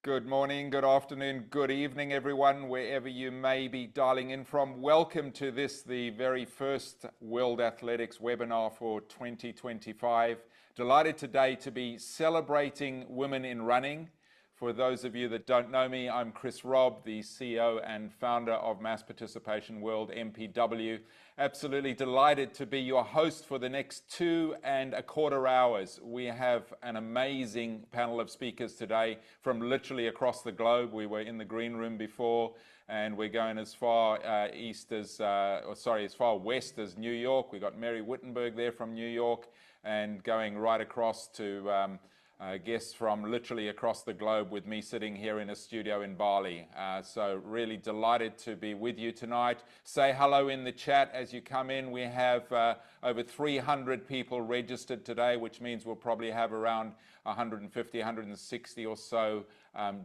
Good morning, good afternoon, good evening, everyone, wherever you may be dialing in from. Welcome to this, the very first World Athletics webinar for 2025. Delighted today to be celebrating women in running. For those of you that don't know me, I'm Chris Robb, the CEO and founder of Mass Participation World, MPW. Absolutely delighted to be your host for the next 2.25 hours. We have an amazing panel of speakers today from literally across the globe. We were in the green room before, and we're going as far as far west as New York. We got Mary Wittenberg there from New York, and going right across to guests from literally across the globe, with me sitting here in a studio in Bali. So really delighted to be with you tonight. Say hello in the chat as you come in. We have over 300 people registered today, which means we'll probably have around 150, 160 or so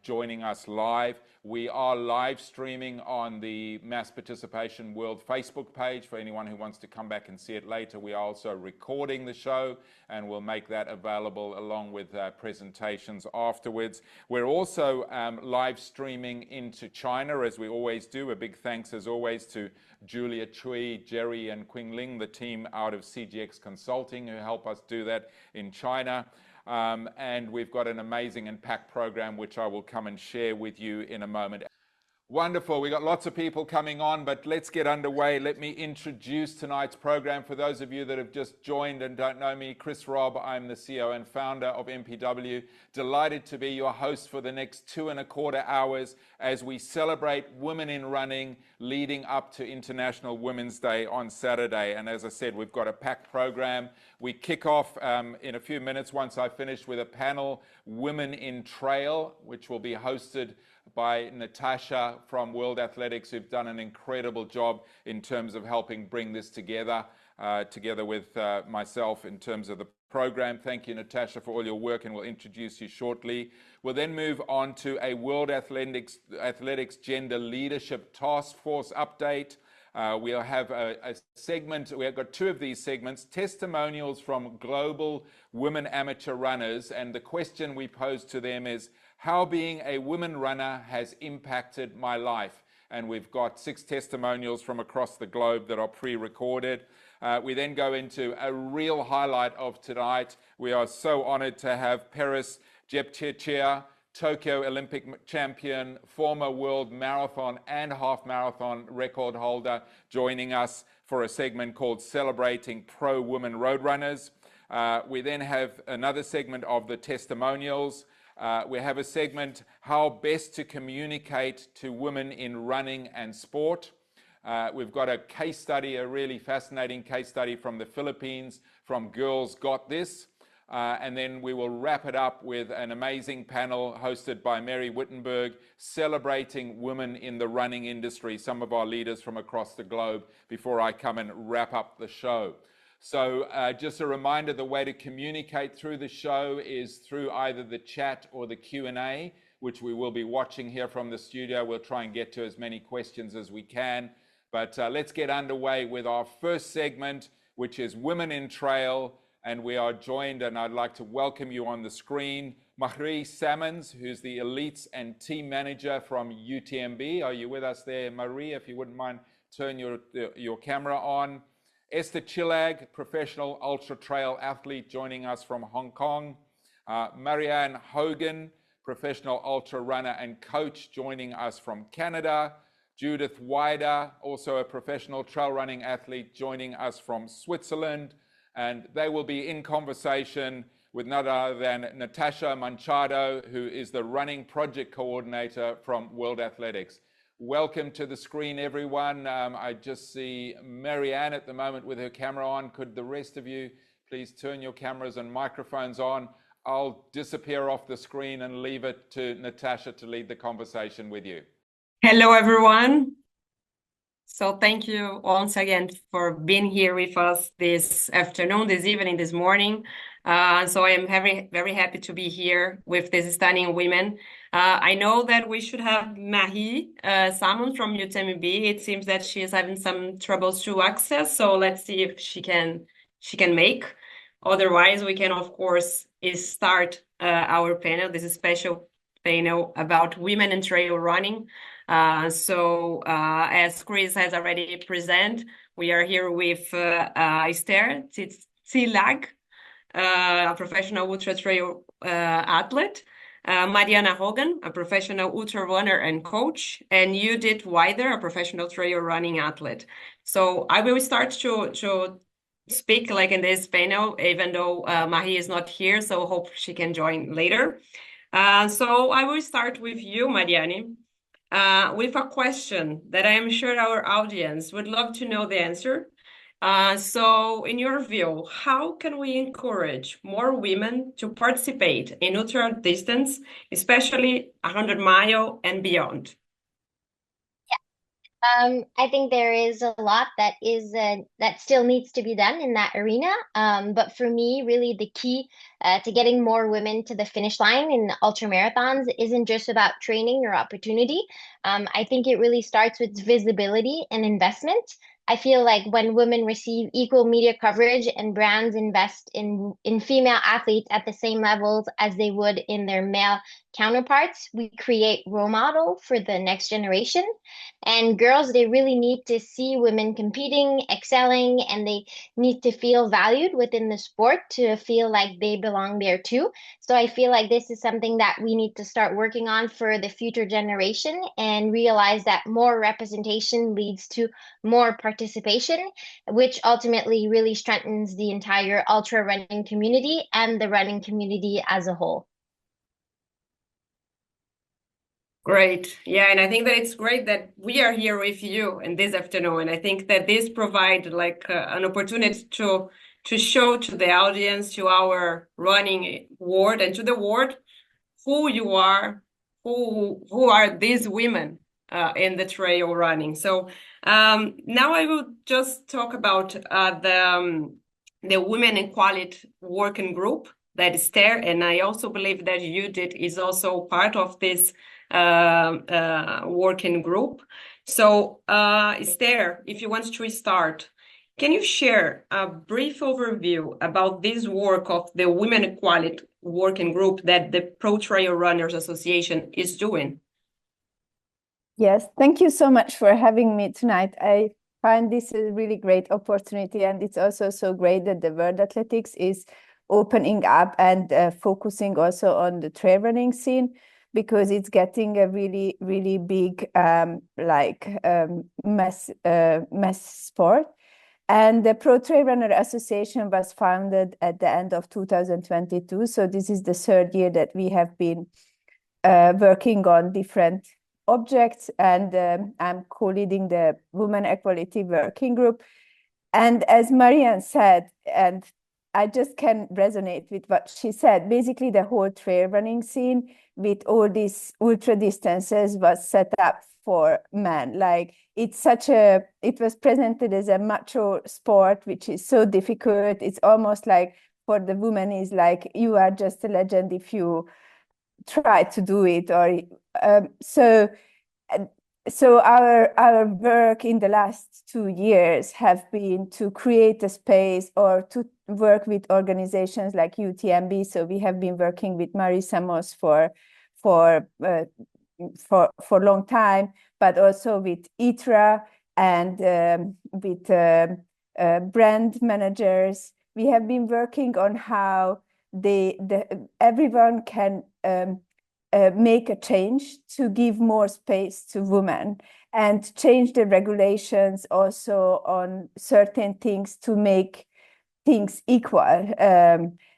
joining us live. We are live streaming on the Mass Participation World Facebook page for anyone who wants to come back and see it later. We are also recording the show, and we'll make that available along with presentations afterwards. We're also live streaming into China, as we always do. A big thanks, as always, to Julia Chui, Jerry, and Qing Ling, the team out of CGX Consulting, who help us do that in China. And we've got an amazing and packed program, which I will come and share with you in a moment. Wonderful. We got lots of people coming on, but let's get underway. Let me introduce tonight's program. For those of you that have just joined and don't know me, Chris Robb, I'm the CEO and founder of MPW. Delighted to be your host for the next 2.25 hours as we celebrate women in running leading up to International Women's Day on Saturday. And as I said, we've got a packed program. We kick off in a few minutes, once I finish, with a panel, Women in Trail, which will be hosted by Natasha from World Athletics, who've done an incredible job in terms of helping bring this together with myself in terms of the program. Thank you, Natasha, for all your work, and we'll introduce you shortly. We'll then move on to a World Athletics Gender Leadership Task Force update. We'll have a segment. We've got two of these segments: testimonials from global women amateur runners, and the question we pose to them is, how being a women runner has impacted my life. And we've got 6 testimonials from across the globe that are pre-recorded. We then go into a real highlight of tonight. We are so honored to have Peres Jepchirchir, Tokyo Olympic champion, former world marathon and half marathon record holder, joining us for a segment called Celebrating Pro Women Roadrunners. We then have another segment of the testimonials. We have a segment, how best to communicate to women in running and sport. We've got a case study, a really fascinating case study from the Philippines, from Girls Got This. And then we will wrap it up with an amazing panel hosted by Mary Wittenberg, celebrating women in the running industry, some of our leaders from across the globe, before I come and wrap up the show. So just a reminder, the way to communicate through the show is through either the chat or the Q&A, which we will be watching here from the studio. We'll try and get to as many questions as we can. But let's get underway with our first segment, which is Women in Trail. And we are joined, and I'd like to welcome you on the screen, Marie Sammons, who's the Elites and Team Manager from UTMB. Are you with us there, Marie? If you wouldn't mind, turn your camera on. Esther Chilag, professional ultra trail athlete, joining us from Hong Kong. Marianne Hogan, professional ultra runner and coach, joining us from Canada. Judith Wider, also a professional trail running athlete, joining us from Switzerland. And they will be in conversation with none other than Natasha Manchado, who is the running project coordinator from World Athletics. Welcome to the screen, everyone. I just see Marianne at the moment with her camera on. Could the rest of you please turn your cameras and microphones on? I'll disappear off the screen and leave it to Natasha to lead the conversation with you. Hello, everyone. So thank you once again for being here with us this afternoon, this evening, this morning. So I am very, very happy to be here with these stunning women. I know that we should have Marie Sammons from UTMB. It seems that she is having some troubles to access. So let's see if she can make. Otherwise, we can, of course, start our panel. This is special panel about women in trail running. As Chris has already presented, we are here with Esther Tsilag, a professional ultra trail athlete, Mariana Hogan, a professional ultra runner and coach, and Judith Weider, a professional trail running athlete. So I will start to speak like in this panel, even though Marie is not here, so hope she can join later. So I will start with you, Mariani, with a question that I am sure our audience would love to know the answer. So in your view, how can we encourage more women to participate in ultra distance, especially 100-mile and beyond? I think there is a lot that that still needs to be done in that arena. But for me, really the key to getting more women to the finish line in ultra marathons isn't just about training or opportunity. I think it really starts with visibility and investment. I feel like when women receive equal media coverage and brands invest in female athletes at the same levels as they would in their male counterparts, we create role model for the next generation. And girls, they really need to see women competing, excelling, and they need to feel valued within the sport to feel like they belong there too. So I feel like this is something that we need to start working on for the future generation and realize that more representation leads to more participation, which ultimately really strengthens the entire ultra running community and the running community as a whole. Great. Yeah, and I think that it's great that we are here with you in this afternoon. And I think that this provides like an opportunity to show to the audience, to our running world and to the world who you are, who are these women in the trail running. So now I will just talk about the Women Equality Working Group that is there. And I also believe that Judith is also part of this working group. So Esther, if you want to start, can you share a brief overview about this work of the Women Equality Working Group that the Pro Trail Runners Association is doing? Yes, thank you so much for having me tonight. I find this a really great opportunity, and it's also so great that the World Athletics is opening up and focusing also on the trail running scene, because it's getting a really, really big mass sport. And the Pro Trail Runner Association was founded at the end of 2022. So this is the third year that we have been working on different objects, and I'm co-leading the Women Equality Working Group. And as Marianne said, and I just can resonate with what she said, basically the whole trail running scene with all these ultra distances was set up for men. Like it was presented as a macho sport, which is so difficult. It's almost like for the woman is like, you are just a legend if you try to do it. Or so our work in the last 2 years have been to create a space or to work with organizations like UTMB. So we have been working with Marie Samos for a long time, but also with ITRA and with brand managers. We have been working on how everyone can make a change to give more space to women and change the regulations also on certain things to make things equal,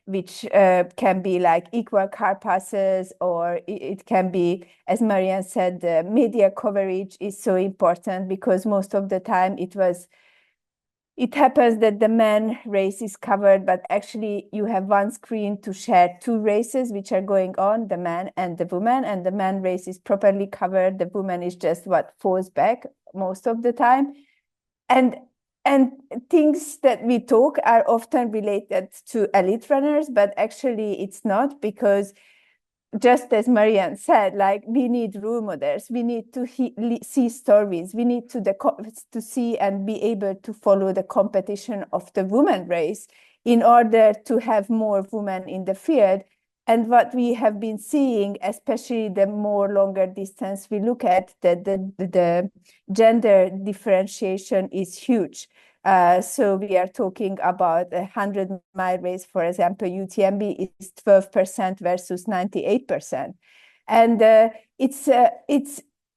which can be like equal car passes, or it can be, as Marianne said, the media coverage is so important, because most of the time it happens that the men race is covered, but actually you have one screen to share two races which are going on, the man and the woman, and the man race is properly covered. The woman is just what falls back most of the time. And things that we talk are often related to elite runners, but actually it's not, because just as Marianne said, like we need role models, we need to see stories, we need to see and be able to follow the competition of the women race in order to have more women in the field. And what we have been seeing, especially the more longer distance we look at, that the gender differentiation is huge. So we are talking about a 100-mile race, for example, UTMB is 12% versus 98%. And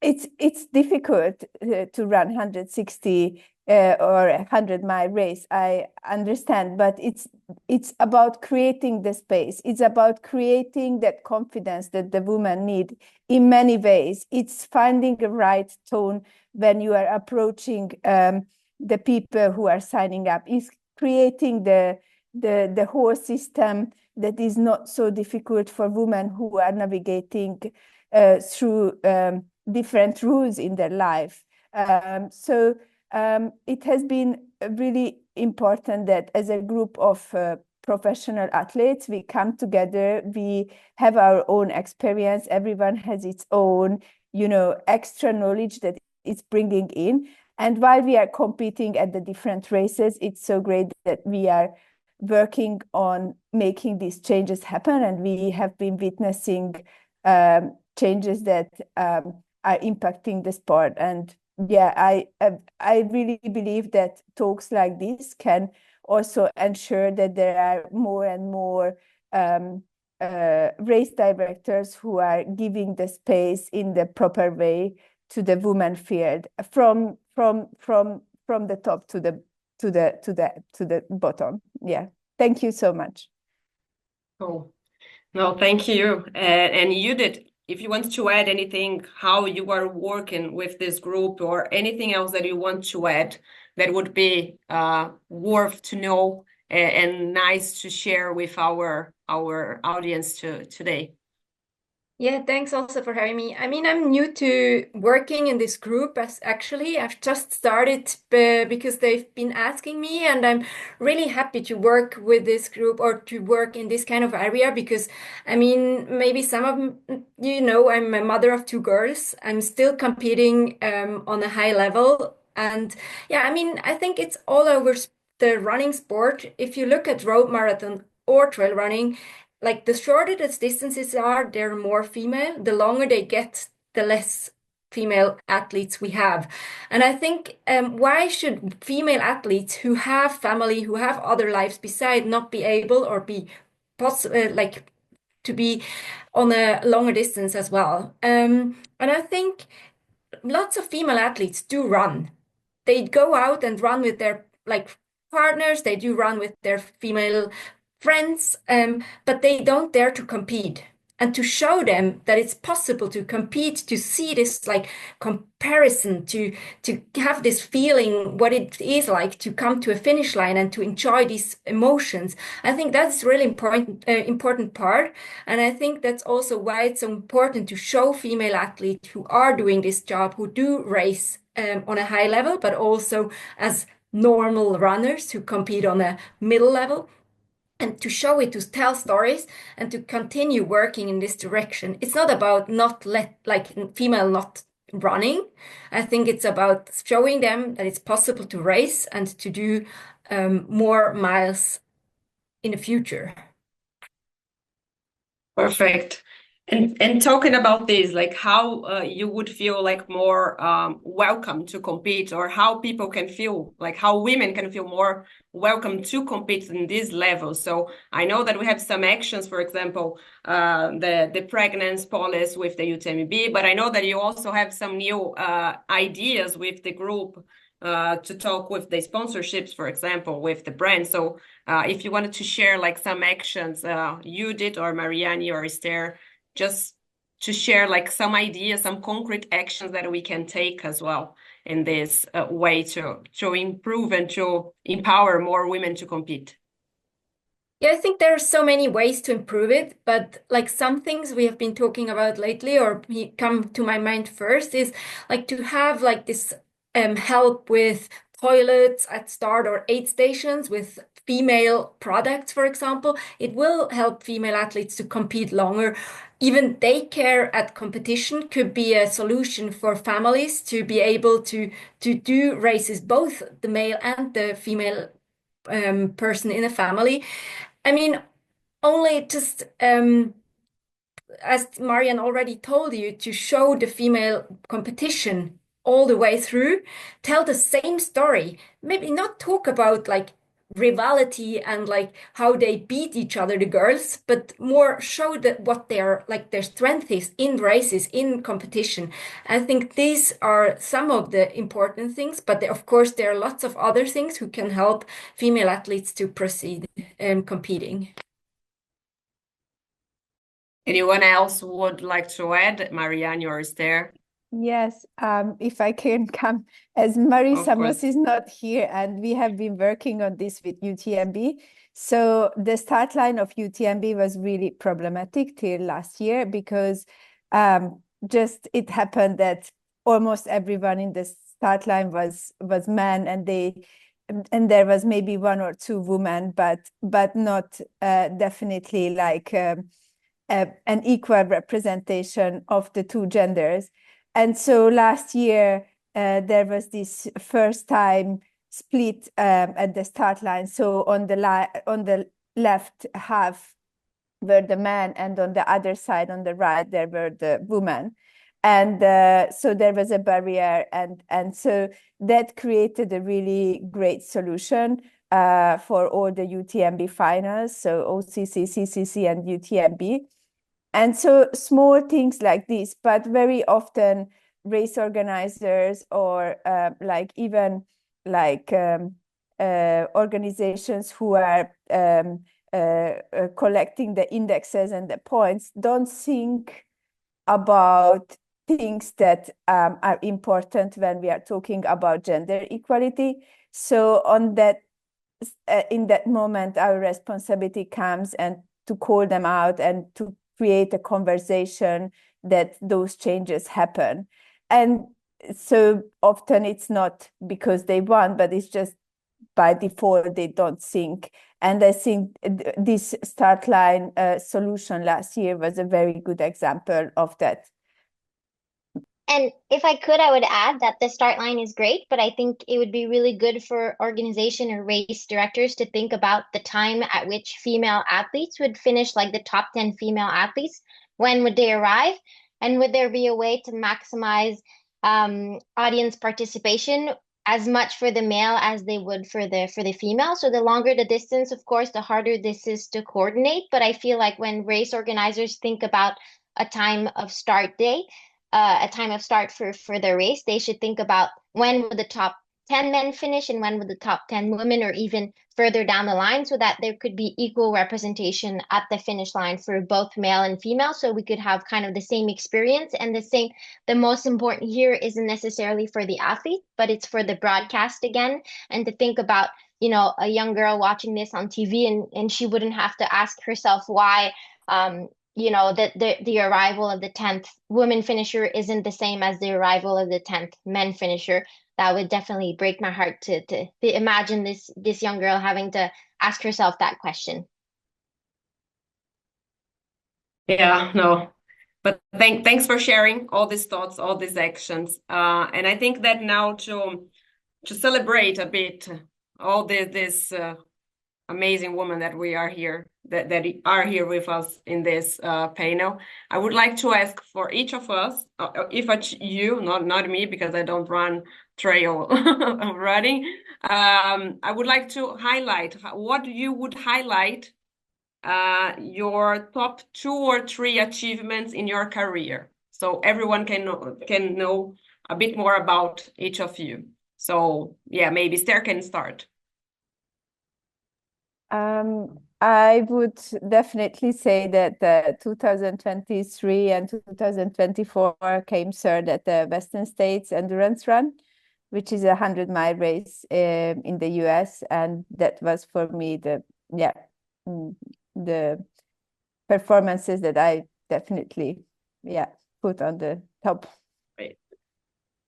it's difficult to run 160 or a 100-mile race, I understand, but it's about creating the space. It's about creating that confidence that the women need in many ways. It's finding the right tone when you are approaching the people who are signing up. It's creating the whole system that is not so difficult for women who are navigating through different rules in their life. So it has been really important that as a group of professional athletes, we come together, we have our own experience, everyone has its own, extra knowledge that it's bringing in. And while we are competing at the different races, it's so great that we are working on making these changes happen. And we have been witnessing changes that are impacting the sport. And yeah, I really believe that talks like this can also ensure that there are more and more race directors who are giving the space in the proper way to the women field from the top to the bottom. Yeah, thank you so much. Cool. No, thank you. And Judith, if you want to add anything, how you are working with this group or anything else that you want to add, that would be worth to know and nice to share with our audience today. Yeah, thanks also for having me. I mean, I'm new to working in this group as actually I've just started because they've been asking me, and I'm really happy to work with this group or to work in this kind of area because I mean, maybe some of you know, I'm a mother of two girls. I'm still competing on a high level. And yeah, I mean, I think it's all over the running sport. If you look at road marathon or trail running, like the shorter the distances are, they're more female. The longer they get, the less female athletes we have. And I think why should female athletes who have family, who have other lives beside, not be able or be like to be on a longer distance as well? And I think lots of female athletes do run. They go out and run with their like partners. They do run with their female friends, but they don't dare to compete. And to show them that it's possible to compete, to see this like comparison, to have this feeling what it is like to come to a finish line and to enjoy these emotions. I think that's really important part. And I think that's also why it's so important to show female athletes who are doing this job, who do race on a high level, but also as normal runners who compete on a middle level, and to show it, to tell stories, and to continue working in this direction. It's not about female not running. I think it's about showing them that it's possible to race and to do more miles in the future. Perfect. And talking about this, like how you would feel like more welcome to compete, or how people can feel, like how women can feel more welcome to compete in this level. So I know that we have some actions, for example, the pregnancy policy with the UTMB, but I know that you also have some new ideas with the group to talk with the sponsorships, for example, with the brand. So if you wanted to share like some actions, Judith or Marianne or Esther, just to share like some ideas, some concrete actions that we can take as well in this way to improve and to empower more women to compete. Yeah, I think there are so many ways to improve it, but like some things we have been talking about lately or come to my mind first is like to have like this help with toilets at start or aid stations with female products, for example. It will help female athletes to compete longer. Even daycare at competition could be a solution for families to be able to do races, both the male and the female person in a family. I mean, only just as Marianne already told you, to show the female competition all the way through, tell the same story. Maybe not talk about like rivalry and like how they beat each other, the girls, but more show that what their strength is in races, in competition. I think these are some of the important things, but of course there are lots of other things who can help female athletes to proceed competing. Anyone else would like to add? Marianne, yours there. Yes, if I can come, as Marie Of Samos course. is not here, and we have been working on this with UTMB. So the start line of UTMB was really problematic till last year because just it happened that almost everyone in the start line was men, and there was maybe one or two women, but not definitely like an equal representation of the two genders. And so last year, there was this first time split at the start line. So on the left half were the men, and on the other side, on the right, there were the women. And so there was a barrier, and so that created a really great solution for all the UTMB finals, so OCC, CCC, and UTMB. And so small things like this, but very often race organizers or like even like organizations who are collecting the indexes and the points don't think about things that are important when we are talking about gender equality. So on that, in that moment, our responsibility comes and to call them out and to create a conversation that those changes happen. And so often it's not because they want, but it's just by default they don't think. And I think this start line solution last year was a very good example of that. And if I could, I would add that the start line is great, but I think it would be really good for organization or race directors to think about the time at which female athletes would finish, like the top 10 female athletes. When would they arrive? And would there be a way to maximize audience participation as much for the male as they would for the female? So the longer the distance, of course, the harder this is to coordinate. But I feel like when race organizers think about a time of start day, a time of start for their race, they should think about when would the top 10 men finish and when would the top 10 women, or even further down the line, so that there could be equal representation at the finish line for both male and female, so we could have kind of the same experience. And the most important here isn't necessarily for the athlete, but it's for the broadcast again, and to think about, a young girl watching this on TV, and she wouldn't have to ask herself why that the arrival of the 10th woman finisher isn't the same as the arrival of the 10th men finisher. That would definitely break my heart to imagine this young girl having to ask herself that question. Yeah, no. But thanks for sharing all these thoughts, all these actions. And I think that now to celebrate a bit all this amazing women that we are here, that are here with us in this panel. I would like to ask for each of us, if you, not me, because I don't run trail running. I would like to highlight what you would highlight your top 2 or 3 achievements in your career, so everyone can know a bit more about each of you. So yeah, maybe Esther can start. I would definitely say that 2023 and 2024 came third at the Western States Endurance Run, which is a 100-mile race in the US, and that was for me the performances that I definitely put on the top. Great.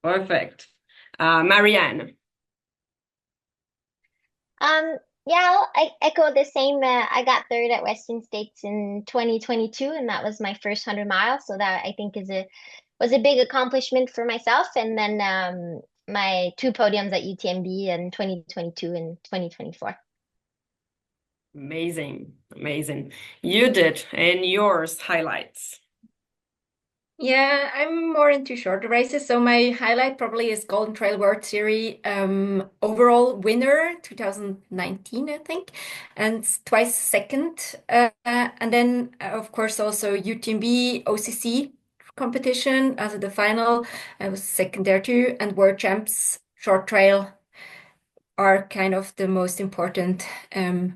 Perfect. Marianne. Yeah, I echo the same. I got third at Western States in 2022, and that was my first 100 miles. So that I think was a big accomplishment for myself. And then my 2 podiums at UTMB in 2022 and 2024. Amazing, amazing. You did, and yours highlights. Yeah, I'm more into shorter races, so my highlight probably is Golden Trail World Series overall winner 2019, I think, and twice second. And then, of course, also UTMB OCC competition as the final. I was second there too, and World Champs short trail are kind of the most important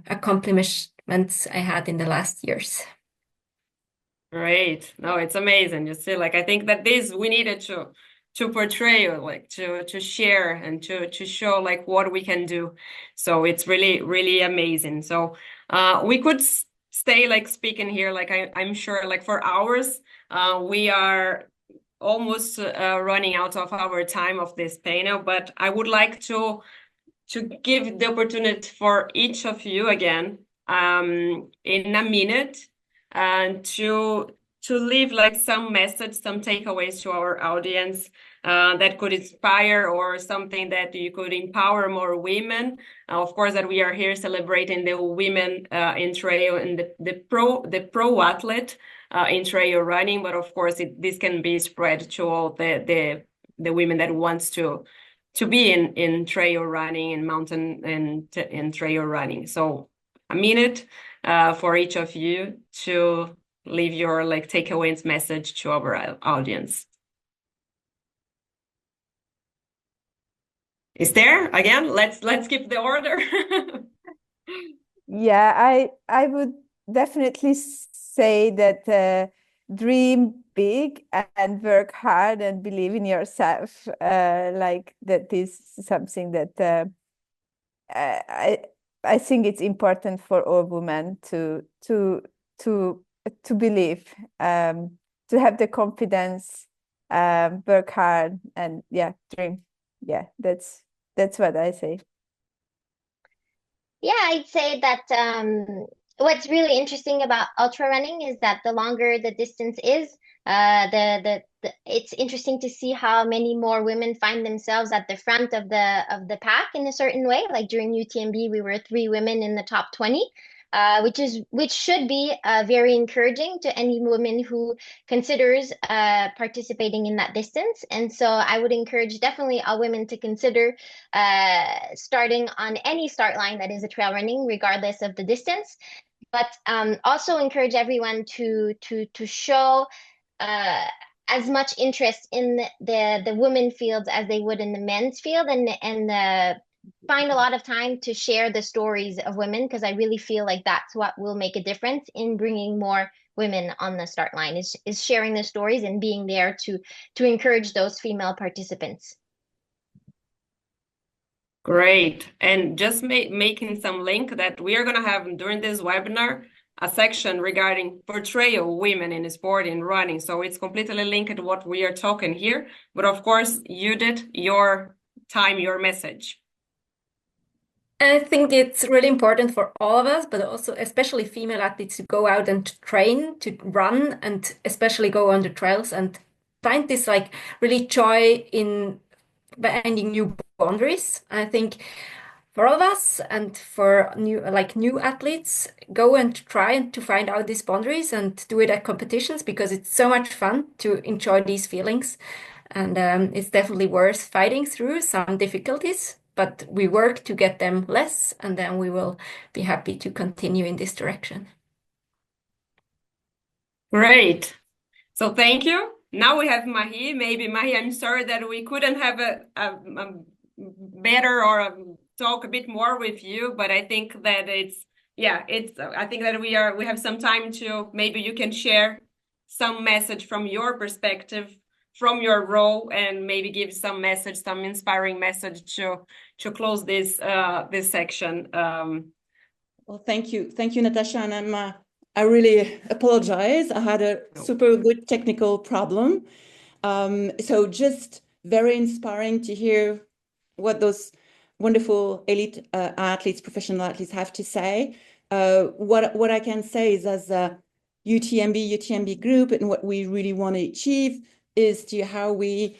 accomplishments I had in the last years. Great. No, it's amazing. You see, like I think that this we needed to portray, or like to share and to show like what we can do. So it's really, really amazing. So we could stay like speaking here, like I'm sure like for hours. We are almost running out of our time of this panel, but I would like to give the opportunity for each of you again in a minute and to leave like some message, some takeaways to our audience that could inspire, or something that you could empower more women. Of course, that we are here celebrating the women in trail and the pro athlete in trail running, but of course this can be spread to all the women that wants to be in trail running and mountain and trail running. So a minute for each of you to leave your like takeaways message to our audience. Is there again? Let's keep the order. Yeah, I would definitely say that dream big and work hard and believe in yourself. Like that is something that I think it's important for all women to believe, to have the confidence, work hard, and yeah, dream. Yeah, that's what I say. Yeah, I'd say that what's really interesting about ultra running is that the longer the distance is, it's interesting to see how many more women find themselves at the front of the pack in a certain way. Like during UTMB, we were 3 women in the top 20. Which should be very encouraging to any woman who considers participating in that distance. And so I would encourage definitely all women to consider starting on any start line that is a trail running, regardless of the distance. But also encourage everyone to show as much interest in the women fields as they would in the men's field, and find a lot of time to share the stories of women, because I really feel like that's what will make a difference in bringing more women on the start line, is sharing the stories and being there to encourage those female participants. Great. And just making some link that we are going to have during this webinar a section regarding portrayal women in sport and running. So it's completely linked to what we are talking here. But of course, you did your time, your message. I think it's really important for all of us, but also especially female athletes, to go out and train, to run, and especially go on the trails and find this like really joy in finding new boundaries. I think for all of us and for new athletes, go and try and to find out these boundaries and do it at competitions, because it's so much fun to enjoy these feelings. And it's definitely worth fighting through some difficulties, but we work to get them less, and then we will be happy to continue in this direction. Great. So thank you. Now we have Mahi. Maybe Mahi, I'm sorry that we couldn't have a better or talk a bit more with you, but I think that I think that we have some time to, maybe you can share some message from your perspective, from your role, and maybe give some message, some inspiring message to close this section. Well, thank you, Natasha, and I really apologize. I had a super good technical problem. So just very inspiring to hear what those wonderful elite athletes, professional athletes have to say. What I can say is, as a UTMB group, and what we really want to achieve is to how we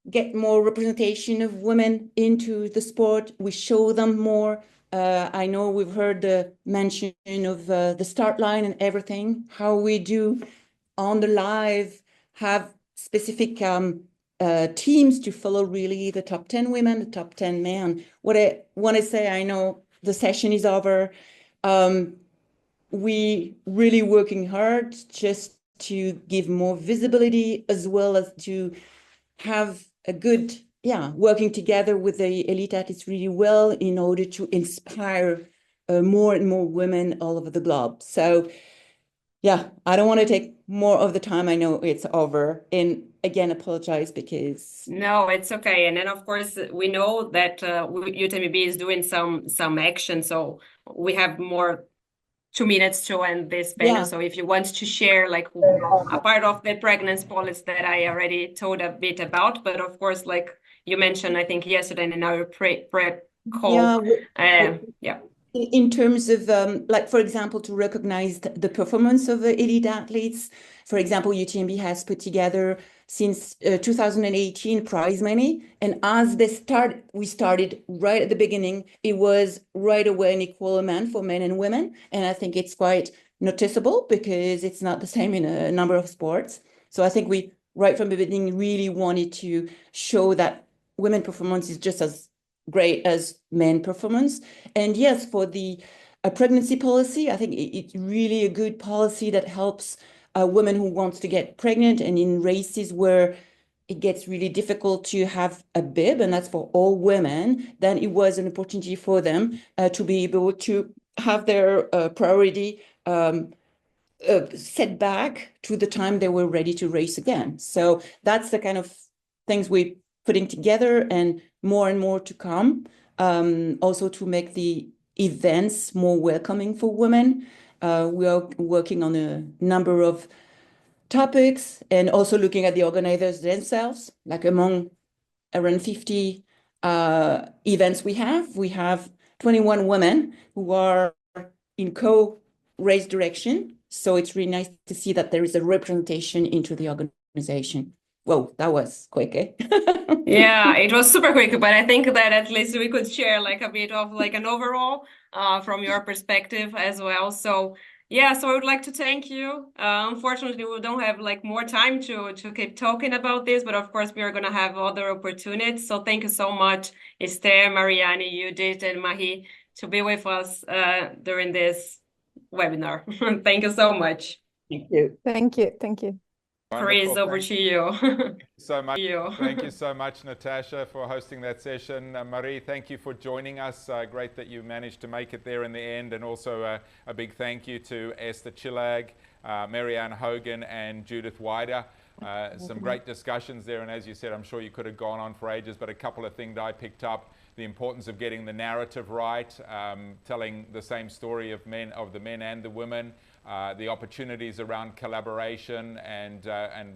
get more representation of women into the sport. We show them more I know we've heard the mention of the start line and everything, how we do on the live have specific teams to follow really the top 10 women, the top 10 men. What I want to say, I know the session is over. We really working hard just to give more visibility as well as to have a good, working together with the elite athletes really well in order to inspire more and more women all over the globe. So yeah, I don't want to take more of the time. I know it's over. And again, apologize because No, it's okay. And then of course we know that UTMB is doing some action, so we have more 2 minutes to end this panel. Yeah. So if you want to share like a part of the pregnancy policy that I already told a bit about, but of course, like you mentioned, I think yesterday in our prep call, yeah. In terms of, like, for example, to recognize the performance of the elite athletes, for example, UTMB has put together since 2018 prize money. And as we started right at the beginning, it was right away an equal amount for men and women. And I think it's quite noticeable because it's not the same in a number of sports. So I think we, right from the beginning, really wanted to show that women performance is just as great as men performance. And yes, for the pregnancy policy, I think it's really a good policy that helps women who wants to get pregnant and in races where it gets really difficult to have a bib, and that's for all women, then it was an opportunity for them to be able to have their priority set back to the time they were ready to race again. So that's the kind of things we're putting together, and more to come. Also to make the events more welcoming for women. We are working on a number of topics and also looking at the organizers themselves, like among around 50 events we have 21 women who are in co-race direction. So it's really nice to see that there is a representation into the organization. Whoa, that was quick, eh? Yeah, it was super quick, but I think that at least we could share like a bit of like an overall from your perspective as well. So yeah, so I would like to thank you. Unfortunately, we don't have like more time to keep talking about this, but of course we are gonna have other opportunities. So thank you so much, Esther, Marianne, Judith, and Marie, to be with us during this webinar. Thank you so much. Thank you. Thank you. Thank you. Chris, over to you. So much. Thank you so much, Natasha, for hosting that session. Marie, thank you for joining us. Great that you managed to make it there in the end. And also a big thank you to Esther Chillag, Marianne Hogan, and Judith Wider. Some great discussions there. And as you said, I'm sure you could have gone on for ages, but a couple of things I picked up. The importance of getting the narrative right, telling the same story of the men and the women. The opportunities around collaboration and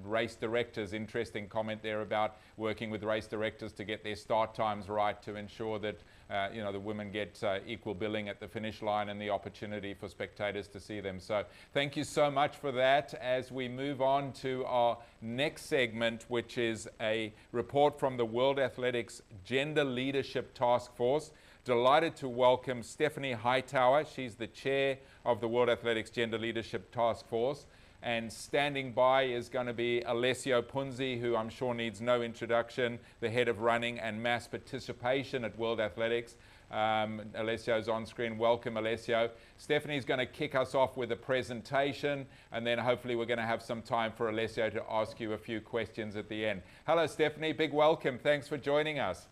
race directors. Interesting comment there about working with race directors to get their start times right to ensure that the women get equal billing at the finish line and the opportunity for spectators to see them. So thank you so much for that. As we move on to our next segment, which is a report from the World Athletics Gender Leadership Task Force. Delighted to welcome Stephanie Hightower. She's the chair of the World Athletics Gender Leadership Task Force. And standing by is going to be Alessio Punzi, who I'm sure needs no introduction, the head of running and mass participation at World Athletics. Alessio's on screen. Welcome, Alessio. Stephanie's going to kick us off with a presentation, and then hopefully we're going to have some time for Alessio to ask you a few questions at the end. Hello, Stephanie. Big welcome. Thanks for joining us.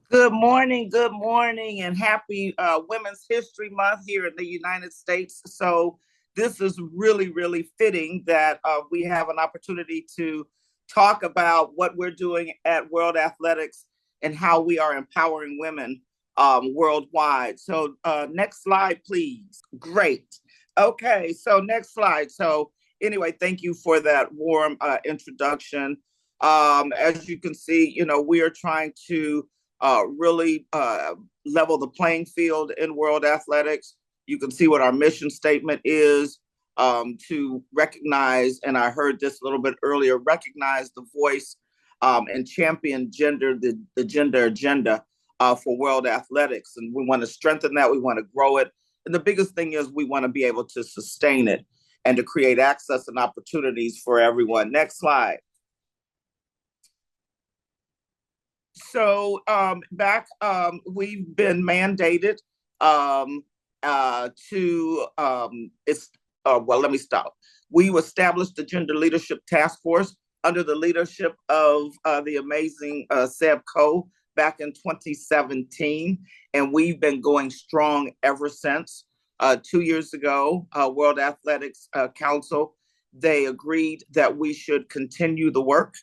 Good morning, and happy Women's History Month here in the United States. So this is really, really fitting that we have an opportunity to talk about what we're doing at World Athletics and how we are empowering women worldwide. So next slide, please. Great. Okay, so next slide. So anyway, thank you for that warm introduction. As you can see, we are trying to really level the playing field in World Athletics. You can see what our mission statement is, to recognize, and I heard this a little bit earlier, recognize the voice and champion the gender agenda for world athletics. And we want to strengthen that. We want to grow it. And the biggest thing is we want to be able to sustain it and to create access and opportunities for everyone. Next slide. So we've been mandated let me stop. We established the Gender Leadership Task Force under the leadership of the amazing Seb Coe back in 2017, and we've been going strong ever since. 2 years ago, World Athletics Council, they agreed that we should continue the work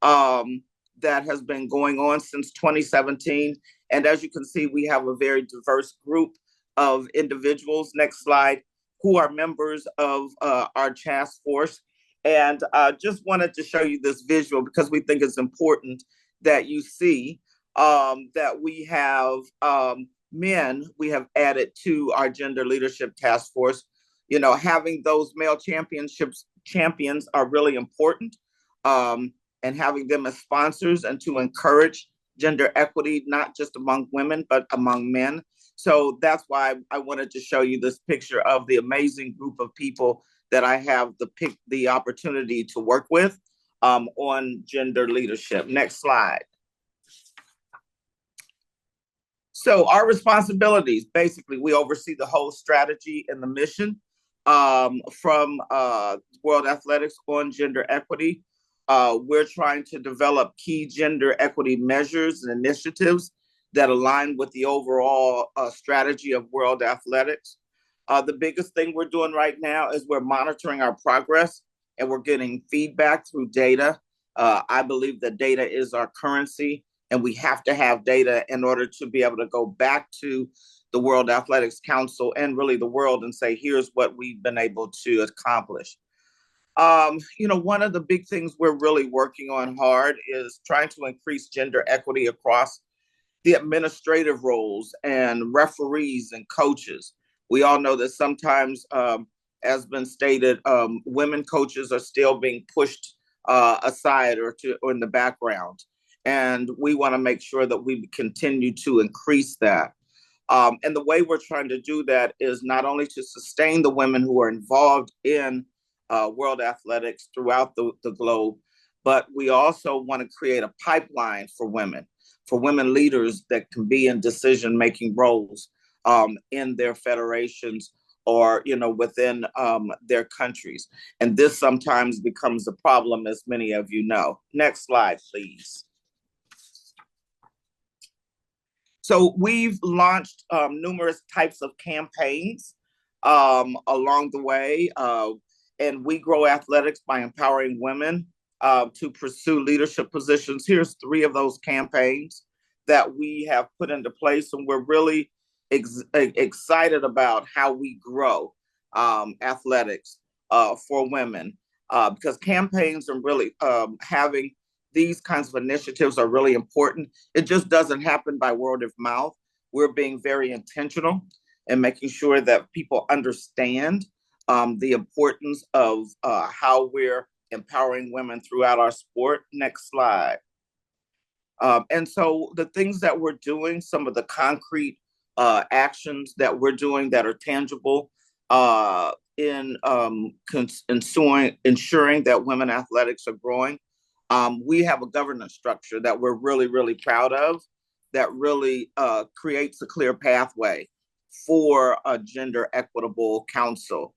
that has been going on since 2017. And as you can see, we have a very diverse group of individuals, next slide, who are members of our task force. And just wanted to show you this visual because we think it's important that you see that we have men we have added to our Gender Leadership Task Force. You know, having those male champions are really important, and having them as sponsors and to encourage gender equity, not just among women, but among men. So that's why I wanted to show you this picture of the amazing group of people that I have the opportunity to work with on gender leadership. Next slide. So our responsibilities, basically, we oversee the whole strategy and the mission from World Athletics on gender equity. We're trying to develop key gender equity measures and initiatives that align with the overall strategy of World Athletics. The biggest thing we're doing right now is we're monitoring our progress and we're getting feedback through data. I believe that data is our currency, and we have to have data in order to be able to go back to the World Athletics Council and really the world and say, here's what we've been able to accomplish. You know, one of the big things we're really working on hard is trying to increase gender equity across the administrative roles and referees and coaches. We all know that sometimes, as been stated, women coaches are still being pushed aside or in the background. And we want to make sure that we continue to increase that. And the way we're trying to do that is not only to sustain the women who are involved in World Athletics throughout the globe, but we also want to create a pipeline for women leaders that can be in decision-making roles in their federations or, you know, within their countries. And this sometimes becomes a problem, as many of you know. Next slide, please. So we've launched numerous types of campaigns along the way. And we grow athletics by empowering women to pursue leadership positions. Here's 3 of those campaigns that we have put into place, and we're really excited about how we grow athletics for women because campaigns and really having these kinds of initiatives are really important. It just doesn't happen by word of mouth. We're being very intentional and making sure that people understand the importance of how we're empowering women throughout our sport. Next slide. And so the things that we're doing, some of the concrete actions that we're doing that are tangible in ensuring that women athletics are growing. We have a governance structure that we're really, really proud of that really creates a clear pathway for a gender equitable council.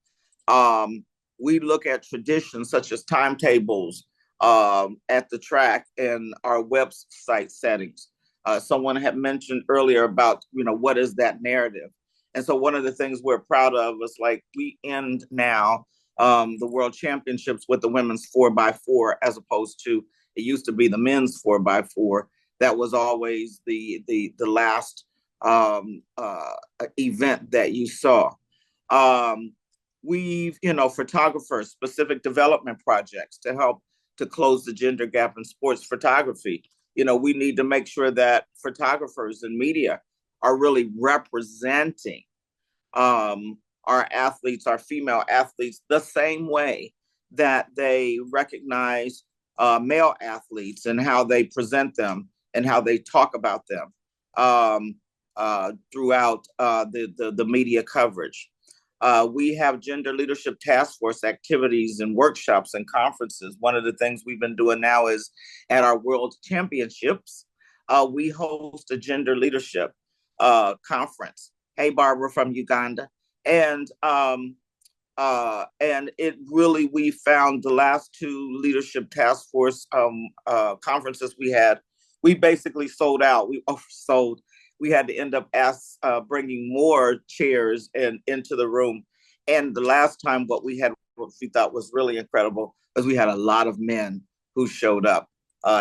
We look at traditions such as timetables at the track and our website settings. Someone had mentioned earlier about, you know, what is that narrative? And so one of the things we're proud of is like we end now the World Championships with the women's 4x4 as opposed to it used to be the men's 4x4. That was always the last event that you saw. We've, you know, photographers, specific development projects to help to close the gender gap in sports photography. You know, we need to make sure that photographers and media are really representing our athletes, our female athletes, the same way that they recognize male athletes and how they present them and how they talk about them. throughout the media coverage. We have gender leadership task force activities and workshops and conferences. One of the things we've been doing now is at our World Championships, we host a gender leadership conference. Hey, Barbara from Uganda. And it really, we found the last two leadership task force conferences we had, we basically sold out. We oversold. We had to end up bringing more chairs into the room. And the last time, what we thought was really incredible was we had a lot of men who showed up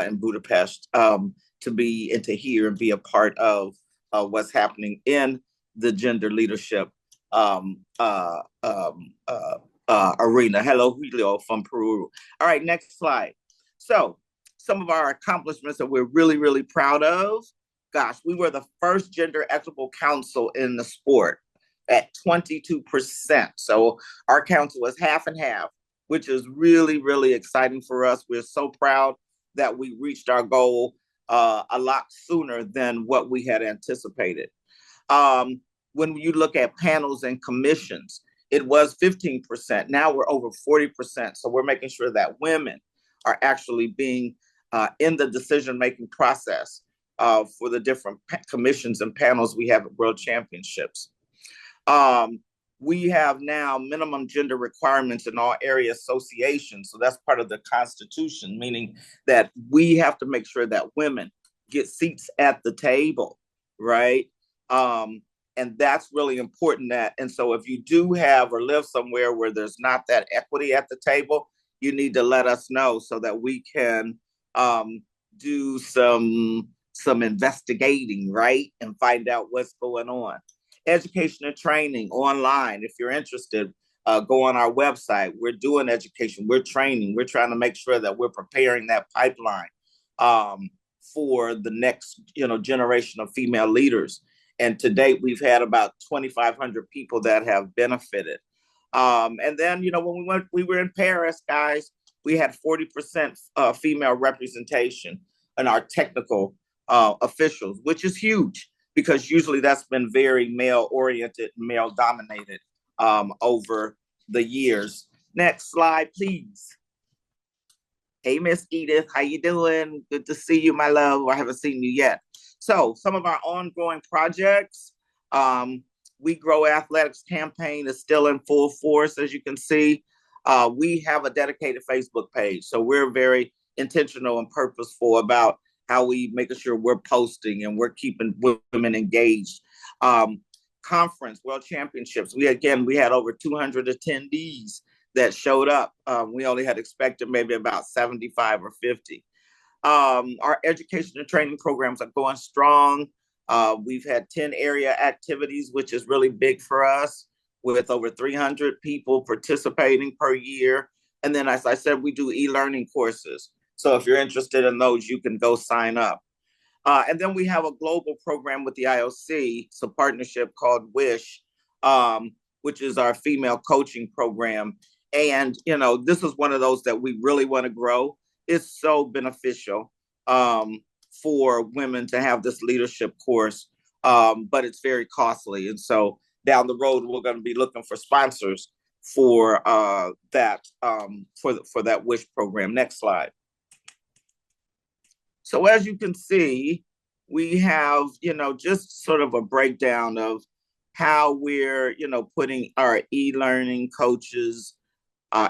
in Budapest to be and to hear and be a part of what's happening in the gender leadership arena. Hello, Julio from Peru. All right, next slide. So some of our accomplishments that we're really, really proud of. Gosh, we were the first gender equitable council in the sport at 22%. So our council was half and half, which is really, really exciting for us. We're so proud that we reached our goal a lot sooner than what we had anticipated. When you look at panels and commissions, it was 15%. Now we're over 40%. So we're making sure that women are actually being in the decision-making process for the different commissions and panels we have at World Championships. We have now minimum gender requirements in all area associations. So that's part of the Constitution, meaning that we have to make sure that women get seats at the table, right? And that's really important. And so if you do have or live somewhere where there's not that equity at the table, you need to let us know so that we can do some investigating, right? And find out what's going on. Education and training online. If you're interested, go on our website. We're doing education, we're training, we're trying to make sure that we're preparing that pipeline for the next generation of female leaders. And to date, we've had about 2,500 people that have benefited. And then, when we were in Paris, guys, we had 40% female representation in our technical officials, which is huge because usually that's been very male-oriented, male-dominated over the years. Next slide, please. Hey, Miss Edith, how you doing? Good to see you, my love. I haven't seen you yet. So some of our ongoing projects, We Grow Athletics campaign is still in full force, as you can see. We have a dedicated Facebook page. So we're very intentional and purposeful about how we making sure we're posting and we're keeping women engaged. Conference, World Championships. We had over 200 attendees that showed up. We only had expected maybe about 75 or 50. Our education and training programs are going strong. We've had 10 area activities, which is really big for us, with over 300 people participating per year. And then, as I said, we do e-learning courses. So if you're interested in those, you can go sign up. And then we have a global program with the IOC, it's a partnership called WISH, which is our female coaching program. And, this is one of those that we really want to grow. It's so beneficial for women to have this leadership course, but it's very costly. And so down the road, we're going to be looking for sponsors for that WISH program. Next slide. So as you can see, we have, just sort of a breakdown of how we're, putting our e-learning coaches,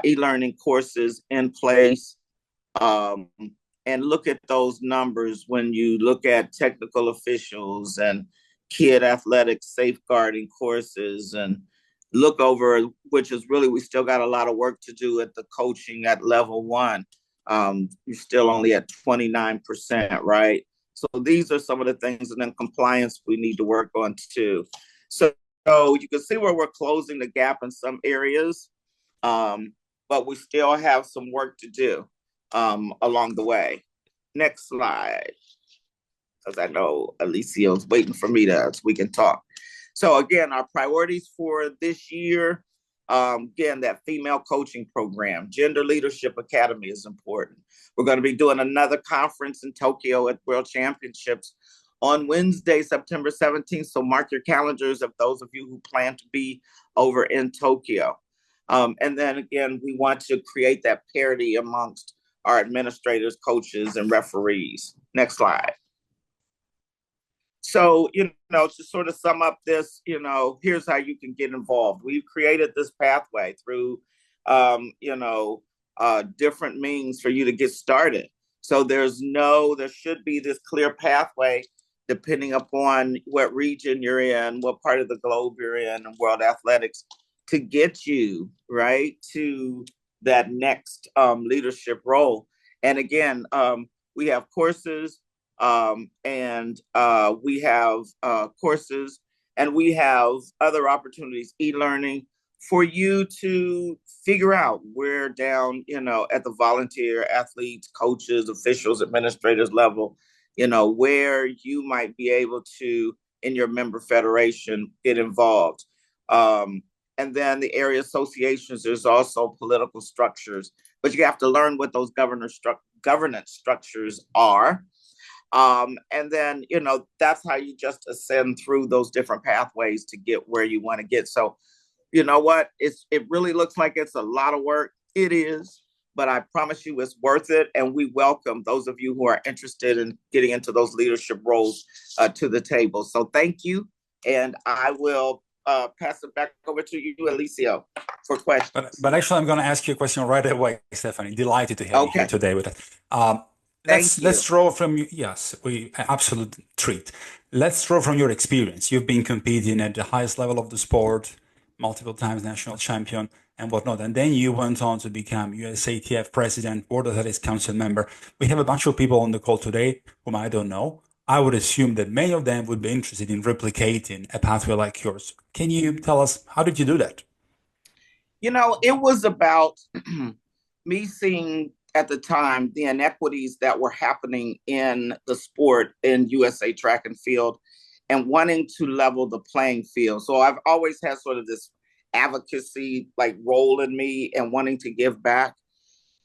e-learning courses in place. And look at those numbers when you look at technical officials and kid athletics safeguarding courses, and look over, which is really, we still got a lot of work to do at the coaching at level 1. You're still only at 29%, right? So these are some of the things, and then compliance we need to work on too. So you can see where we're closing the gap in some areas, but we still have some work to do along the way. Next slide, because I know Alicia's waiting for me so we can talk. So again, our priorities for this year, again, that female coaching program, Gender Leadership Academy is important. We're going to be doing another conference in Tokyo at World Championships on Wednesday, September 17th. So mark your calendars of those of you who plan to be over in Tokyo. And then again, we want to create that parity amongst our administrators, coaches, and referees. Next slide. So, to sort of sum up this, here's how you can get involved. We've created this pathway through, different means for you to get started. So there should be this clear pathway depending upon what region you're in, what part of the globe you're in, and World Athletics to get you right to that next leadership role. And again, we have courses and we have courses and we have other opportunities, e-learning, for you to figure out where down, at the volunteer, athletes, coaches, officials, administrators level, where you might be able to, in your member federation, get involved. And then the area associations, there's also political structures, but you have to learn what those governance structures are. And then, that's how you just ascend through those different pathways to get where you want to get. So, you know what? It really looks like it's a lot of work. It is, but I promise you it's worth it. And we welcome those of you who are interested in getting into those leadership roles to the table. So thank you. And I will pass it back over to you, Alicia, for questions. But actually, I'm going to ask you a question right away, Stephanie. Delighted to have you here today with us. Let's draw from you. Yes, absolute treat. Let's draw from your experience. You've been competing at the highest level of the sport, multiple times national champion and whatnot. And then you went on to become USATF president, World Athletics Council member. We have a bunch of people on the call today whom I don't know. I would assume that many of them would be interested in replicating a pathway like yours. Can you tell us, how did you do that? It was about me seeing at the time the inequities that were happening in the sport in USA track and field and wanting to level the playing field. So I've always had sort of this advocacy role in me and wanting to give back.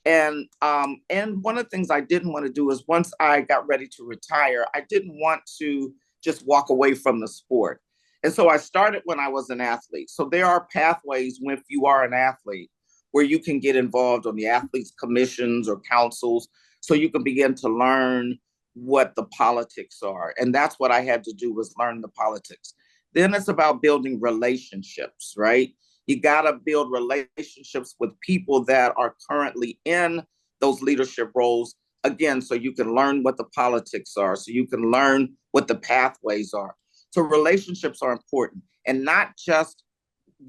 And one of the things I didn't want to do is once I got ready to retire, I didn't want to just walk away from the sport. And so I started when I was an athlete. So there are pathways if you are an athlete where you can get involved on the athletes commissions or councils so you can begin to learn what the politics are. And that's what I had to do, was learn the politics. Then it's about building relationships, right? You got to build relationships with people that are currently in those leadership roles, again, so you can learn what the politics are, so you can learn what the pathways are. So relationships are important, and not just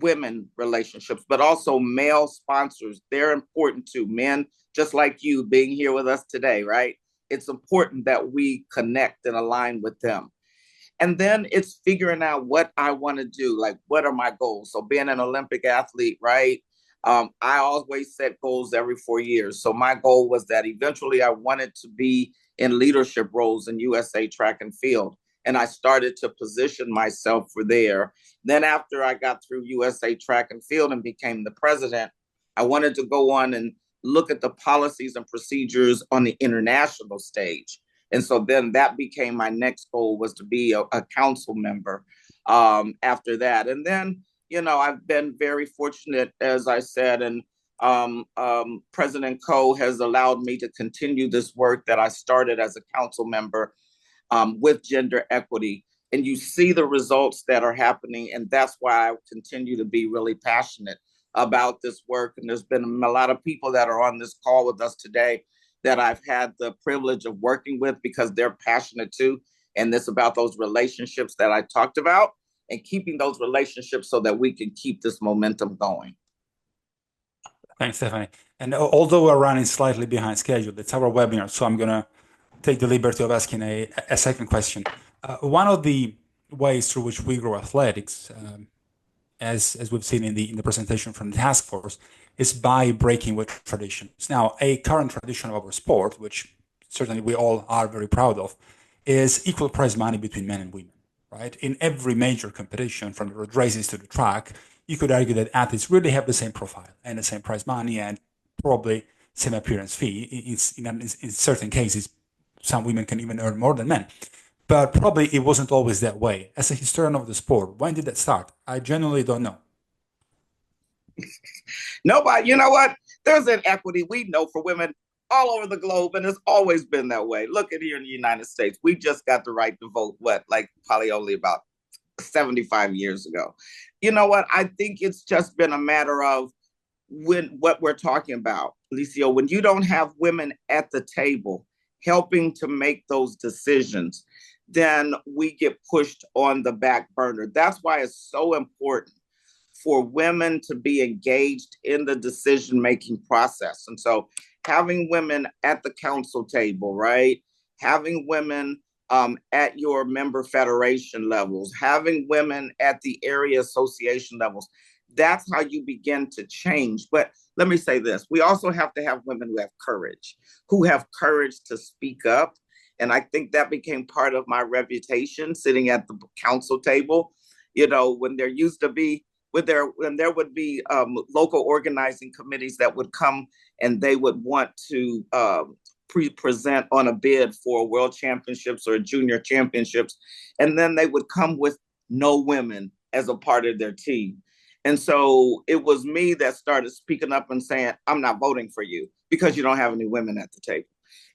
women relationships, but also male sponsors. They're important too. Men, just like you being here with us today, right? It's important that we connect and align with them. And then it's figuring out what I want to do, what are my goals? So being an Olympic athlete, right? I always set goals every 4 years. So my goal was that eventually I wanted to be in leadership roles in USA track and field. And I started to position myself for there. Then after I got through USA track and field and became the president, I wanted to go on and look at the policies and procedures on the international stage. And so then that became my next goal, was to be a council member after that. And then, I've been very fortunate, as I said, and President Koh has allowed me to continue this work that I started as a council member with gender equity. And you see the results that are happening. And that's why I continue to be really passionate about this work. And there's been a lot of people that are on this call with us today that I've had the privilege of working with because they're passionate too. And it's about those relationships that I talked about and keeping those relationships so that we can keep this momentum going. Thanks, Stephanie. And although we're running slightly behind schedule, it's our webinar, so I'm going to take the liberty of asking a second question. One of the ways through which we grow athletics, as we've seen in the presentation from the task force, is by breaking with traditions. Now, a current tradition of our sport, which certainly we all are very proud of, is equal prize money between men and women, right? In every major competition, from the road races to the track, you could argue that athletes really have the same profile and the same prize money and probably same appearance fee. In certain cases, some women can even earn more than men. but probably it wasn't always that way. As a historian of the sport, when did that start? I genuinely don't know. Nobody, you know what? There's inequity we know for women all over the globe, and it's always been that way. Look at here in the United States. We just got the right to vote, like probably only about 75 years ago. You know what? I think it's just been a matter of what we're talking about, Licio, when you don't have women at the table helping to make those decisions, then we get pushed on the back burner. That's why it's so important for women to be engaged in the decision-making process. And so having women at the council table, right? Having women at your member federation levels, having women at the area association levels, that's how you begin to change. But let me say this, we also have to have women who have courage to speak up. And I think that became part of my reputation sitting at the council table. You know, when there used to be, when there would be local organizing committees that would come and they would want to present on a bid for world championships or junior championships. And then they would come with no women as a part of their team. And so it was me that started speaking up and saying, I'm not voting for you because you don't have any women at the table.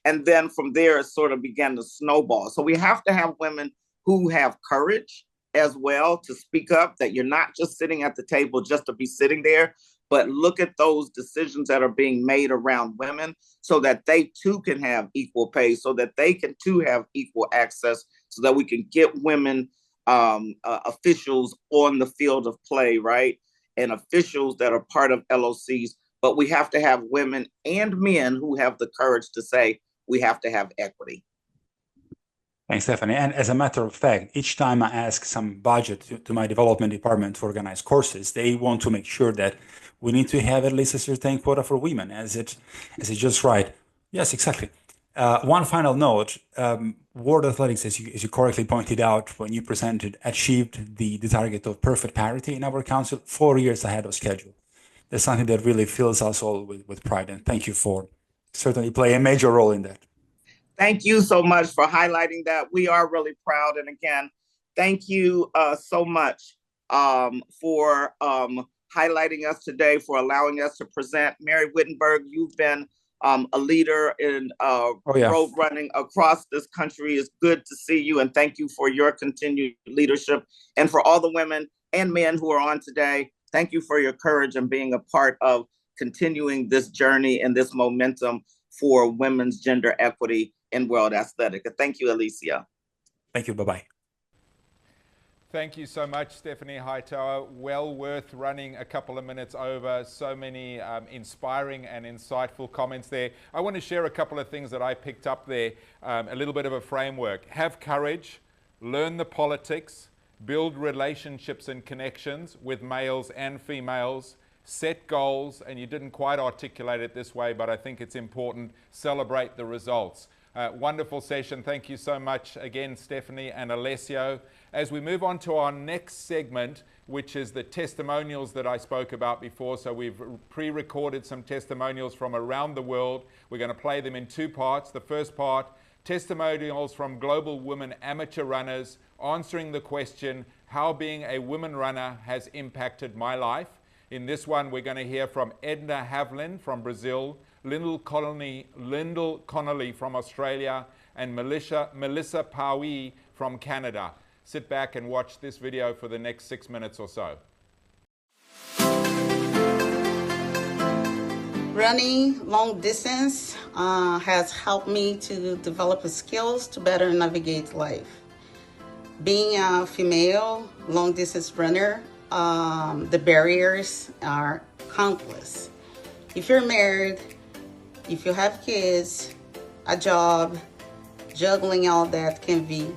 And then from there, it sort of began to snowball. So we have to have women who have courage as well to speak up, that you're not just sitting at the table just to be sitting there, but look at those decisions that are being made around women so that they too can have equal pay, so that they can too have equal access, so that we can get women officials on the field of play, right? And officials that are part of LOCs. But we have to have women and men who have the courage to say, we have to have equity. Thanks, Stephanie. And as a matter of fact, each time I ask some budget to my development department to organize courses, they want to make sure that we need to have at least a certain quota for women. Is it just right? Yes, exactly. One final note, World Athletics, as you correctly pointed out when you presented, achieved the target of perfect parity in our council 4 years ahead of schedule. That's something that really fills us all with pride, and thank you for certainly playing a major role in that. Thank you so much for highlighting that. We are really proud. And again, thank you so much for highlighting us today, for allowing us to present. Mary Wittenberg, you've been a leader in road running across this country. It's good to see you, and thank you for your continued leadership. And for all the women and men who are on today, thank you for your courage and being a part of continuing this journey and this momentum for women's gender equity in world athletics. Thank you, Alicia. Thank you. Bye-bye. Thank you so much, Stephanie Hightower. Well worth running a couple of minutes over. So many inspiring and insightful comments there. I want to share a couple of things that I picked up there, a little bit of a framework. Have courage, learn the politics, build relationships and connections with males and females, set goals, and you didn't quite articulate it this way, but I think it's important, celebrate the results. Wonderful session. Thank you so much again, Stephanie and Alessio. As we move on to our next segment, which is the testimonials that I spoke about before. So we've pre-recorded some testimonials from around the world. We're going to play them in two parts. The first part, testimonials from global women amateur runners answering the question, how being a woman runner has impacted my life. In this one, we're going to hear from Edna Havlin from Brazil, Lyndall Connolly from Australia, and Melissa Paui from Canada. Sit back and watch this video for the next 6 minutes or so. Running long distance has helped me to develop skills to better navigate life. Being a female long distance runner, the barriers are countless. If you're married, if you have kids, a job, juggling all that can be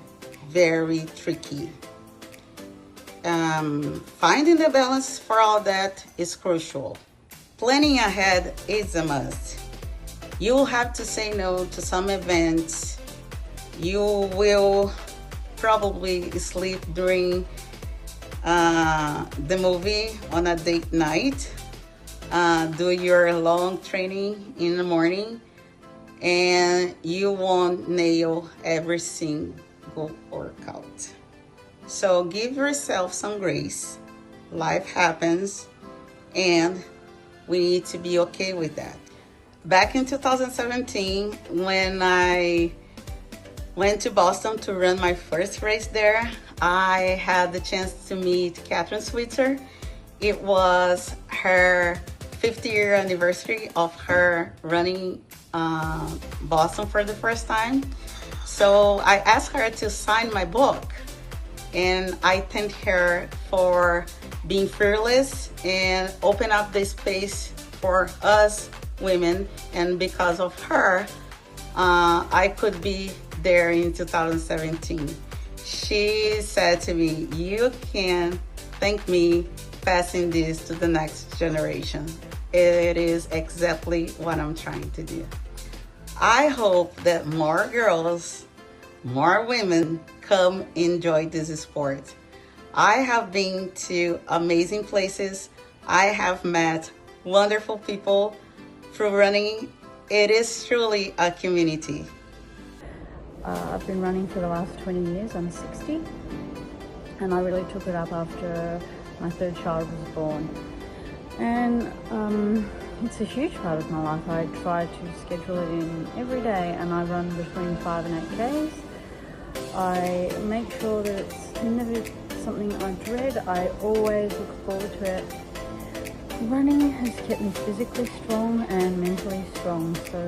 very tricky. Finding the balance for all that is crucial. Planning ahead is a must. You will have to say no to some events. You will probably sleep during the movie on a date night, do your long training in the morning, and you won't nail every difficult workout. So give yourself some grace. Life happens, and we need to be okay with that. Back in 2017, when I went to Boston to run my first race there, I had the chance to meet Catherine Switzer. It was her 50-year anniversary of her running Boston for the first time. So I asked her to sign my book, and I thanked her for being fearless and open up the space for us women. And because of her, I could be there in 2017. She said to me, "You can thank me passing this to the next generation." It is exactly what I'm trying to do. I hope that more girls, more women come enjoy this sport. I have been to amazing places. I have met wonderful people through running. It is truly a community. I've been running for the last 20 years. I'm 60, and I really took it up after my third child was born. And it's a huge part of my life. I try to schedule it in every day, and I run between 5 and 8 Ks. I make sure that it's never something I dread. I always look forward to it. Running has kept me physically strong and mentally strong. So,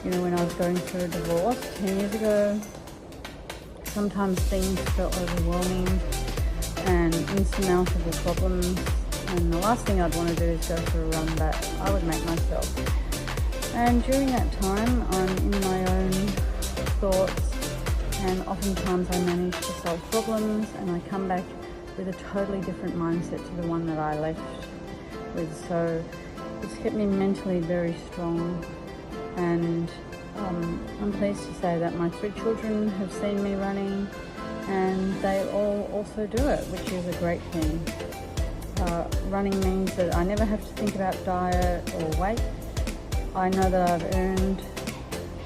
you know, when I was going through a divorce 10 years ago, sometimes things felt overwhelming and insurmountable problems. And the last thing I'd want to do is go for a run that I would make myself. And during that time, I'm in my own thoughts, and oftentimes I manage to solve problems, and I come back with a totally different mindset to the one that I left with. So it's kept me mentally very strong, and I'm pleased to say that my 3 children have seen me running, and they all also do it, which is a great thing. Running means that I never have to think about diet or weight. I know that I've earned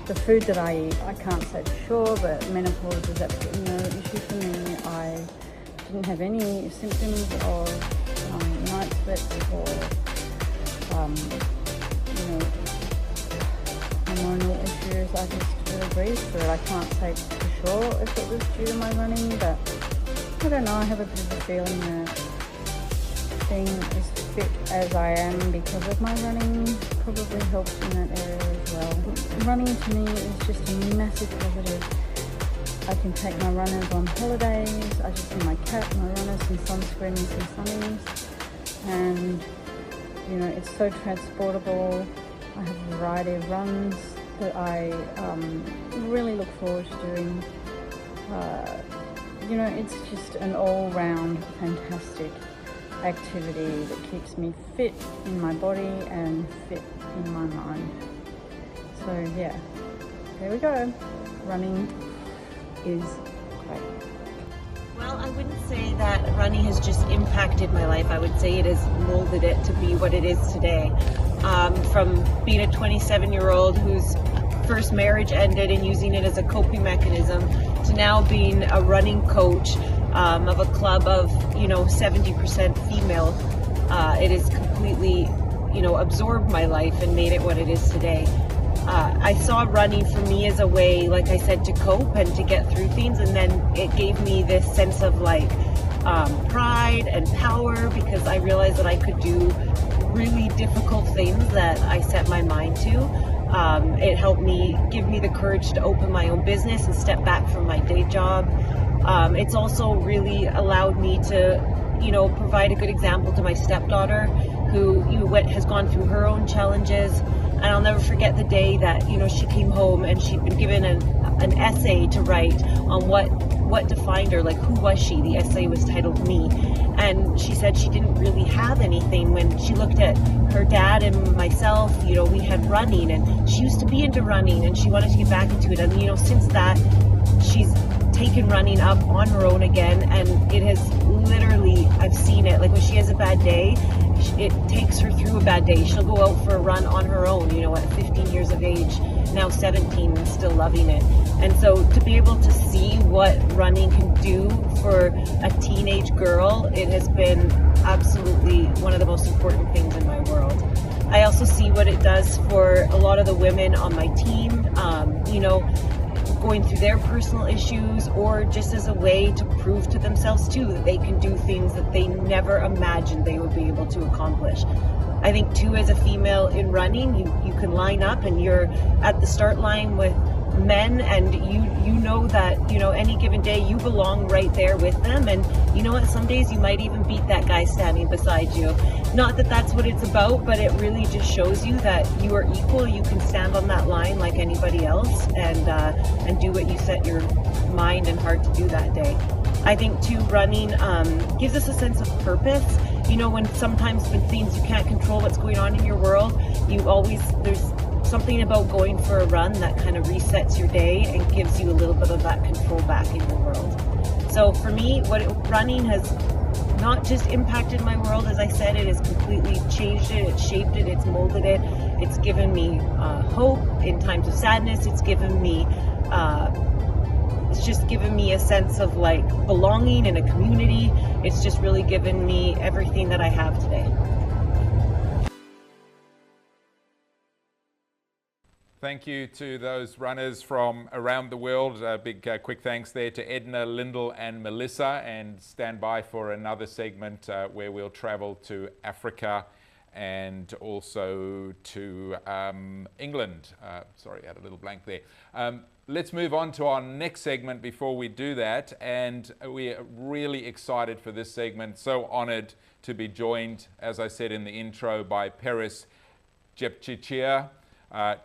the food that I eat. I can't say for sure, but menopause is absolutely no issue for me. I didn't have any symptoms of night sweats or hormonal issues. I just really breathe through it. I can't say for sure if it was due to my running, but I don't know. I have a bit of a feeling that being as fit as I am because of my running probably helps in that area as well. Running to me is just a massive positive. I can take my runners on holidays. I just give my runners some sunscreen and some sunnies, and you know, it's so transportable. I have a variety of runs that I really look forward to doing. You know, it's just an all-round fantastic activity that keeps me fit in my body and fit in my mind. So yeah, there we go. Running is great. Well, I wouldn't say that running has just impacted my life. I would say it has molded it to be what it is today. From being a 27-year-old whose first marriage ended and using it as a coping mechanism to now being a running coach of a club of 70% female. It has completely absorbed my life and made it what it is today. I saw running for me as a way, like I said, to cope and to get through things, and then it gave me this sense of pride and power, because I realized that I could do really difficult things that I set my mind to. It helped me, give me the courage to open my own business and step back from my day job. It's also really allowed me to, provide a good example to my stepdaughter, who has gone through her own challenges. And I'll never forget the day that, she came home and she'd been given an essay to write on what defined her, who was she? The essay was titled Me. And she said she didn't really have anything when she looked at her dad and myself. We had running, and she used to be into running, and she wanted to get back into it. And, since that, she's taken running up on her own again, and it has literally, I've seen it, when she has a bad day, it takes her through a bad day. She'll go out for a run on her own, you know, at 15 years of age, now 17 and still loving it. And so to be able to see what running can do for a teenage girl, it has been absolutely one of the most important things in my world. I also see what it does for a lot of the women on my team, you know, going through their personal issues, or just as a way to prove to themselves too that they can do things that they never imagined they would be able to accomplish. I think too, as a female in running, you can line up and you're at the start line with men, and you know that, you know, any given day you belong right there with them, and you know what, some days you might even beat that guy standing beside you. Not that that's what it's about, but it really just shows you that you are equal. You can stand on that line like anybody else, and do what you set your mind and heart to do that day. I think too, running gives us a sense of purpose. You know, when sometimes when things you can't control what's going on in your world, there's something about going for a run that kind of resets your day and gives you a little bit of that control back in your world. So for me, running has not just impacted my world, as I said, it has completely changed it, it's shaped it, it's molded it, it's given me hope in times of sadness, it's just given me a sense of like belonging in a community. It's just really given me everything that I have today. Thank you to those runners from around the world. A big quick thanks there to Edna, Lyndall and Melissa, and stand by for another segment where we'll travel to Africa and also to England. Sorry, I had a little blank there. Let's move on to our next segment before we do that, and we're really excited for this segment. So honored to be joined, as I said in the intro, by Peres Jepchirchir,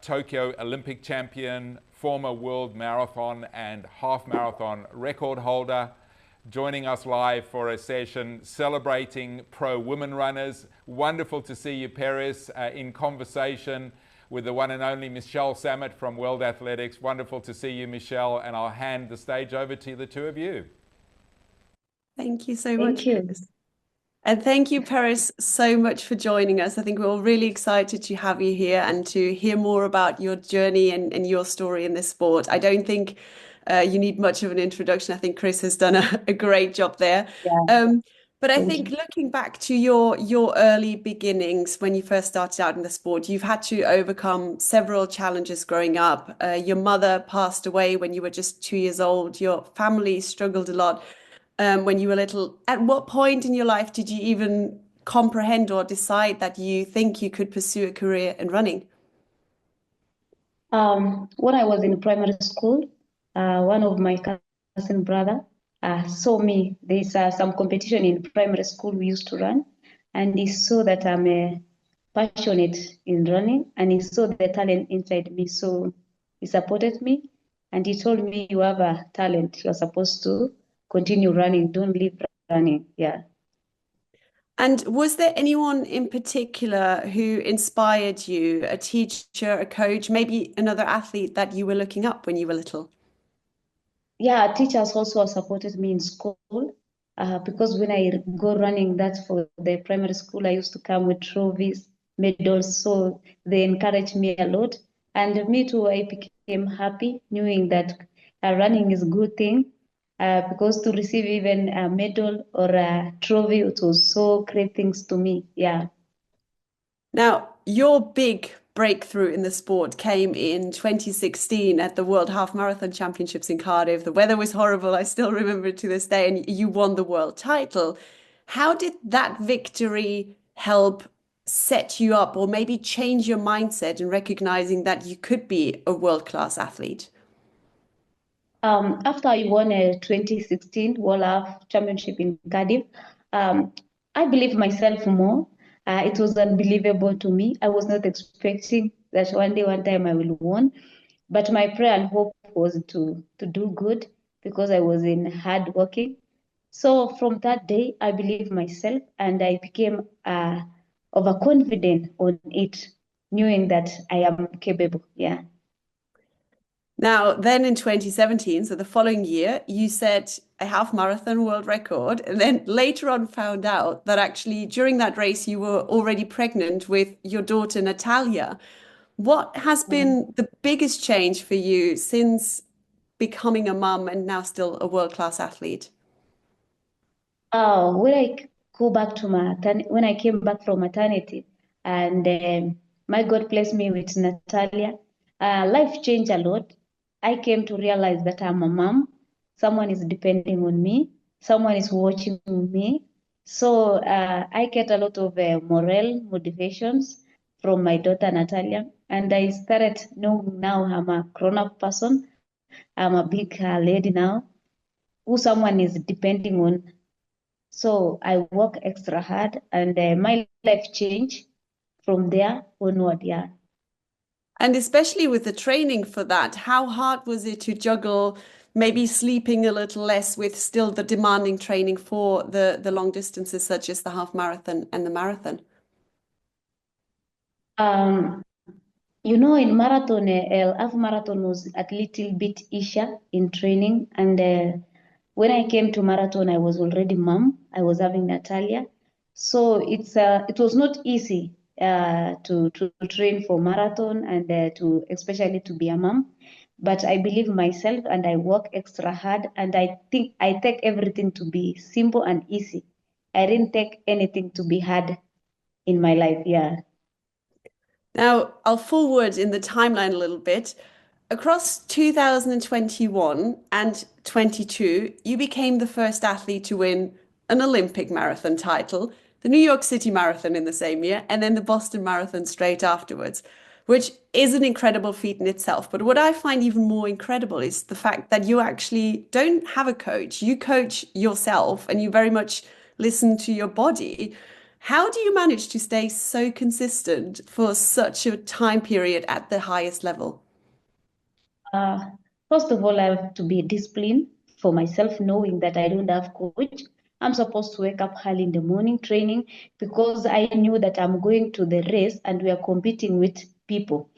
Tokyo Olympic champion, former world marathon and half marathon record holder, joining us live for a session celebrating pro women runners. Wonderful to see you, Peres, in conversation with the one and only Michelle Sammet from World Athletics. Wonderful to see you, Michelle, and I'll hand the stage over to the two of you. Thank you so much, Chris. And thank you, Peres, so much for joining us. I think we're all really excited to have you here and to hear more about your journey and your story in this sport. I don't think you need much of an introduction. I think Chris has done a great job there. Yeah. But I think looking back to your early beginnings when you first started out in the sport, you've had to overcome several challenges growing up. Your mother passed away when you were just 2 years old. Your family struggled a lot when you were little. At what point in your life did you even comprehend or decide that you think you could pursue a career in running? When I was in primary school, one of my cousin brother saw me. There's some competition in primary school we used to run, and he saw that I'm passionate in running, and he saw the talent inside me. So he supported me, and he told me, "You have a talent. You're supposed to continue running. Don't leave running." Yeah. And was there anyone in particular who inspired you, a teacher, a coach, maybe another athlete that you were looking up when you were little? Yeah, teachers also supported me in school because when I go running, that's for the primary school, I used to come with trophies, medals, so they encouraged me a lot. And me too, I became happy knowing that running is a good thing because to receive even a medal or a trophy, it was so great things to me, yeah. Now, your big breakthrough in the sport came in 2016 at the World Half Marathon Championships in Cardiff. The weather was horrible. I still remember it to this day, and you won the world title. How did that victory help set you up or maybe change your mindset in recognizing that you could be a world-class athlete? After I won a 2016 World Half Championship in Cardiff, I believed myself more. It was unbelievable to me. I was not expecting that one time I will win. But my prayer and hope was to do good because I was in hard working. So from that day, I believed myself and I became overconfident on it, knowing that I am capable. Yeah. Now, then in 2017, so the following year, you set a half marathon world record, and then later on found out that actually during that race you were already pregnant with your daughter Natalia. What has been the biggest change for you since becoming a mum and now still a world-class athlete? When I go back to when I came back from maternity, and my God blessed me with Natalia, life changed a lot. I came to realize that I'm a mom. Someone is depending on me. Someone is watching me. So I get a lot of morale, motivations from my daughter Natalia, and I started knowing now I'm a grown-up person. I'm a big lady now, who someone is depending on. So I work extra hard, and my life changed from there onward. Yeah. And especially with the training for that, how hard was it to juggle maybe sleeping a little less with still the demanding training for the long distances such as the half marathon and the marathon? In marathon, half marathon was a little bit easier in training, and when I came to marathon, I was already mom. I was having Natalia, so it was not easy to train for marathon and to especially to be a mom. But I believe myself and I work extra hard, and I think I take everything to be simple and easy. I didn't take anything to be hard in my life. Yeah. Now, I'll forward in the timeline a little bit. Across 2021 and 22, you became the first athlete to win an Olympic marathon title, the New York City Marathon in the same year, and then the Boston Marathon straight afterwards, which is an incredible feat in itself. But what I find even more incredible is the fact that you actually don't have a coach. You coach yourself and you very much listen to your body. How do you manage to stay so consistent for such a time period at the highest level? First of all, I have to be disciplined for myself, knowing that I don't have coach. I'm supposed to wake up early in the morning training because I knew that I'm going to the race and we are competing with people.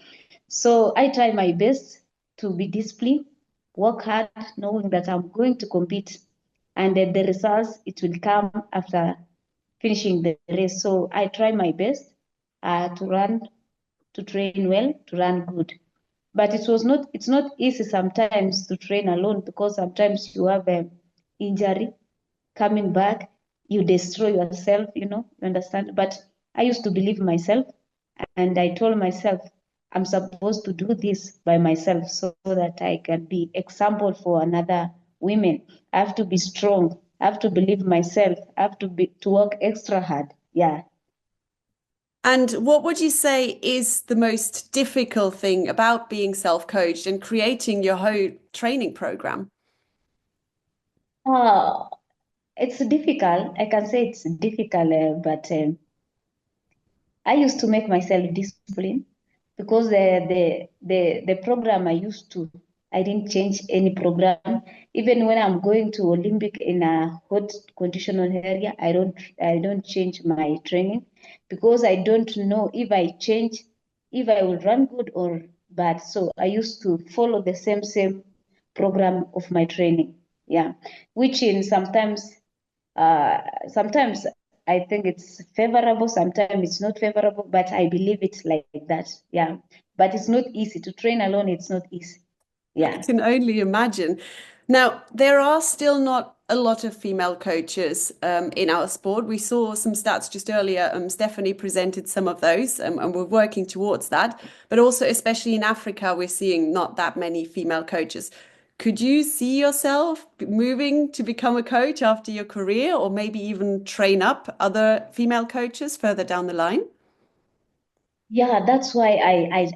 So I try my best to be disciplined, work hard, knowing that I'm going to compete, and that the results, it will come after finishing the race. So I try my best to train well, to run good. But it's not easy sometimes to train alone because sometimes you have an injury coming back, you destroy yourself, you understand? But I used to believe myself, and I told myself, I'm supposed to do this by myself so that I can be example for another women. I have to be strong. I have to believe myself. I have to work extra hard. Yeah. And what would you say is the most difficult thing about being self-coached and creating your whole training program? It's difficult. I can say it's difficult, but I used to make myself disciplined because the program I didn't change any program. Even when I'm going to Olympic in a hot conditional area, I don't change my training because I don't know if I change, if I will run good or bad. So I used to follow the same program of my training. Yeah, which in sometimes I think it's favorable, sometimes it's not favorable, but I believe it's like that. Yeah. But it's not easy to train alone, it's not easy. Yeah. I can only imagine. Now, there are still not a lot of female coaches in our sport. We saw some stats just earlier. Stephanie presented some of those, and we're working towards that. But also, especially in Africa, we're seeing not that many female coaches. Could you see yourself moving to become a coach after your career, or maybe even train up other female coaches further down the line? Yeah, that's why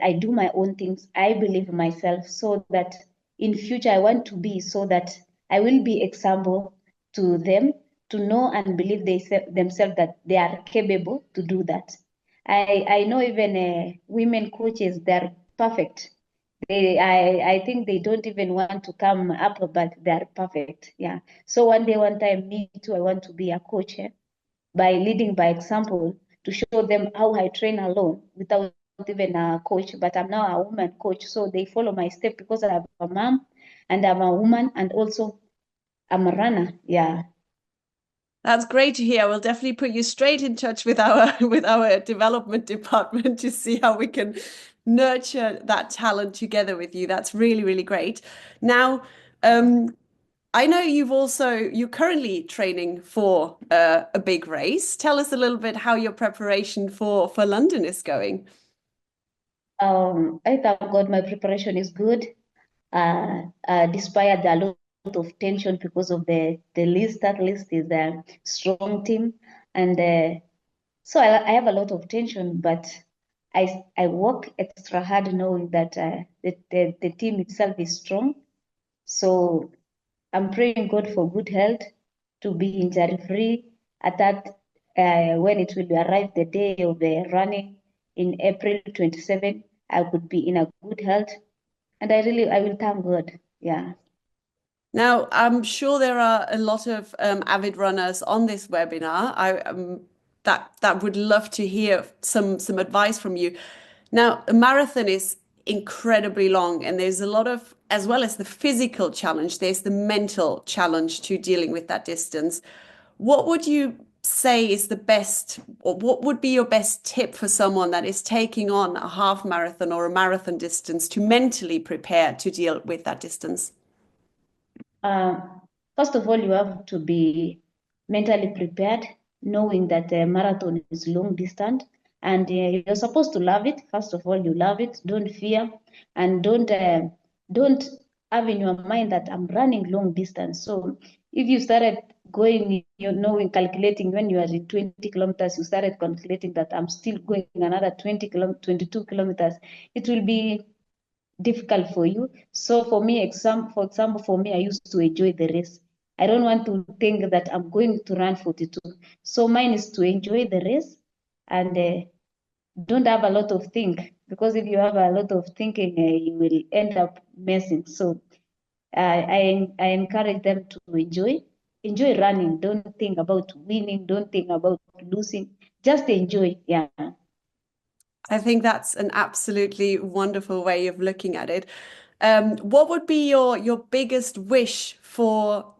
I do my own things. I believe in myself so that in future I want to be so that I will be example to them to know and believe themselves that they are capable to do that. I know even women coaches, they're perfect. I think they don't even want to come up, but they're perfect. Yeah. So one time, me too, I want to be a coach by leading by example to show them how I train alone without even a coach, but I'm now a woman coach. So they follow my step because I'm a mom and I'm a woman and also I'm a runner. Yeah. That's great to hear. We'll definitely put you straight in touch with our development department to see how we can nurture that talent together with you. That's really, really great. Now, I know you're currently training for a big race. Tell us a little bit how your preparation for London is going. I thank God my preparation is good. Despite a lot of tension because of the list. That list is a strong team, and so I have a lot of tension. But I work extra hard knowing that the team itself is strong. So I'm praying God for good health, to be injury free. At that when it will arrive the day of the running in April 27, I could be in a good health, and I will thank God. Yeah. Now, I'm sure there are a lot of avid runners on this webinar. That would love to hear some advice from you. Now, a marathon is incredibly long, and there's a lot of, as well as the physical challenge, there's the mental challenge to dealing with that distance. What would you say is the best, or what would be your best tip for someone that is taking on a half marathon or a marathon distance to mentally prepare to deal with that distance? First of all, you have to be mentally prepared, knowing that the marathon is long distance, and you're supposed to love it. First of all, you love it. Don't fear, and don't have in your mind that I'm running long distance. So if you started going, calculating when you are in 20 kilometers, you started calculating that I'm still going another 22 kilometers, it will be difficult for you. So for me, for example, for me, I used to enjoy the race. I don't want to think that I'm going to run 42. So mine is to enjoy the race and don't have a lot of think, because if you have a lot of thinking, you will end up messing. So I encourage them to enjoy running. Don't think about winning. Don't think about losing. Just enjoy. Yeah. I think that's an absolutely wonderful way of looking at it. What would be your biggest wish for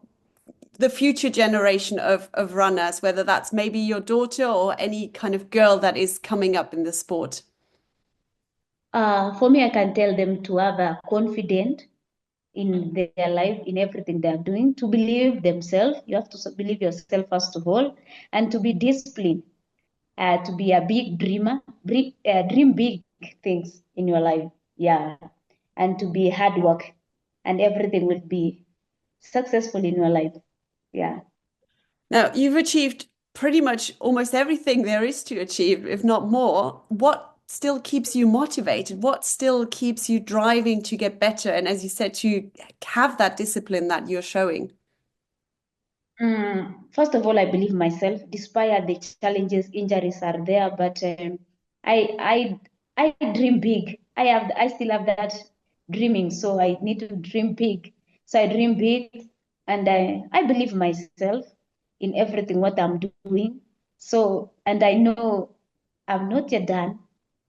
the future generation of runners, whether that's maybe your daughter or any kind of girl that is coming up in the sport? For me, I can tell them to have a confidence in their life, in everything they are doing, to believe themselves. You have to believe yourself first of all, and to be disciplined, to be a big dreamer, dream big things in your life. Yeah. And to be hard work, and everything will be successful in your life. Yeah. Now, you've achieved pretty much almost everything there is to achieve, if not more. What still keeps you motivated? What still keeps you driving to get better? And as you said, to have that discipline that you're showing. First of all, I believe myself, despite the challenges, injuries are there, but I dream big. I still have that dreaming, so I need to dream big. So I dream big, and I believe myself in everything what I'm doing. So, and I know I'm not yet done.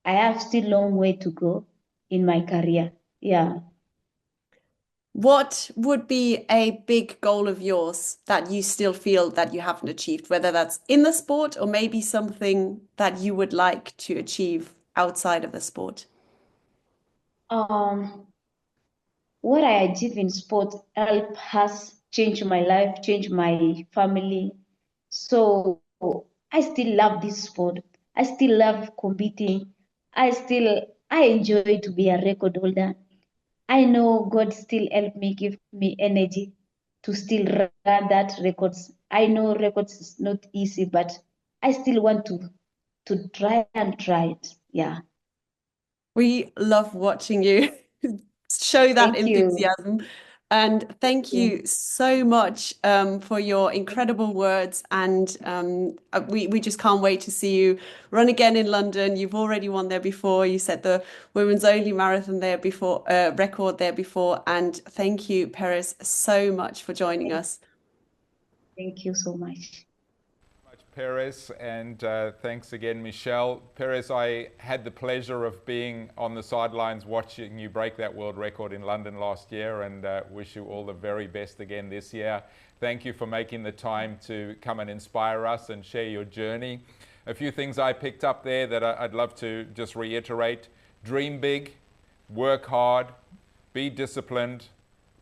I have still long way to go in my career. Yeah. What would be a big goal of yours that you still feel that you haven't achieved, whether that's in the sport or maybe something that you would like to achieve outside of the sport? What I achieve in sport has changed my life, changed my family. So I still love this sport. I still love competing. I enjoy to be a record holder. I know God still help me, give me energy to still run that records. I know records is not easy, but I still want to try it. Yeah. We love watching you show that Thank you. enthusiasm. And thank you so much for your incredible words. And we just can't wait to see you run again in London. You've already won there before. You set the women's only marathon there before, record there before. And thank you, Peris, so much for joining us. Thank you so much. Perez, and thanks again, Michelle. Perez, I had the pleasure of being on the sidelines watching you break that world record in London last year, and wish you all the very best again this year. Thank you for making the time to come and inspire us and share your journey. A few things I picked up there that I'd love to just reiterate. Dream big, work hard, be disciplined,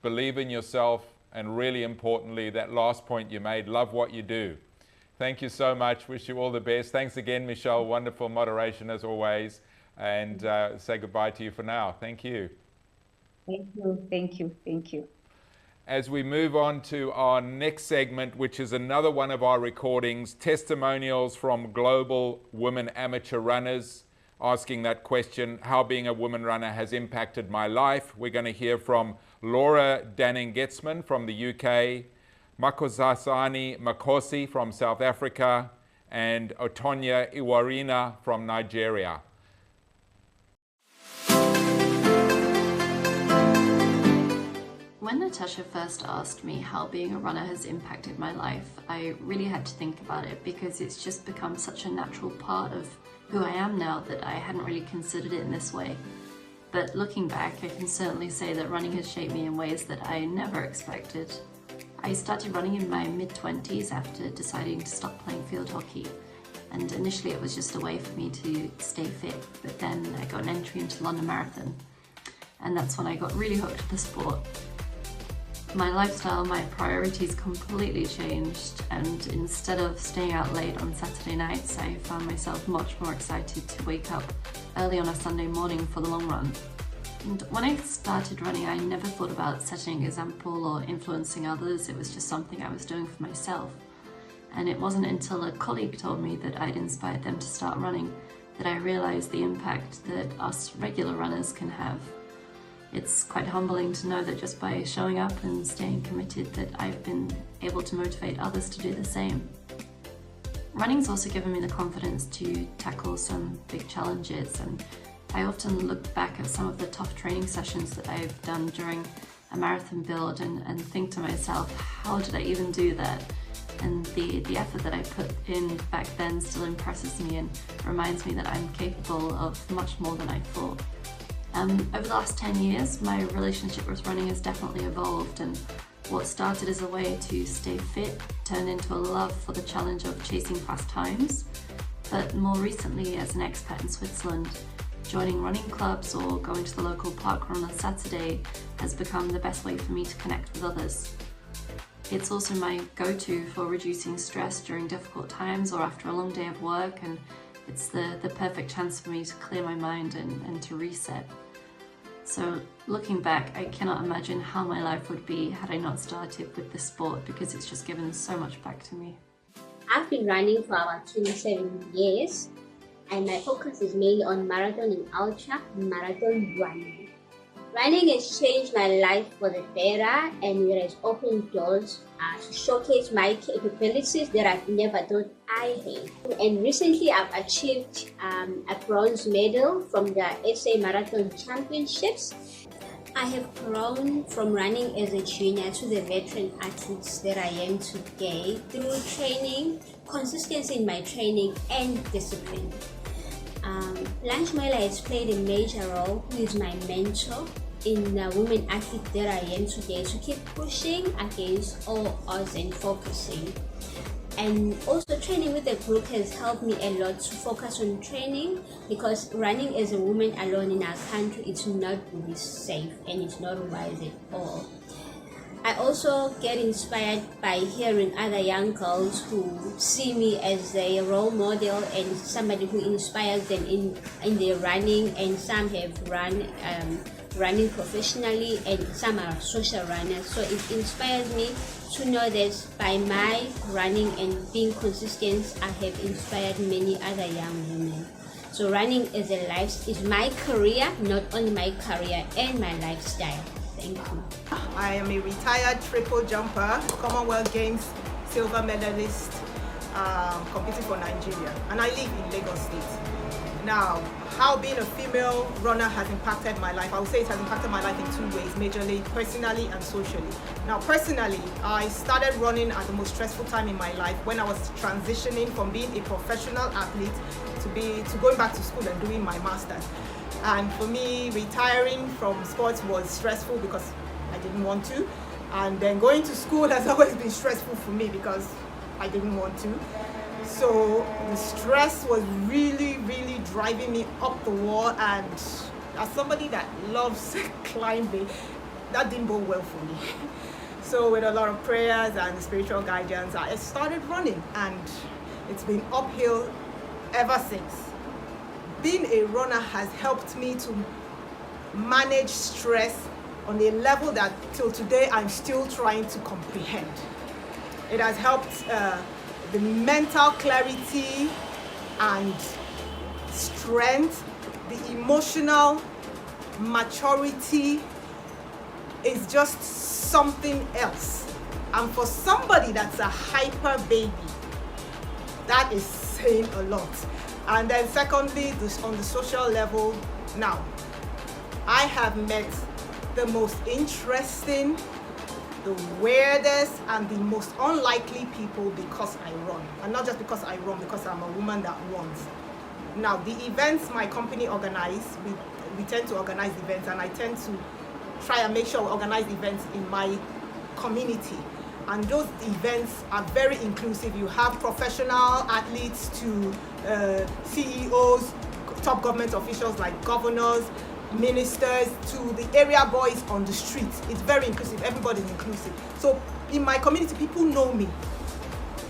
believe in yourself, and really importantly, that last point you made, love what you do. Thank you so much. Wish you all the best. Thanks again, Michelle. Wonderful moderation as always. And say goodbye to you for now. Thank you. Thank you. Thank you. Thank you. As we move on to our next segment, which is another one of our recordings, testimonials from global women amateur runners, asking that question, how being a woman runner has impacted my life. We're going to hear from Laura Danning-Getzman from the UK, Makozasani Makosi from South Africa, and Otonya Iwarina from Nigeria. When Natasha first asked me how being a runner has impacted my life, I really had to think about it because it's just become such a natural part of who I am now that I hadn't really considered it in this way. But looking back, I can certainly say that running has shaped me in ways that I never expected. I started running in my mid-20s after deciding to stop playing field hockey. And initially it was just a way for me to stay fit, but then I got an entry into the London Marathon. And that's when I got really hooked to the sport. My lifestyle, my priorities completely changed, and instead of staying out late on Saturday nights, I found myself much more excited to wake up early on a Sunday morning for the long run. And when I started running, I never thought about setting an example or influencing others. It was just something I was doing for myself. And it wasn't until a colleague told me that I'd inspired them to start running that I realized the impact that us regular runners can have. It's quite humbling to know that just by showing up and staying committed that I've been able to motivate others to do the same. Running's also given me the confidence to tackle some big challenges, and I often look back at some of the tough training sessions that I've done during a marathon build and think to myself, how did I even do that? And the effort that I put in back then still impresses me and reminds me that I'm capable of much more than I thought. Over the last 10 years, my relationship with running has definitely evolved, and what started as a way to stay fit turned into a love for the challenge of chasing fast times. But more recently, as an expat in Switzerland, joining running clubs or going to the local park run on a Saturday has become the best way for me to connect with others. It's also my go-to for reducing stress during difficult times or after a long day of work, and it's the perfect chance for me to clear my mind and to reset. So looking back, I cannot imagine how my life would be had I not started with this sport, because it's just given so much back to me. I've been running for about 27 years, and my focus is mainly on marathon and ultra marathon running. Running has changed my life for the better, and it has opened doors to showcase my capabilities that I've never thought I had. And recently I've achieved a bronze medal from the SA Marathon Championships. I have grown from running as a junior to the veteran athlete that I am today through training, consistency in my training, and discipline. Lunch Mela has played a major role. He is my mentor in the women athlete that I am today, to keep pushing against all odds and focusing. And also training with the group has helped me a lot to focus on training, because running as a woman alone in our country, it's not really safe and it's not wise at all. I also get inspired by hearing other young girls who see me as a role model and somebody who inspires them in their running, and some have running professionally and some are social runners. So it inspires me to know that by my running and being consistent, I have inspired many other young women. So running is my career, not only my career and my lifestyle. Thank you. I am a retired triple jumper, Commonwealth Games silver medalist, competing for Nigeria, and I live in Lagos State. Now, how being a female runner has impacted my life, I would say it has impacted my life in two ways, majorly, personally and socially. Now, personally, I started running at the most stressful time in my life when I was transitioning from being a professional athlete to going back to school and doing my master's. And for me, retiring from sports was stressful because I didn't want to. And then going to school has always been stressful for me because I didn't want to. So the stress was really, really driving me up the wall. And as somebody that loves climbing, that didn't go well for me. So with a lot of prayers and spiritual guidance, I started running, and it's been uphill ever since. Being a runner has helped me to manage stress on a level that till today I'm still trying to comprehend. It has helped the mental clarity and strength, the emotional maturity is just something else. And for somebody that's a hyper baby, that is saying a lot. And then secondly, on the social level, now, I have met the most interesting, the weirdest, and the most unlikely people because I run. And not just because I run, because I'm a woman that runs. Now, the events my company organize, we tend to organize events, and I tend to try and make sure we organize events in my community. And those events are very inclusive. You have professional athletes to CEOs, top government officials like governors, ministers, to the area boys on the streets. It's very inclusive. Everybody's inclusive. So in my community, people know me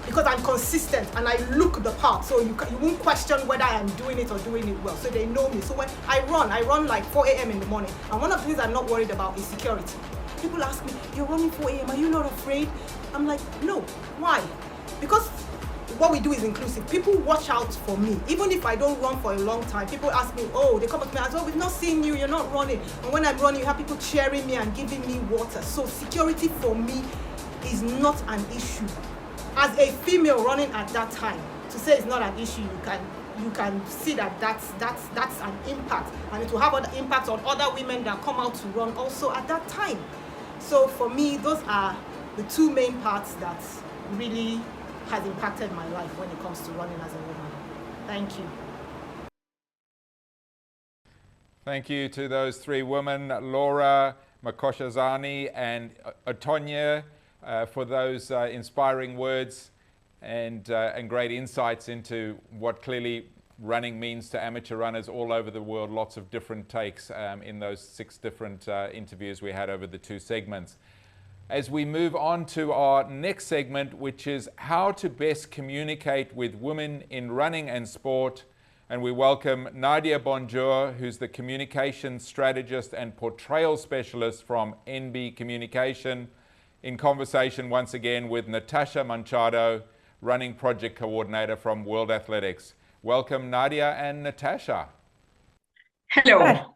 because I'm consistent and I look the part. So you won't question whether I am doing it or doing it well. So they know me. So when I run like 4 a.m. in the morning. And one of the things I'm not worried about is security. People ask me, you're running 4 a.m., are you not afraid? I'm like, no. Why? Because what we do is inclusive. People watch out for me. Even if I don't run for a long time, people ask me, oh, they come up to me and say, oh, we've not seen you, you're not running. And when I'm running, you have people cheering me and giving me water. So security for me is not an issue. As a female running at that time, to say it's not an issue, you can see that that's an impact, and it will have other impacts on other women that come out to run also at that time. So for me, those are the two main parts that really has impacted my life when it comes to running as a woman. Thank you. Thank you to those three women, Laura, Makoshazani, and Otonya, for those inspiring words and great insights into what clearly running means to amateur runners all over the world. Lots of different takes in those 6 different interviews we had over the 2 segments. As we move on to our next segment, which is how to best communicate with women in running and sport. And we welcome Nadia Bonjour, who's the communication strategist and portrayal specialist from NB Communication, in conversation once again with Natasha Manchado, running project coordinator from World Athletics. Welcome, Nadia and Natasha. Hello.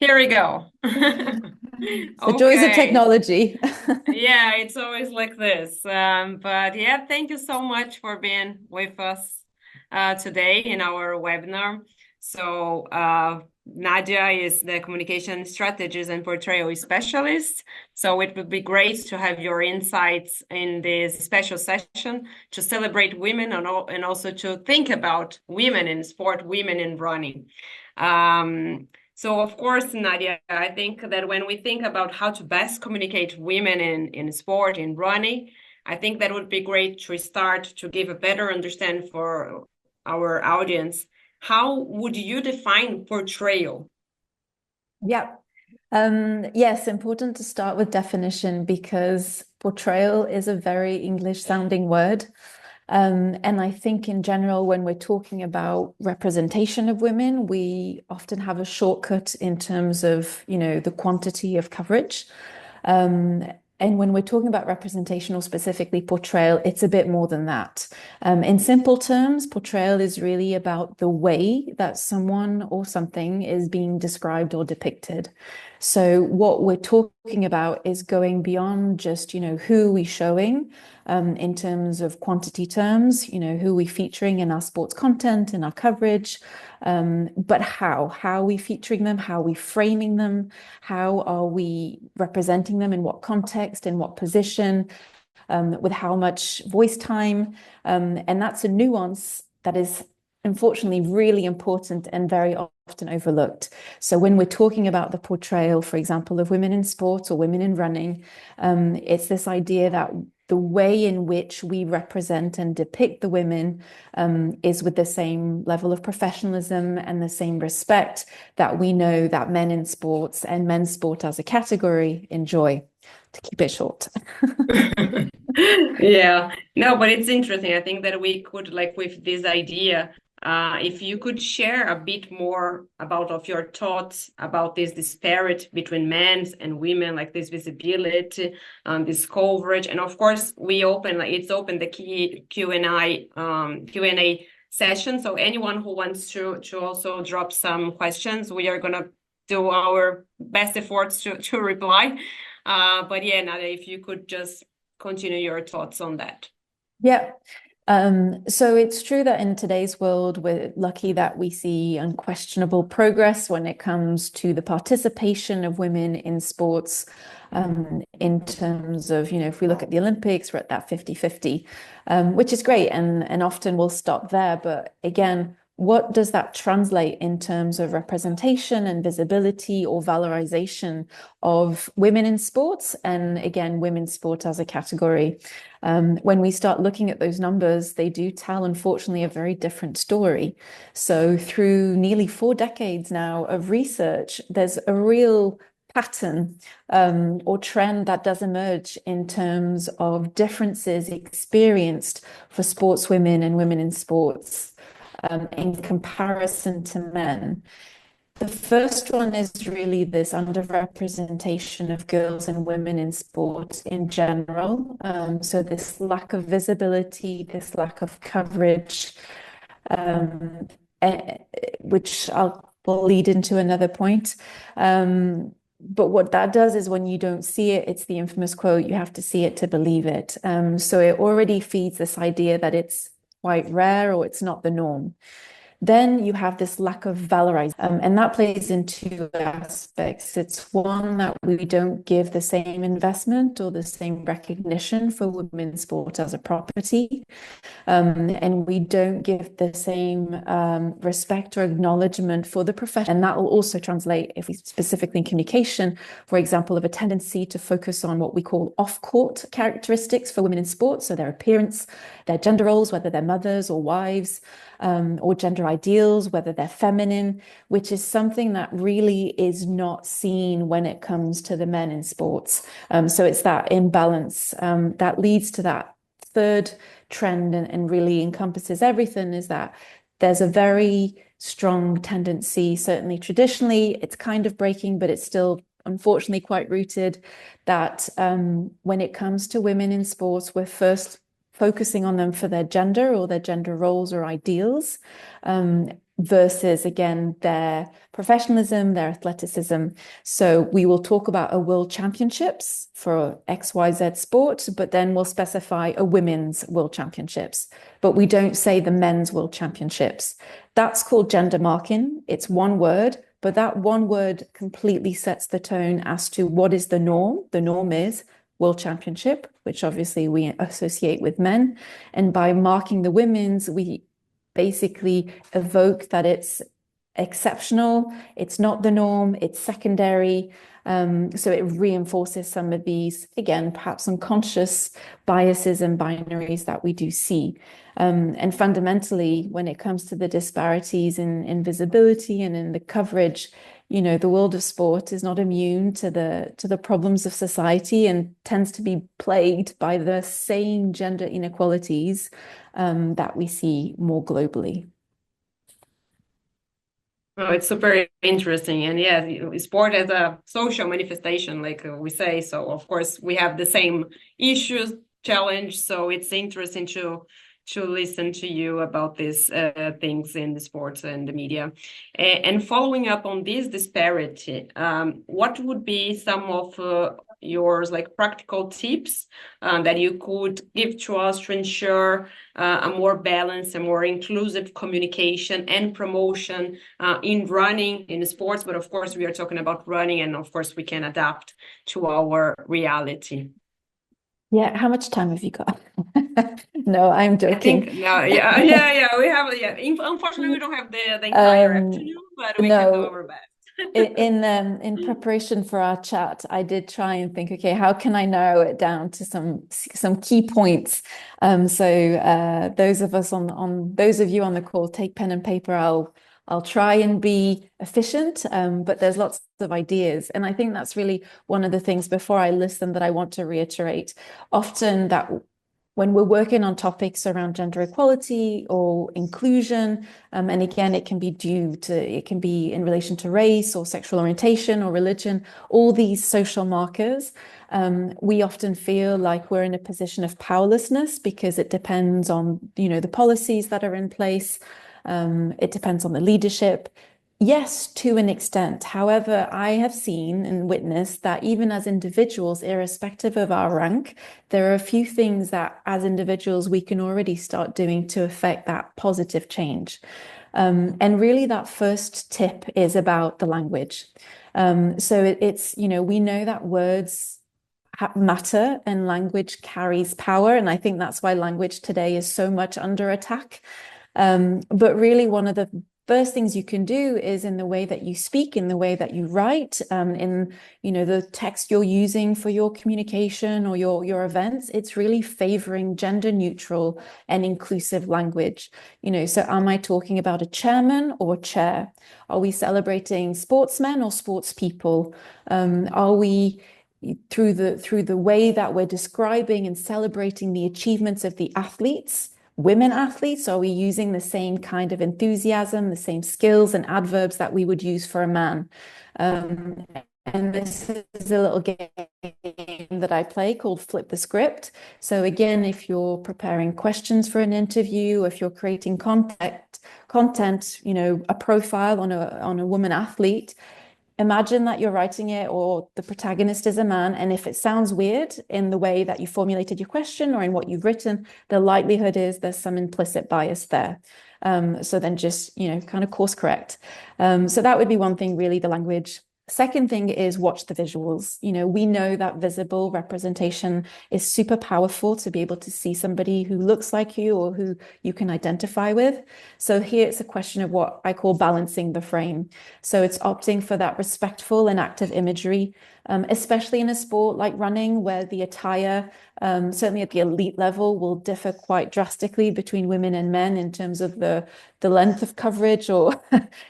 Here we go. The joys of technology. Yeah, it's always like this. But yeah, thank you so much for being with us today in our webinar. So Nadia is the communication strategist and portrayal specialist. So it would be great to have your insights in this special session to celebrate women and also to think about women in sport, women in running. So of course, Nadia, I think that when we think about how to best communicate women in sport, in running, I think that would be great to start to give a better understanding for our audience. How would you define portrayal? Yeah. Yes, important to start with definition because portrayal is a very English sounding word. And I think in general, when we're talking about representation of women, we often have a shortcut in terms of, the quantity of coverage. And when we're talking about representation or specifically portrayal, it's a bit more than that. In simple terms, portrayal is really about the way that someone or something is being described or depicted. So what we're talking about is going beyond just, who are we showing in terms of quantity terms, who are we featuring in our sports content, in our coverage, but how are we featuring them? How are we framing them? How are we representing them? In what context, in what position, with how much voice time? And that's a nuance that is unfortunately really important and very often overlooked. So when we're talking about the portrayal, for example, of women in sports or women in running, it's this idea that the way in which we represent and depict the women is with the same level of professionalism and the same respect that we know that men in sports and men's sport as a category enjoy, to keep it short. Yeah, no, but it's interesting. I think that we could, like, with this idea, if you could share a bit more of your thoughts about this disparity between men and women, like this visibility, this coverage, and of course it's open the key Q&A session. So anyone who wants to also drop some questions, we are gonna do our best efforts to reply. But yeah, Nadia, if you could just continue your thoughts on that. Yeah. So it's true that in today's world, we're lucky that we see unquestionable progress when it comes to the participation of women in sports, in terms of, if we look at the Olympics, we're at that 50-50, which is great. And often we'll stop there. But again, what does that translate in terms of representation and visibility or valorization of women in sports? And again, women's sport as a category. When we start looking at those numbers, they do tell, unfortunately, a very different story. So through nearly 4 decades now of research, there's a real pattern or trend that does emerge in terms of differences experienced for sportswomen and women in sports in comparison to men. The first one is really this underrepresentation of girls and women in sport in general. So this lack of visibility, this lack of coverage, which will lead into another point. But what that does is when you don't see it, it's the infamous quote, you have to see it to believe it. So it already feeds this idea that it's quite rare or it's not the norm. Then you have this lack of valorization, and that plays in 2 aspects. It's one that we don't give the same investment or the same recognition for women's sport as a property, and we don't give the same respect or acknowledgement for the profession. And that will also translate, if we specifically in communication, for example, of a tendency to focus on what we call off-court characteristics for women in sports, so their appearance, their gender roles, whether they're mothers or wives, or gender ideals, whether they're feminine, which is something that really is not seen when it comes to the men in sports. So it's that imbalance that leads to that third trend and really encompasses everything, is that there's a very strong tendency, certainly traditionally, it's kind of breaking, but it's still unfortunately quite rooted, that when it comes to women in sports, we're first focusing on them for their gender or their gender roles or ideals, versus, again, their professionalism, their athleticism. So we will talk about a world championships for XYZ sport, but then we'll specify a women's world championships, but we don't say the men's world championships. That's called gender marking. It's one word, but that one word completely sets the tone as to what is the norm. The norm is World Championship, which obviously we associate with men. And by marking the women's, we basically evoke that it's exceptional, it's not the norm, it's secondary. So it reinforces some of these, again, perhaps unconscious biases and binaries that we do see. And fundamentally, when it comes to the disparities in visibility and in the coverage, the world of sport is not immune to the problems of society and tends to be plagued by the same gender inequalities that we see more globally. Oh, it's super interesting. And yeah, sport as a social manifestation, like we say. So of course we have the same issues, challenge. So it's interesting to to listen to you about these things in the sports and the media. And following up on this disparity, what would be some of yours like practical tips that you could give to us to ensure a more balanced and more inclusive communication and promotion in running, in sports, but of course we are talking about running, and of course we can adapt to our reality. Yeah, how much time have you got? No, I'm joking. I think, no, we have, unfortunately we don't have the entire afternoon, but we can do our best. In preparation for our chat, I did try and think, okay, how can I narrow it down to some key points? So those of you on the call, take pen and paper. I'll try and be efficient, but there's lots of ideas. And I think that's really one of the things before I list them that I want to reiterate. Often that when we're working on topics around gender equality or inclusion, and again, it can be in relation to race or sexual orientation or religion, all these social markers, we often feel like we're in a position of powerlessness because it depends on, the policies that are in place. It depends on the leadership. Yes, to an extent. However, I have seen and witnessed that even as individuals, irrespective of our rank, there are a few things that as individuals we can already start doing to affect that positive change. And really that first tip is about the language. So it's, we know that words matter and language carries power. And I think that's why language today is so much under attack. But really one of the first things you can do is in the way that you speak, in the way that you write, in the text you're using for your communication or your events. It's really favoring gender neutral and inclusive language. So am I talking about a chairman or chair? Are we celebrating sportsmen or sports people? Are we through the way that we're describing and celebrating the achievements of the athletes? Women athletes, are we using the same kind of enthusiasm, the same skills and adverbs that we would use for a man? And this is a little game that I play called Flip the Script. So again, if you're preparing questions for an interview, if you're creating content, a profile on a woman athlete, imagine that you're writing it or the protagonist is a man, and if it sounds weird in the way that you formulated your question or in what you've written, the likelihood is there's some implicit bias there. So then just, kind of course correct. So that would be one thing, really, the language. Second thing is watch the visuals. We know that visible representation is super powerful to be able to see somebody who looks like you or who you can identify with. So here it's a question of what I call balancing the frame. So it's opting for that respectful and active imagery, especially in a sport like running, where the attire, certainly at the elite level, will differ quite drastically between women and men in terms of the length of coverage or,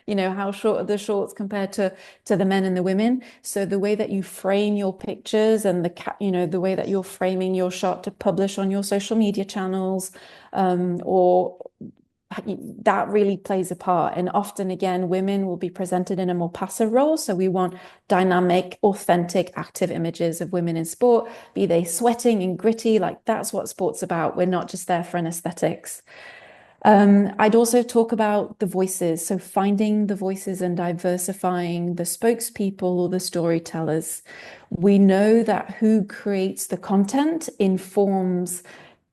how short are the shorts compared to the men and the women. So the way that you frame your pictures and the way that you're framing your shot to publish on your social media channels, or that really plays a part. And often, again, women will be presented in a more passive role. So we want dynamic, authentic, active images of women in sport, be they sweating and gritty, like that's what sport's about. We're not just there for an aesthetics. I'd also talk about the voices. So finding the voices and diversifying the spokespeople or the storytellers. We know that who creates the content informs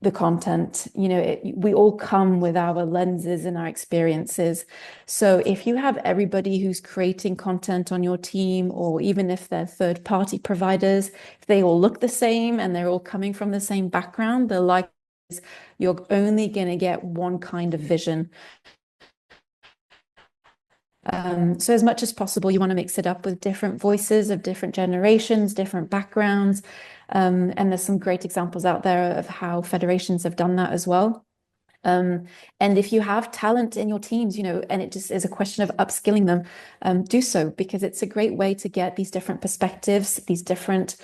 the content. We all come with our lenses and our experiences. So if you have everybody who's creating content on your team, or even if they're third-party providers, if they all look the same and they're all coming from the same background, the likelihood is you're only going to get one kind of vision. So as much as possible, you want to mix it up with different voices of different generations, different backgrounds. And there's some great examples out there of how federations have done that as well. And if you have talent in your teams, and it just is a question of upskilling them, do so, because it's a great way to get these different perspectives, these different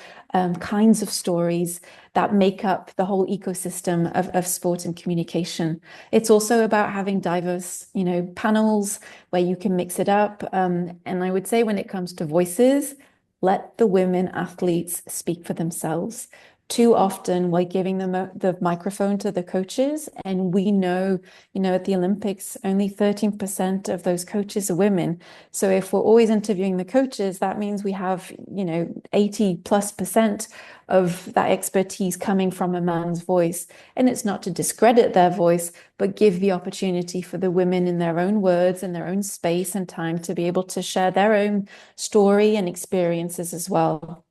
kinds of stories that make up the whole ecosystem of sport and communication. It's also about having diverse, panels where you can mix it up. And I would say when it comes to voices, let the women athletes speak for themselves. too often we're giving them the microphone to the coaches, and we know, at the Olympics, only 13% of those coaches are women. So if we're always interviewing the coaches, that means we have, 80+% of that expertise coming from a man's voice. And it's not to discredit their voice, but give the opportunity for the women in their own words, in their own space and time, to be able to share their own story and experiences as well.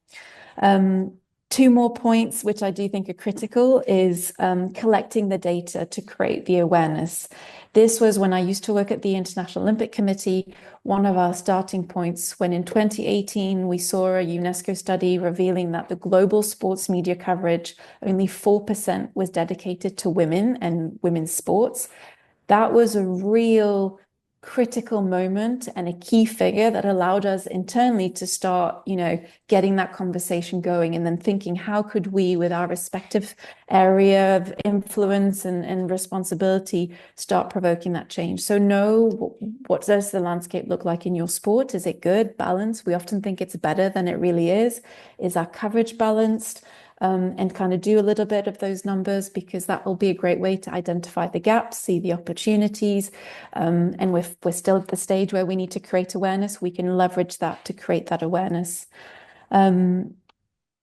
Two more points, which I do think are critical, is collecting the data to create the awareness. This was when I used to work at the International Olympic Committee, one of our starting points, when in 2018, we saw a UNESCO study revealing that the global sports media coverage, only 4% was dedicated to women and women's sports. That was a real critical moment and a key figure that allowed us internally to start, getting that conversation going, and then thinking, how could we, with our respective area of influence and responsibility, start provoking that change? So know, what does the landscape look like in your sport? Is it good, balanced? We often think it's better than it really is. Is our coverage balanced? And kind of do a little bit of those numbers, because that will be a great way to identify the gaps, see the opportunities. And we're still at the stage where we need to create awareness. We can leverage that to create that awareness. And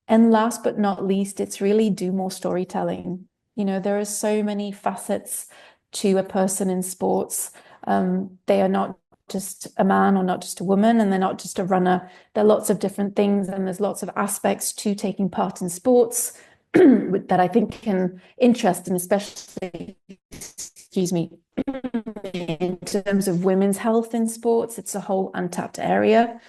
last but not least, it's really do more storytelling. There are so many facets to a person in sports. They are not just a man or not just a woman, and they're not just a runner. There are lots of different things, and there's lots of aspects to taking part in sports that I think can interest, and especially, in terms of women's health in sports, it's a whole untapped area,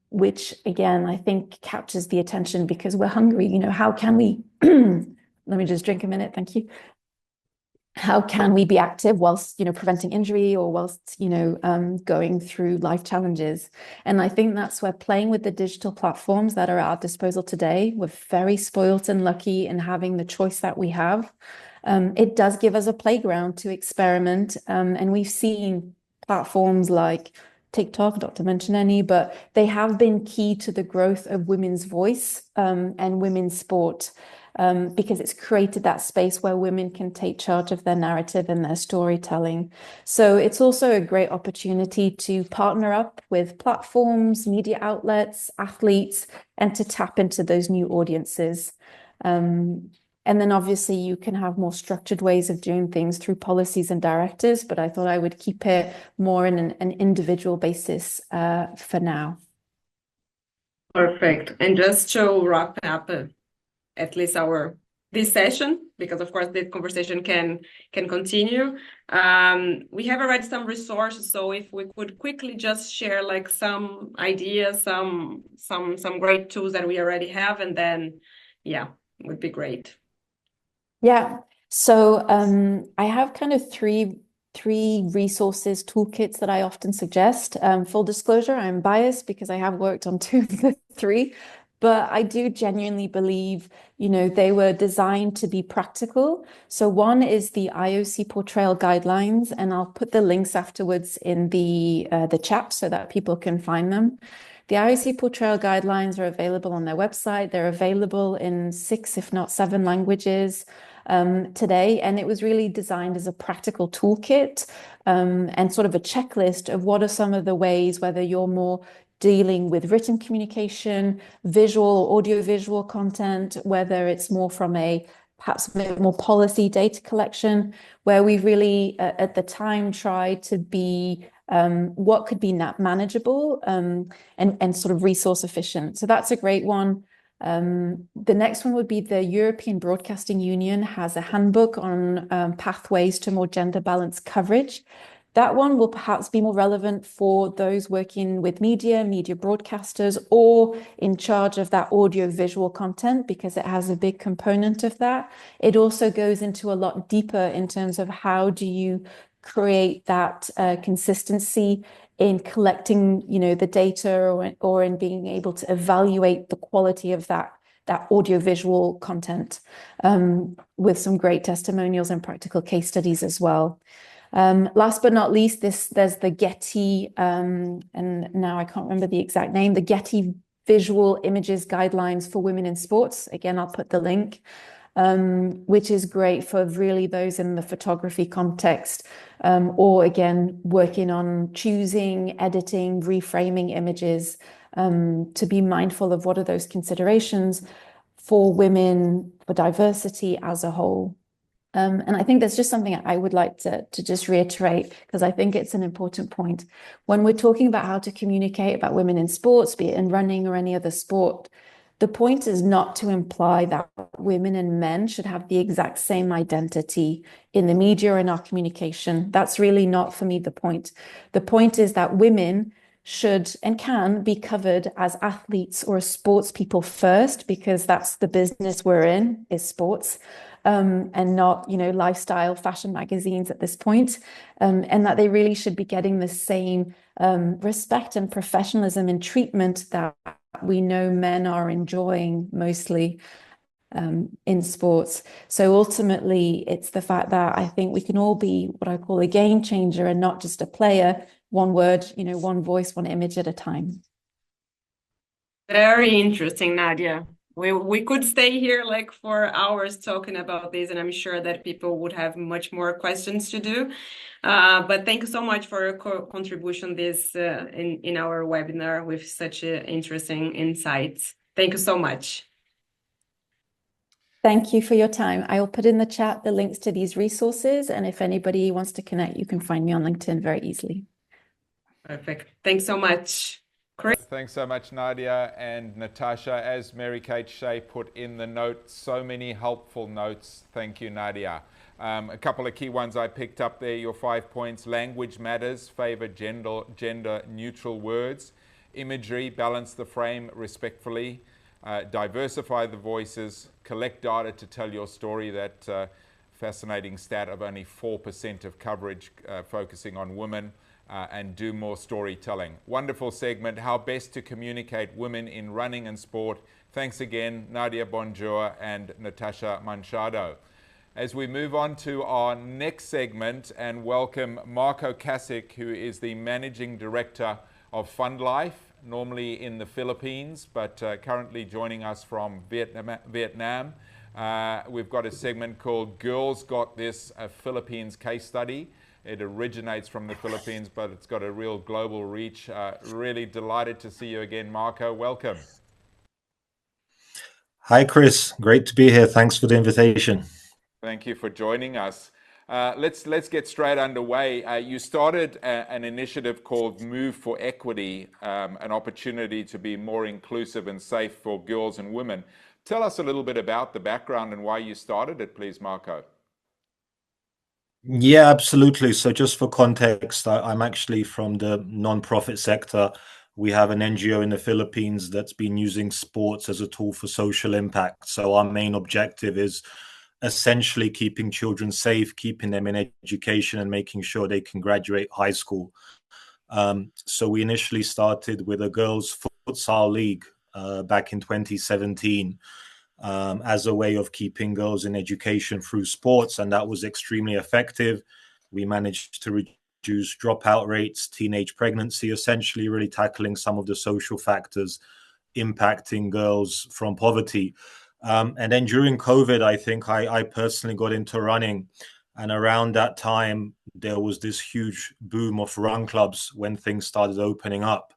which again, I think captures the attention because we're hungry. How can we, let me just drink a minute, thank you. How can we be active whilst, preventing injury, or whilst, going through life challenges? And I think that's where playing with the digital platforms that are at our disposal today, we're very spoilt and lucky in having the choice that we have. It does give us a playground to experiment. And we've seen platforms like TikTok, not to mention any, but they have been key to the growth of women's voice and women's sport. Because it's created that space where women can take charge of their narrative and their storytelling. So it's also a great opportunity to partner up with platforms, media outlets, athletes, and to tap into those new audiences. And then obviously you can have more structured ways of doing things through policies and directives, but I thought I would keep it more in an individual basis for now. Perfect. And just to wrap up at least this session, because of course the conversation can continue. We have already some resources, so if we could quickly just share like some ideas, some great tools that we already have, and then it would be great. Yeah. So I have kind of three resources, toolkits that I often suggest. Full disclosure, I'm biased because I have worked on 2 of the 3. But I do genuinely believe, they were designed to be practical. So one is the IOC Portrayal Guidelines, and I'll put the links afterwards in the chat so that people can find them. The IOC Portrayal Guidelines are available on their website. They're available in 6, if not 7 languages today. And it was really designed as a practical toolkit and sort of a checklist of what are some of the ways, whether you're more dealing with written communication, visual or audio-visual content, whether it's more from perhaps more policy data collection, where we really at the time tried to be what could be manageable and sort of resource efficient. So that's a great one. The next one would be the European Broadcasting Union has a handbook on pathways to more gender balanced coverage. That one will perhaps be more relevant for those working with media broadcasters, or in charge of that audio-visual content, because it has a big component of that. It also goes into a lot deeper in terms of how do you create that consistency in collecting, the data, or in being able to evaluate the quality of that audio-visual content, with some great testimonials and practical case studies as well. Last but not least, there's the Getty, and now I can't remember the exact name, the Getty visual images guidelines for women in sports. Again, I'll put the link, which is great for really those in the photography context, or again, working on choosing, editing, reframing images, to be mindful of what are those considerations for women, for diversity as a whole. And I think there's just something I would like to just reiterate, because I think it's an important point. When we're talking about how to communicate about women in sports, be it in running or any other sport, the point is not to imply that women and men should have the exact same identity in the media or in our communication. That's really not, for me, the point. The point is that women should and can be covered as athletes or as sports people first, because that's the business we're in, is sports. And not, lifestyle fashion magazines at this point, and that they really should be getting the same respect and professionalism and treatment that we know men are enjoying mostly in sports. So ultimately, it's the fact that I think we can all be what I call a game changer and not just a player, one word, one voice, one image at a time. Very interesting, Nadia. We could stay here like for hours talking about this, and I'm sure that people would have much more questions to do. But thank you so much for your contribution this in our webinar with such interesting insights. Thank you so much. Thank you for your time. I will put in the chat the links to these resources, and if anybody wants to connect, you can find me on LinkedIn very easily. Perfect. Thanks so much. Thanks so much, Nadia and Natasha. As Mary-Kate Shea put in the note, so many helpful notes. Thank you, Nadia. A couple of key ones I picked up there, your 5 points. Language matters, favor gender neutral words. Imagery, balance the frame respectfully. Diversify the voices, collect data to tell your story. That fascinating stat of only 4% of coverage focusing on women. And do more storytelling. Wonderful segment, how best to communicate women in running and sport. Thanks again, Nadia Bonjour and Natasha Manchado. As we move on to our next segment and welcome Marco Kasich, who is the Managing Director of Fund Life, normally in the Philippines, but currently joining us from Vietnam. We've got a segment called Girls Got This, a Philippines case study. It originates from the Philippines, but it's got a real global reach. Really delighted to see you again, Marco. Welcome. Hi, Chris. Great to be here. Thanks for the invitation. Thank you for joining us. Let's get straight underway. You started an initiative called Move for Equity, an opportunity to be more inclusive and safe for girls and women. Tell us a little bit about the background and why you started it, please, Marco. Yeah, absolutely. So just for context, I'm actually from the nonprofit sector. We have an NGO in the Philippines that's been using sports as a tool for social impact. So our main objective is essentially keeping children safe, keeping them in education and making sure they can graduate high school. So we initially started with a girls' futsal league back in 2017. As a way of keeping girls in education through sports, and that was extremely effective. We managed to reduce dropout rates, teenage pregnancy, essentially really tackling some of the social factors impacting girls from poverty. And then during COVID, I think I personally got into running, and around that time, there was this huge boom of run clubs when things started opening up.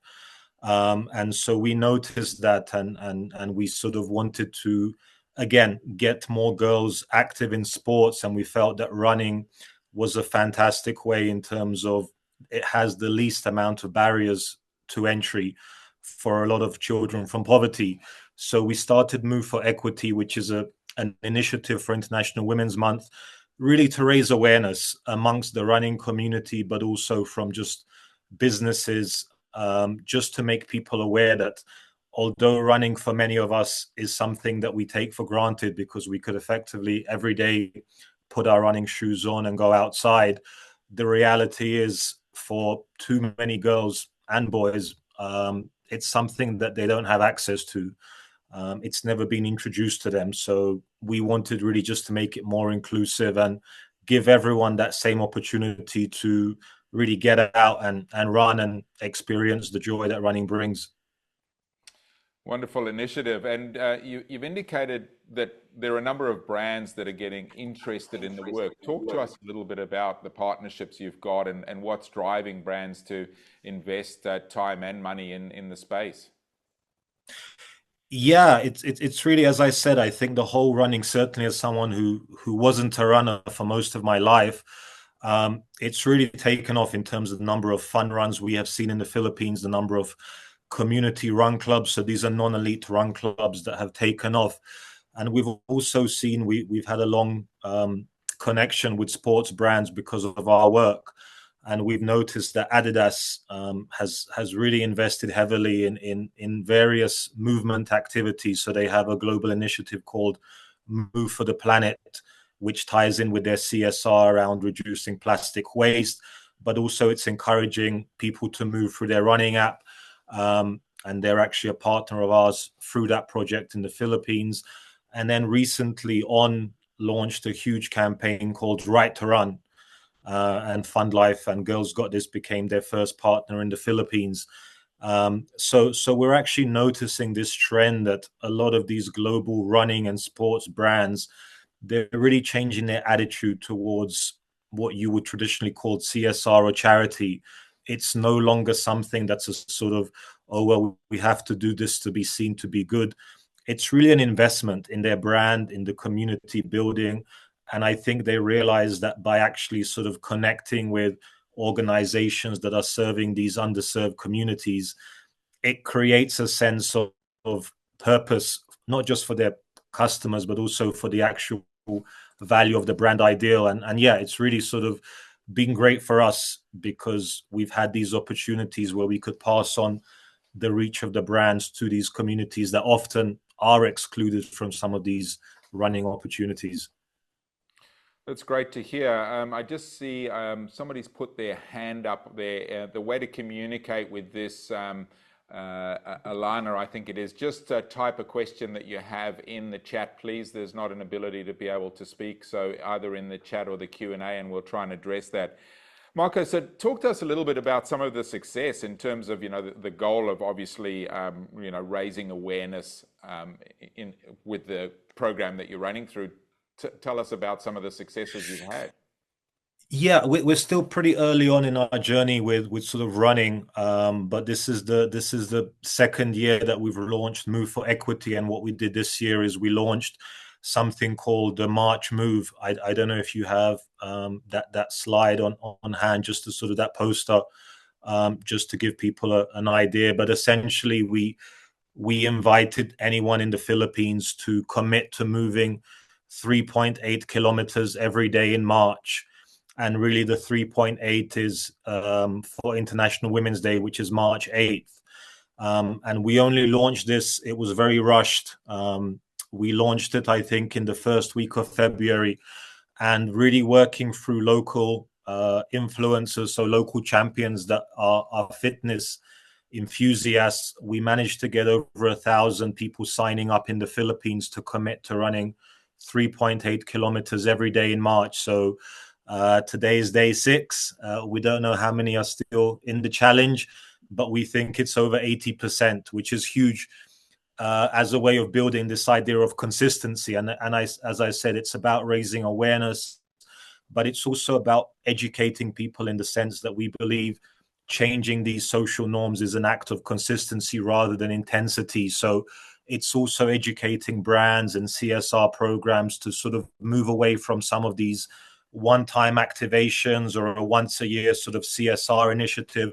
And so we noticed that and we sort of wanted to, again, get more girls active in sports. And we felt that running was a fantastic way in terms of it has the least amount of barriers to entry for a lot of children from poverty. So we started Move for Equity, which is an initiative for International Women's Month, really to raise awareness amongst the running community, but also from just businesses, just to make people aware that although running for many of us is something that we take for granted because we could effectively every day put our running shoes on and go outside, the reality is for too many girls and boys, it's something that they don't have access to. It's never been introduced to them. So we wanted really just to make it more inclusive and give everyone that same opportunity to really get out and run and experience the joy that running brings. Wonderful initiative. And you've indicated that there are a number of brands that are getting interested in the work. Talk to us a little bit about the partnerships you've got and what's driving brands to invest time and money in the space. Yeah, it's really, as I said, I think the whole running, certainly as someone who wasn't a runner for most of my life, it's really taken off in terms of the number of fun runs we have seen in the Philippines, the number of community run clubs. So these are non-elite run clubs that have taken off. And we've also seen we've had a long connection with sports brands because of our work. And we've noticed that Adidas has really invested heavily in various movement activities. So they have a global initiative called Move for the Planet, which ties in with their CSR around reducing plastic waste, but also it's encouraging people to move through their running app. And they're actually a partner of ours through that project in the Philippines. And then recently On launched a huge campaign called Right to Run. And Fund Life and Girls Got This became their first partner in the Philippines. So we're actually noticing this trend that a lot of these global running and sports brands, they're really changing their attitude towards what you would traditionally call CSR or charity. It's no longer something that's a sort of, oh, well, we have to do this to be seen to be good. It's really an investment in their brand, in the community building. And I think they realize that by actually sort of connecting with organizations that are serving these underserved communities, it creates a sense of purpose, not just for their customers, but also for the actual value of the brand ideal. And yeah, it's really sort of been great for us because we've had these opportunities where we could pass on the reach of the brands to these communities that often are excluded from some of these running opportunities. That's great to hear. I just see somebody's put their hand up there. The way to communicate with this, Alana, I think it is, just type a question that you have in the chat, please. There's not an ability to be able to speak, so either in the chat or the Q&A, and we'll try and address that. Marco, so talk to us a little bit about some of the success in terms of, the goal of obviously, raising awareness with the program that you're running through. Tell us about some of the successes you've had. Yeah, we're still pretty early on in our journey with sort of running, but this is the second year that we've launched Move for Equity, and what we did this year is we launched something called the March Move. I don't know if you have that slide on hand, just to sort of that poster, just to give people an idea. But essentially, we invited anyone in the Philippines to commit to moving 3.8 kilometers every day in March. And really the 3.8 is for International Women's Day, which is March 8th. And we only launched this, it was very rushed. We launched it, I think, in the first week of February, and really working through local influencers, so local champions that are fitness enthusiasts. We managed to get over 1,000 people signing up in the Philippines to commit to running 3.8 kilometers every day in March. So today is day 6. We don't know how many are still in the challenge, but we think it's over 80%, which is huge as a way of building this idea of consistency. And as I said, it's about raising awareness, but it's also about educating people in the sense that we believe changing these social norms is an act of consistency rather than intensity. So it's also educating brands and CSR programs to sort of move away from some of these one-time activations or a once-a-year sort of CSR initiative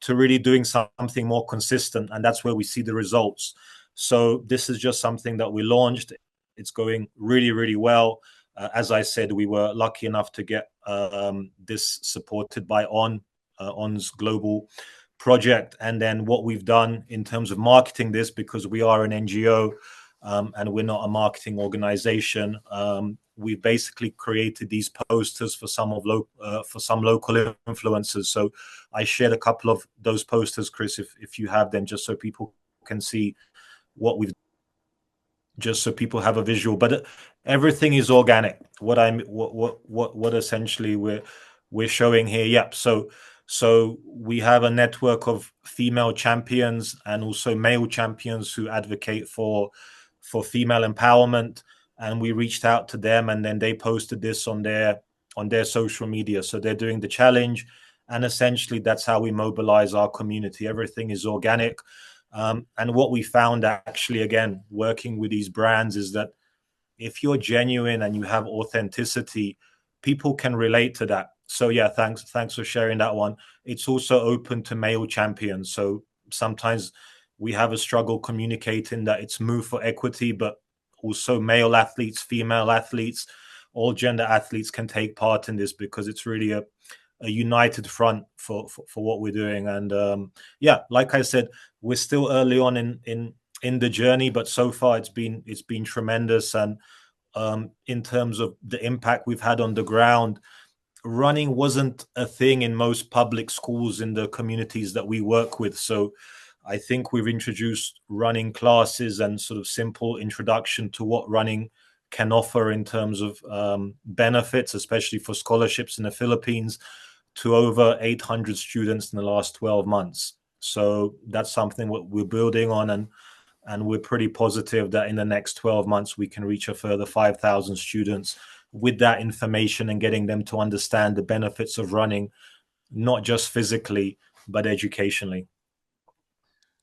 to really doing something more consistent. And that's where we see the results. So this is just something that we launched. It's going really, really well. As I said, we were lucky enough to get this supported by On's global project. And then what we've done in terms of marketing this, because we are an NGO and we're not a marketing organization, we basically created these posters for some local influencers. So I shared a couple of those posters, Chris, if you have them, just so people can see what we've, just so people have a visual. But everything is organic. What essentially we're showing here. Yep. So So we have a network of female champions and also male champions who advocate for female empowerment. And we reached out to them, and then they posted this on their social media. So they're doing the challenge, and essentially that's how we mobilize our community. Everything is organic. And what we found, actually, again, working with these brands, is that if you're genuine and you have authenticity, people can relate to that. So yeah, thanks for sharing that one. It's also open to male champions. So sometimes we have a struggle communicating that it's Move for Equity, but also male athletes, female athletes, all gender athletes can take part in this, because it's really a united front for what we're doing. And yeah, like I said, we're still early on in the journey, but so far it's been tremendous. And in terms of the impact we've had on the ground, running wasn't a thing in most public schools in the communities that we work with. So I think we've introduced running classes and sort of simple introduction to what running can offer in terms of benefits, especially for scholarships in the Philippines, to over 800 students in the last 12 months. So that's something we're building on, and we're pretty positive that in the next 12 months we can reach a further 5,000 students with that information and getting them to understand the benefits of running, not just physically, but educationally.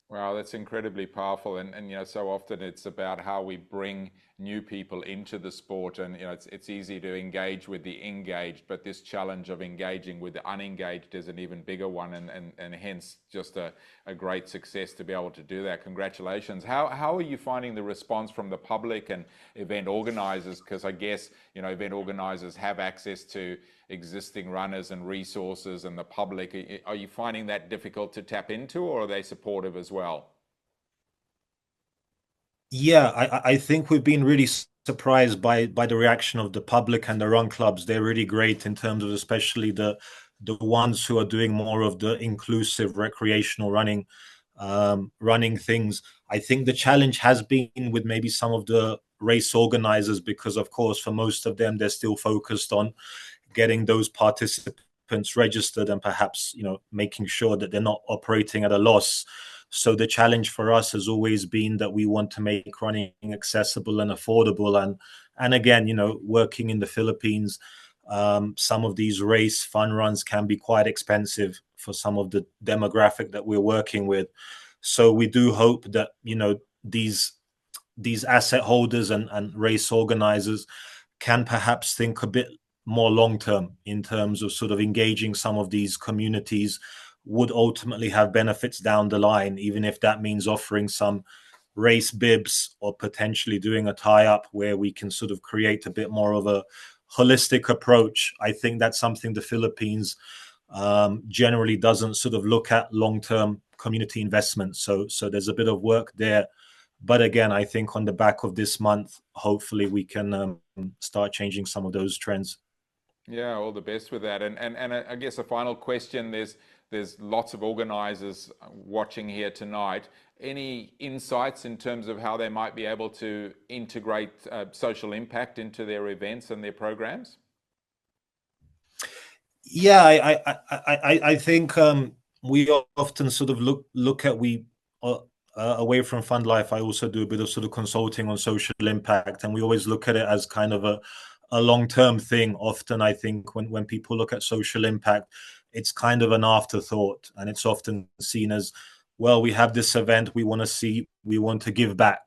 Wow, that's incredibly powerful. And you know, so often it's about how we bring new people into the sport. And you know, it's easy to engage with the engaged, but this challenge of engaging with the unengaged is an even bigger one, and hence just a great success to be able to do that. Congratulations. How are you finding the response from the public and event organizers? Because I guess, you know, event organizers have access to existing runners and resources, and the public. Are you finding that difficult to tap into, or are they supportive as well? Yeah, I think we've been really surprised by the reaction of the public and the run clubs. They're really great in terms of especially the ones who are doing more of the inclusive recreational running things. I think the challenge has been with maybe some of the race organizers, because of course for most of them they're still focused on getting those participants registered and perhaps, you know, making sure that they're not operating at a loss. So the challenge for us has always been that we want to make running accessible and affordable. And again, you know, working in the Philippines, some of these race fun runs can be quite expensive for some of the demographic that we're working with. So we do hope that, you know, these asset holders and race organizers can perhaps think a bit more long-term in terms of sort of engaging some of these communities would ultimately have benefits down the line, even if that means offering some race bibs or potentially doing a tie-up where we can sort of create a bit more of a holistic approach. I think that's something the Philippines generally doesn't sort of look at long-term community investment. So there's a bit of work there. But again, I think on the back of this month, hopefully we can start changing some of those trends. Yeah, all the best with that. And I guess a final question, there's lots of organizers watching here tonight. Any insights in terms of how they might be able to integrate social impact into their events and their programs? Yeah, I think we often sort of look at away from Fund Life. I also do a bit of sort of consulting on social impact, and we always look at it as kind of a long-term thing. Often I think when people look at social impact, it's kind of an afterthought, and it's often seen as, well, we have this event, we want to give back.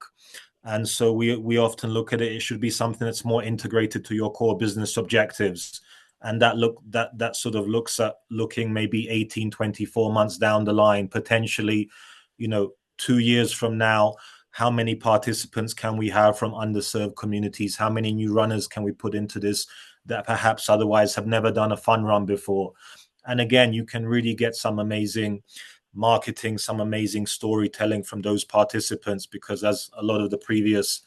And so we often look at it should be something that's more integrated to your core business objectives. And that sort of looks at looking maybe 18, 24 months down the line, potentially, 2 years from now, how many participants can we have from underserved communities? How many new runners can we put into this that perhaps otherwise have never done a fun run before? And again, you can really get some amazing marketing, some amazing storytelling from those participants, because as a lot of the previous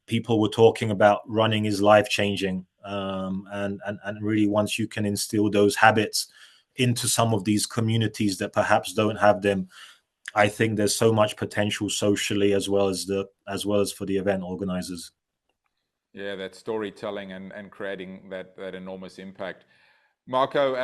people were talking about, running is life-changing. And really, once you can instill those habits into some of these communities that perhaps don't have them, I think there's so much potential socially as well as for the event organizers. Yeah, that storytelling and creating that enormous impact. Marco,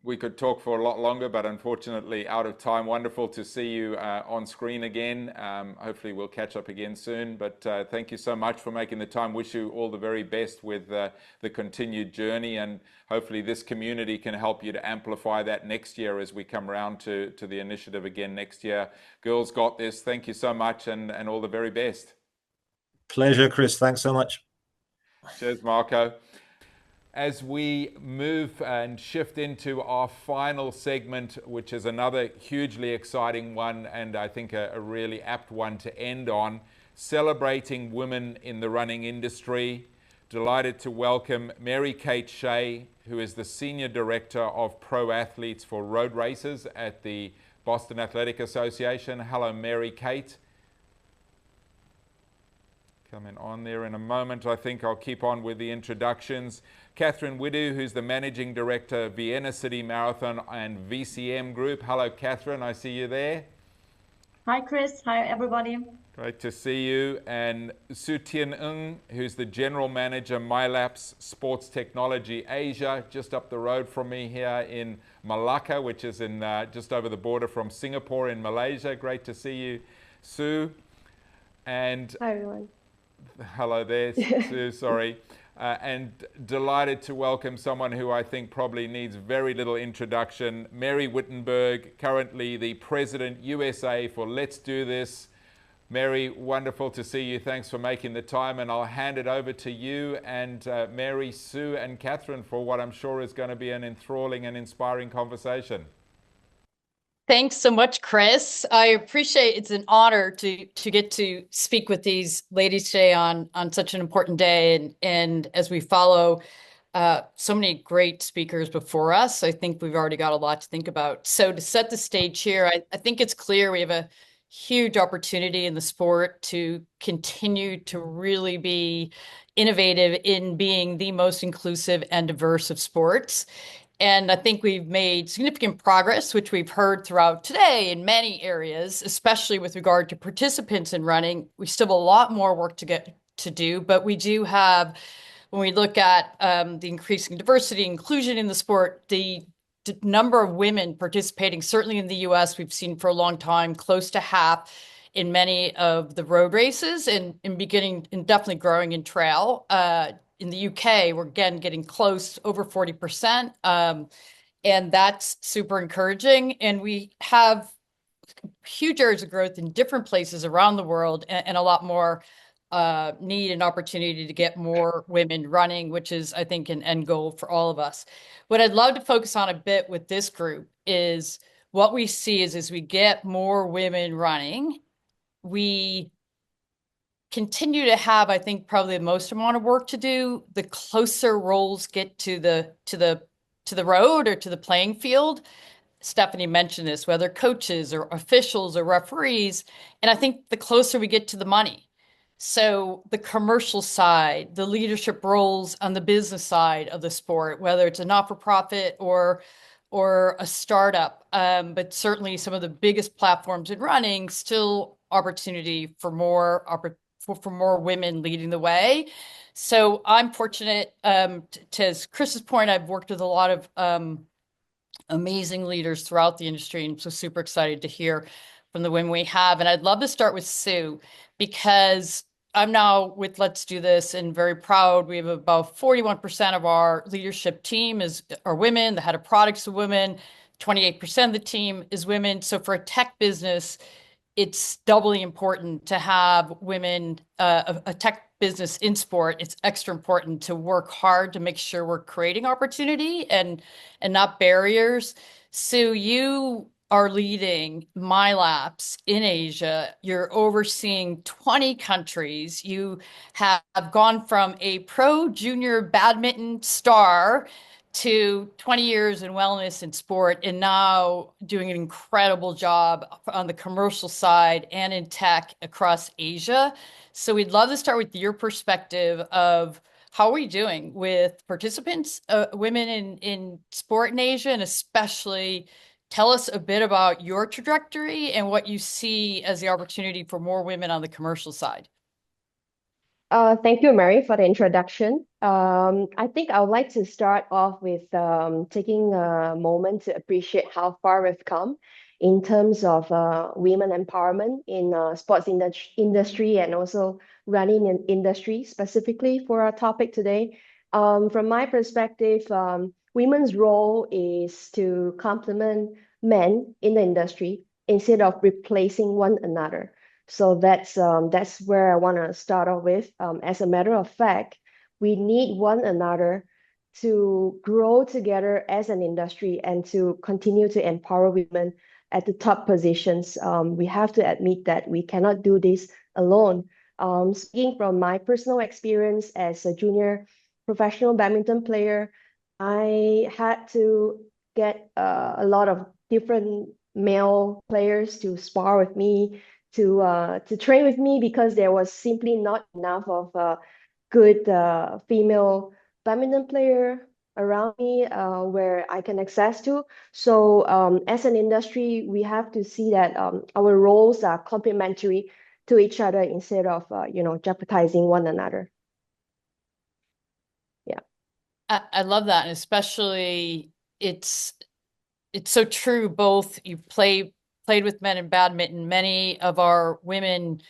we could talk for a lot longer, but unfortunately out of time. Wonderful to see you on screen again. Hopefully we'll catch up again soon, but thank you so much for making the time. Wish you all the very best with the continued journey, and hopefully this community can help you to amplify that next year as we come around to the initiative again next year. Girls got this. Thank you so much, and all the very best. Pleasure, Chris. Thanks so much. Cheers, Marco. As we move and shift into our final segment, which is another hugely exciting one, and I think a really apt one to end on, celebrating women in the running industry. Delighted to welcome Mary Kate Shea, who is the Senior Director of Pro Athletes for Road Races at the Boston Athletic Association. Hello, Mary Kate. Coming on there in a moment. I think I'll keep on with the introductions. Catherine Widu, who's the Managing Director of Vienna City Marathon and VCM Group. Hello, Catherine. I see you there. Hi, Chris. Hi, everybody. Great to see you. And Su Tien Ng, who's the General Manager, MyLapse Sports Technology Asia, just up the road from me here in Malacca, which is in just over the border from Singapore in Malaysia. Great to see you, Sue. And hi, everyone. Hello there, Sue, sorry. And delighted to welcome someone who I think probably needs very little introduction, Mary Wittenberg, currently the President USA for Let's Do This. Mary, wonderful to see you. Thanks for making the time, and I'll hand it over to you and Mary, Sue, and Catherine for what I'm sure is going to be an enthralling and inspiring conversation. Thanks so much, Chris. I appreciate it's an honor to get to speak with these ladies today on such an important day. And as we follow so many great speakers before us, I think we've already got a lot to think about. So to set the stage here, I think it's clear we have a huge opportunity in the sport to continue to really be innovative in being the most inclusive and diverse of sports. And I think we've made significant progress, which we've heard throughout today in many areas, especially with regard to participants in running. We still have a lot more work to do, but we do have, when we look at the increasing diversity, inclusion in the sport, the number of women participating, certainly in the US, we've seen for a long time, close to half in many of the road races and beginning and definitely growing in trail. In the UK, we're again getting close, over 40%, and that's super encouraging. And we have huge areas of growth in different places around the world, and a lot more need and opportunity to get more women running, which is, I think, an end goal for all of us. What I'd love to focus on a bit with this group is what we see is as we get more women running, we continue to have, I think, probably the most amount of work to do. The closer roles get to the road or to the playing field. Stephanie mentioned this, whether coaches or officials or referees, and I think the closer we get to the money. So the commercial side, the leadership roles on the business side of the sport, whether it's a not-for-profit or a startup, but certainly some of the biggest platforms in running, still opportunity for more women leading the way. So I'm fortunate, to Chris's point, I've worked with a lot of amazing leaders throughout the industry, and so super excited to hear from the women we have. And I'd love to start with Sue, because I'm now with Let's Do This and very proud. We have about 41% of our leadership team are women. The head of products are women. 28% of the team is women. So for a tech business, it's doubly important to have women, a tech business in sport. It's extra important to work hard to make sure we're creating opportunity and not barriers. Sue, you are leading MyLapse in Asia. You're overseeing 20 countries. You have gone from a pro junior badminton star to 20 years in wellness and sport, and now doing an incredible job on the commercial side and in tech across Asia. So we'd love to start with your perspective of how are we doing with participants, women in sport in Asia, and especially tell us a bit about your trajectory and what you see as the opportunity for more women on the commercial side. Thank you, Mary, for the introduction. I think I would like to start off with taking a moment to appreciate how far we've come in terms of women empowerment in sports industry and also running in industry, specifically for our topic today. From my perspective, women's role is to complement men in the industry instead of replacing one another. So that's where I want to start off with. As a matter of fact, we need one another to grow together as an industry and to continue to empower women at the top positions. We have to admit that we cannot do this alone. Speaking from my personal experience as a junior professional badminton player, I had to get a lot of different male players to spar with me, to train with me, because there was simply not enough of good female badminton player around me where I can access to. So as an industry, we have to see that our roles are complementary to each other instead of jeopardizing one another. Yeah. I love that, and especially it's so true. Both you played with men in badminton. Many of our women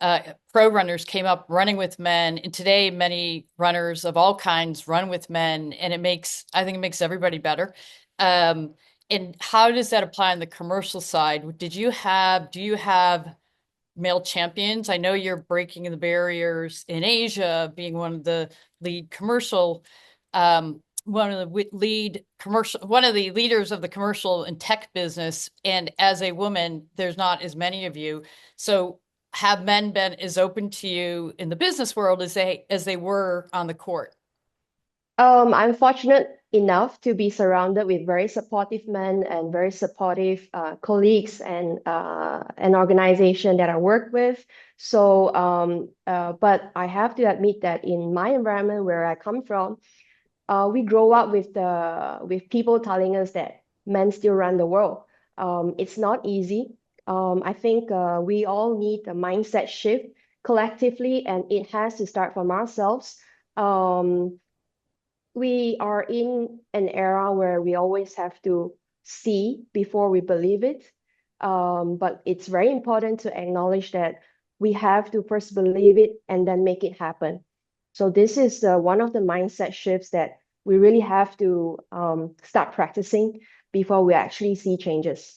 pro runners came up running with men, and today many runners of all kinds run with men, and I think it makes everybody better. And how does that apply on the commercial side? Do you have male champions? I know you're breaking the barriers in Asia, being one of the lead commercial, one of the leaders of the commercial and tech business. And as a woman, there's not as many of you. So have men been as open to you in the business world as they were on the court? I'm fortunate enough to be surrounded with very supportive men and very supportive colleagues and an organization that I work with. So, but I have to admit that in my environment where I come from, we grow up with people telling us that men still run the world. It's not easy. I think we all need a mindset shift collectively, and it has to start from ourselves. We are in an era where we always have to see before we believe it. But it's very important to acknowledge that we have to first believe it and then make it happen. So this is one of the mindset shifts that we really have to start practicing before we actually see changes.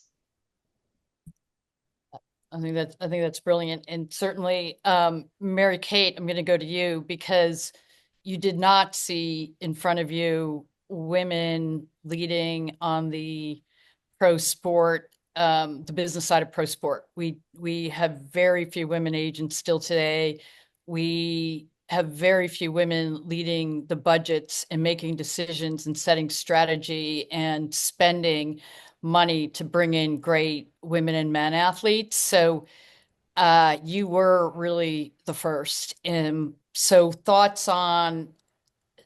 I think that's brilliant. And certainly, Mary Kate, I'm going to go to you, because you did not see in front of you women leading on the pro sport, the business side of pro sport. We have very few women agents still today. We have very few women leading the budgets and making decisions and setting strategy and spending money to bring in great women and men athletes. So you were really the first. So thoughts on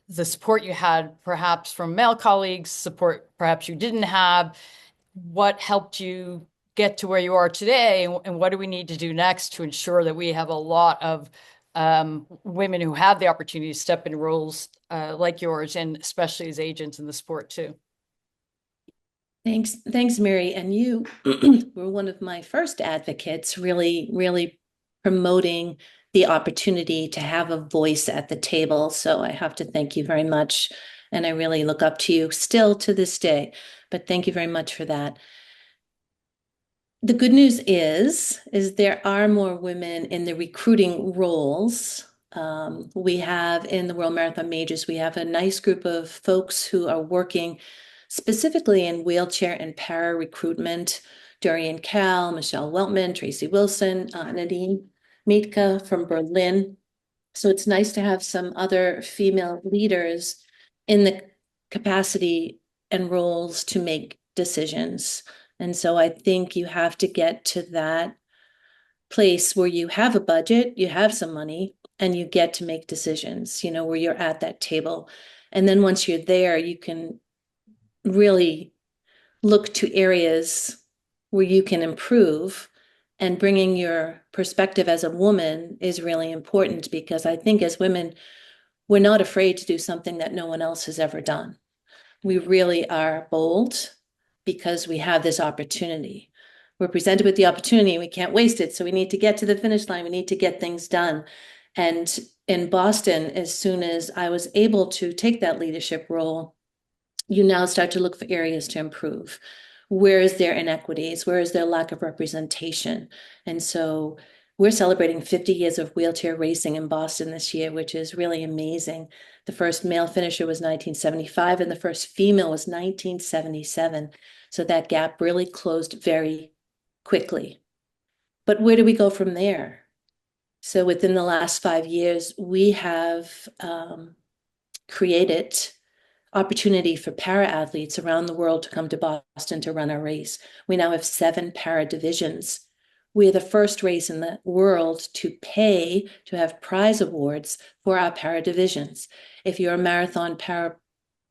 the support you had, perhaps from male colleagues, support perhaps you didn't have, what helped you get to where you are today, and what do we need to do next to ensure that we have a lot of women who have the opportunity to step in roles like yours, and especially as agents in the sport too? Thanks, Mary. And you were one of my first advocates, really promoting the opportunity to have a voice at the table. So I have to thank you very much. And I really look up to you still to this day. But thank you very much for that. The good news is there are more women in the recruiting roles. We have in the World Marathon Majors, we have a nice group of folks who are working specifically in wheelchair and para recruitment. Dorian Cal, Michelle Weltman, Tracy Wilson, Nadine Mietka from Berlin. So it's nice to have some other female leaders in the capacity and roles to make decisions. And so I think you have to get to that place where you have a budget, you have some money, and you get to make decisions, where you're at that table. And then once you're there, you can really look to areas where you can improve And bringing your perspective as a woman is really important, because I think as women, we're not afraid to do something that no one else has ever done. We really are bold because we have this opportunity. We're presented with the opportunity, we can't waste it. So we need to get to the finish line. We need to get things done. And in Boston, as soon as I was able to take that leadership role, you now start to look for areas to improve. Where is there inequities? Where is there lack of representation? And so we're celebrating 50 years of wheelchair racing in Boston this year, which is really amazing. The first male finisher was 1975, and the first female was 1977. So that gap really closed very quickly. But where do we go from there? So within the last 5 years, we have created opportunity for para athletes around the world to come to Boston to run our race. We now have 7 para divisions. We're the first race in the world to pay to have prize awards for our para divisions. If you're a marathon para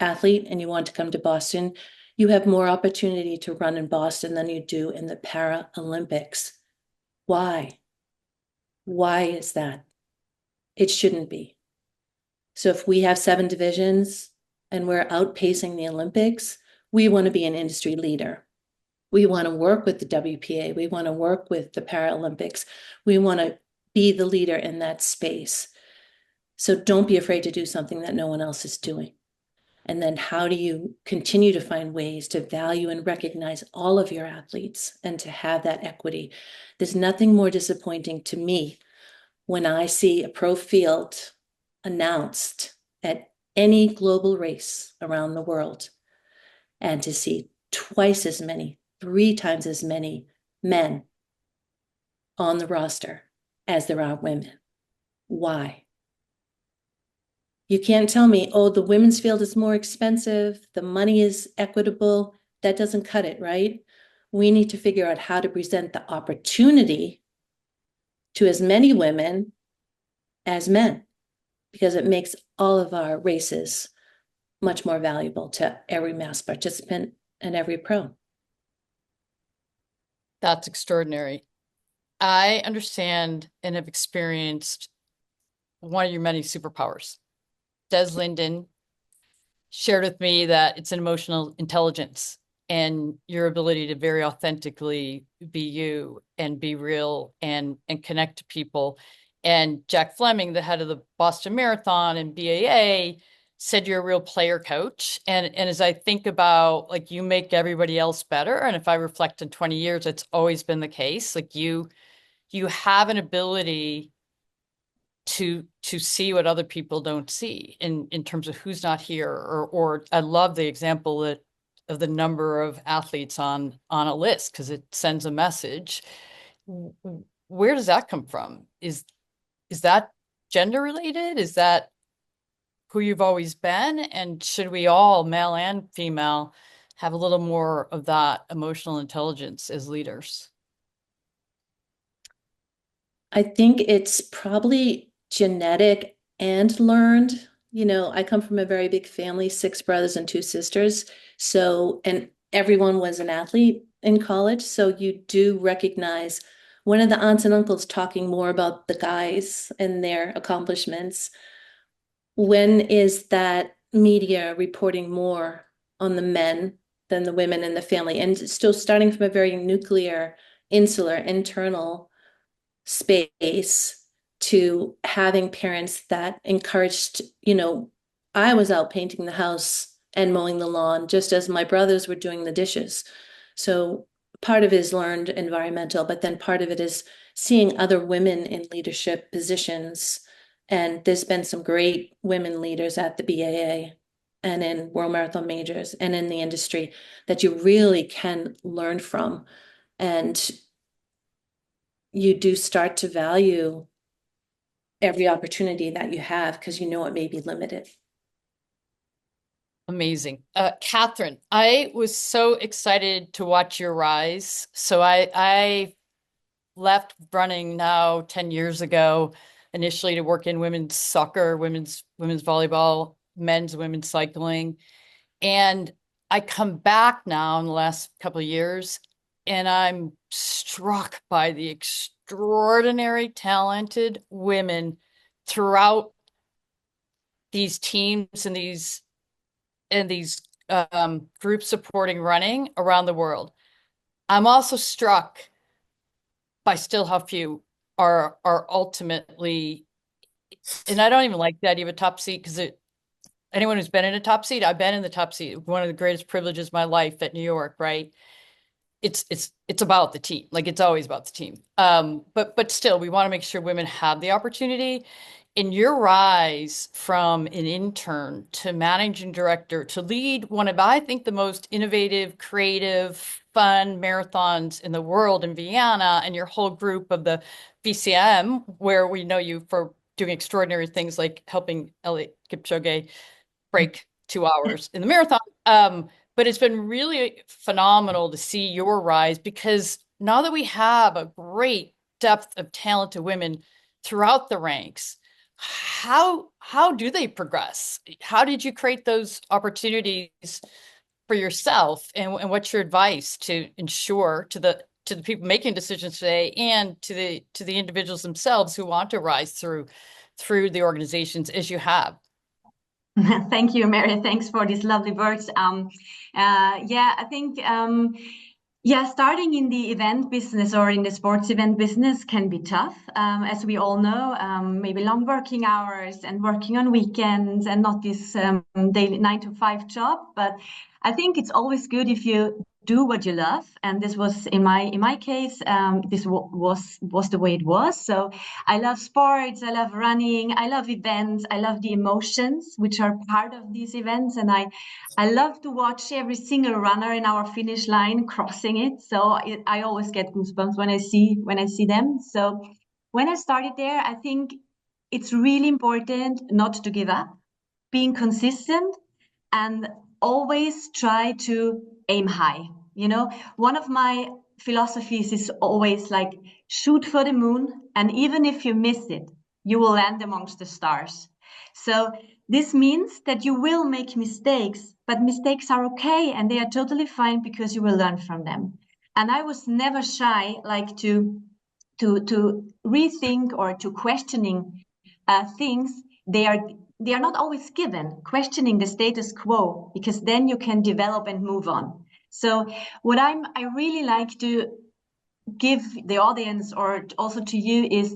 athlete and you want to come to Boston, you have more opportunity to run in Boston than you do in the Paralympics. Why? Why is that? It shouldn't be. So if we have 7 divisions and we're outpacing the Olympics, we want to be an industry leader. We want to work with the WPA. We want to work with the Paralympics. We want to be the leader in that space. So don't be afraid to do something that no one else is doing. And then how do you continue to find ways to value and recognize all of your athletes and to have that equity? There's nothing more disappointing to me when I see a pro field announced at any global race around the world, and to see twice as many, 3 times as many men on the roster as there are women. Why? You can't tell me, oh, the women's field is more expensive, the money is equitable. That doesn't cut it, right? We need to figure out how to present the opportunity to as many women as men, because it makes all of our races much more valuable to every mass participant and every pro. That's extraordinary. I understand and have experienced one of your many superpowers. Des Linden shared with me that it's an emotional intelligence and your ability to very authentically be you and be real and connect to people. And Jack Fleming, the head of the Boston Marathon and BAA, said you're a real player coach. And as I think about, like, you make everybody else better. And if I reflect in 20 years, it's always been the case. Like you have an ability to see what other people don't see in terms of who's not here. Or I love the example of the number of athletes on a list, because it sends a message. Where does that come from? Is that gender related? Is that who you've always been? And should we all, male and female, have a little more of that emotional intelligence as leaders? I think it's probably genetic and learned. You know, I come from a very big family, 6 brothers and 2 sisters. So, and everyone was an athlete in college. So you do recognize one of the aunts and uncles talking more about the guys and their accomplishments. When is that media reporting more on the men than the women in the family? And still starting from a very nuclear, insular, internal space to having parents that encouraged, you know, I was out painting the house and mowing the lawn just as my brothers were doing the dishes. So part of it is learned environmental, but then part of it is seeing other women in leadership positions. And there's been some great women leaders at the BAA and in World Marathon Majors and in the industry that you really can learn from. And you do start to value every opportunity that you have, because you know it may be limited. Amazing. Catherine, I was so excited to watch your rise. So I left running now 10 years ago, initially to work in women's soccer, women's volleyball, men's, women's cycling. And I come back now in the last couple of years, and I'm struck by the extraordinary talented women throughout these teams and these groups supporting running around the world. I'm also struck by still how few are ultimately, and I don't even like the idea of a top seat, because anyone who's been in a top seat, I've been in the top seat, one of the greatest privileges of my life at New York, right? It's about the team. Like, it's always about the team. But still, we want to make sure women have the opportunity. In your rise from an intern to managing director to lead one of, I think, the most innovative, creative, fun marathons in the world in Vienna, and your whole group of the VCM, where we know you for doing extraordinary things like helping Eliud Kipchoge break 2 hours in the marathon. But it's been really phenomenal to see your rise, because now that we have a great depth of talented women throughout the ranks, how do they progress? How did you create those opportunities for yourself, and what's your advice to ensure to the people making decisions today, and to the individuals themselves who want to rise through the organizations as you have? Thank you, Mary. Thanks for these lovely words. I think starting in the event business or in the sports event business can be tough, as we all know. Maybe long working hours and working on weekends, and not this daily 9-to-5 job. But I think it's always good if you do what you love, and this was in my case. This was the way it was. So I love sports, I love running, I love events, I love the emotions which are part of these events, and I love to watch every single runner in our finish line crossing it. So I always get goosebumps when I see them. So when I started there, I think it's really important not to give up, being consistent, and always try to aim high. You know, one of my philosophies is always like, shoot for the moon, and even if you miss it, you will land amongst the stars. So this means that you will make mistakes, but mistakes are okay, and they are totally fine, because you will learn from them. And I was never shy, like to rethink or to questioning things. They are not always given, questioning the status quo, because then you can develop and move on. So what I really like to give the audience, or also to you, is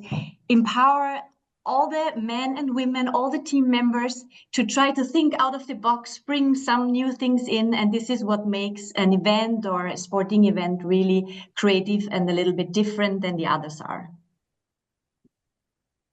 empower all the men and women, all the team members, to try to think out of the box, bring some new things in. And this is what makes an event or a sporting event really creative and a little bit different than the others are.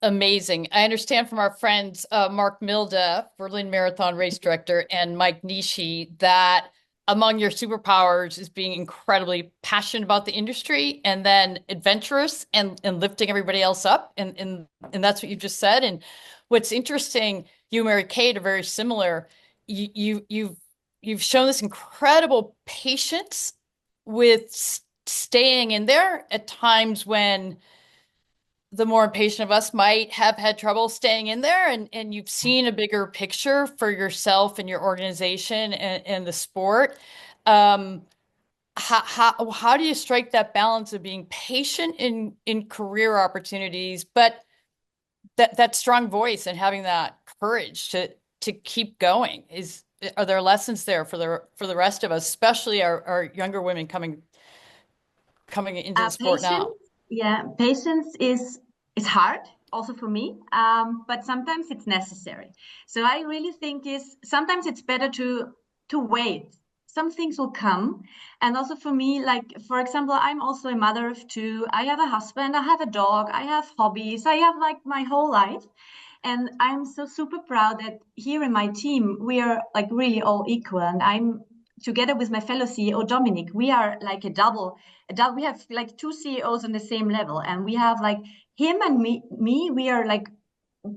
Amazing. I understand from our friends, Mark Milde, Berlin Marathon race director, and Mike Nishi, that among your superpowers is being incredibly passionate about the industry, and then adventurous, and lifting everybody else up. And that's what you just said. And what's interesting, you and Mary Kate are very similar. You've shown this incredible patience with staying in there at times when the more impatient of us might have had trouble staying in there, and you've seen a bigger picture for yourself and your organization and the sport. How do you strike that balance of being patient in career opportunities, but that strong voice and having that courage to keep going? Are there lessons there for the rest of us, especially our younger women coming into the sport now? Yeah, patience is hard also for me, but sometimes it's necessary. So I really think sometimes it's better to wait. Some things will come. And also for me, like, for example, I'm also a mother of 2. I have a husband, I have a dog, I have hobbies, I have like my whole life. And I'm so super proud that here in my team, we are like really all equal. And I'm together with my fellow CEO, Dominic, we are like a double. We have like 2 CEOs on the same level, and we have like him and me, we are like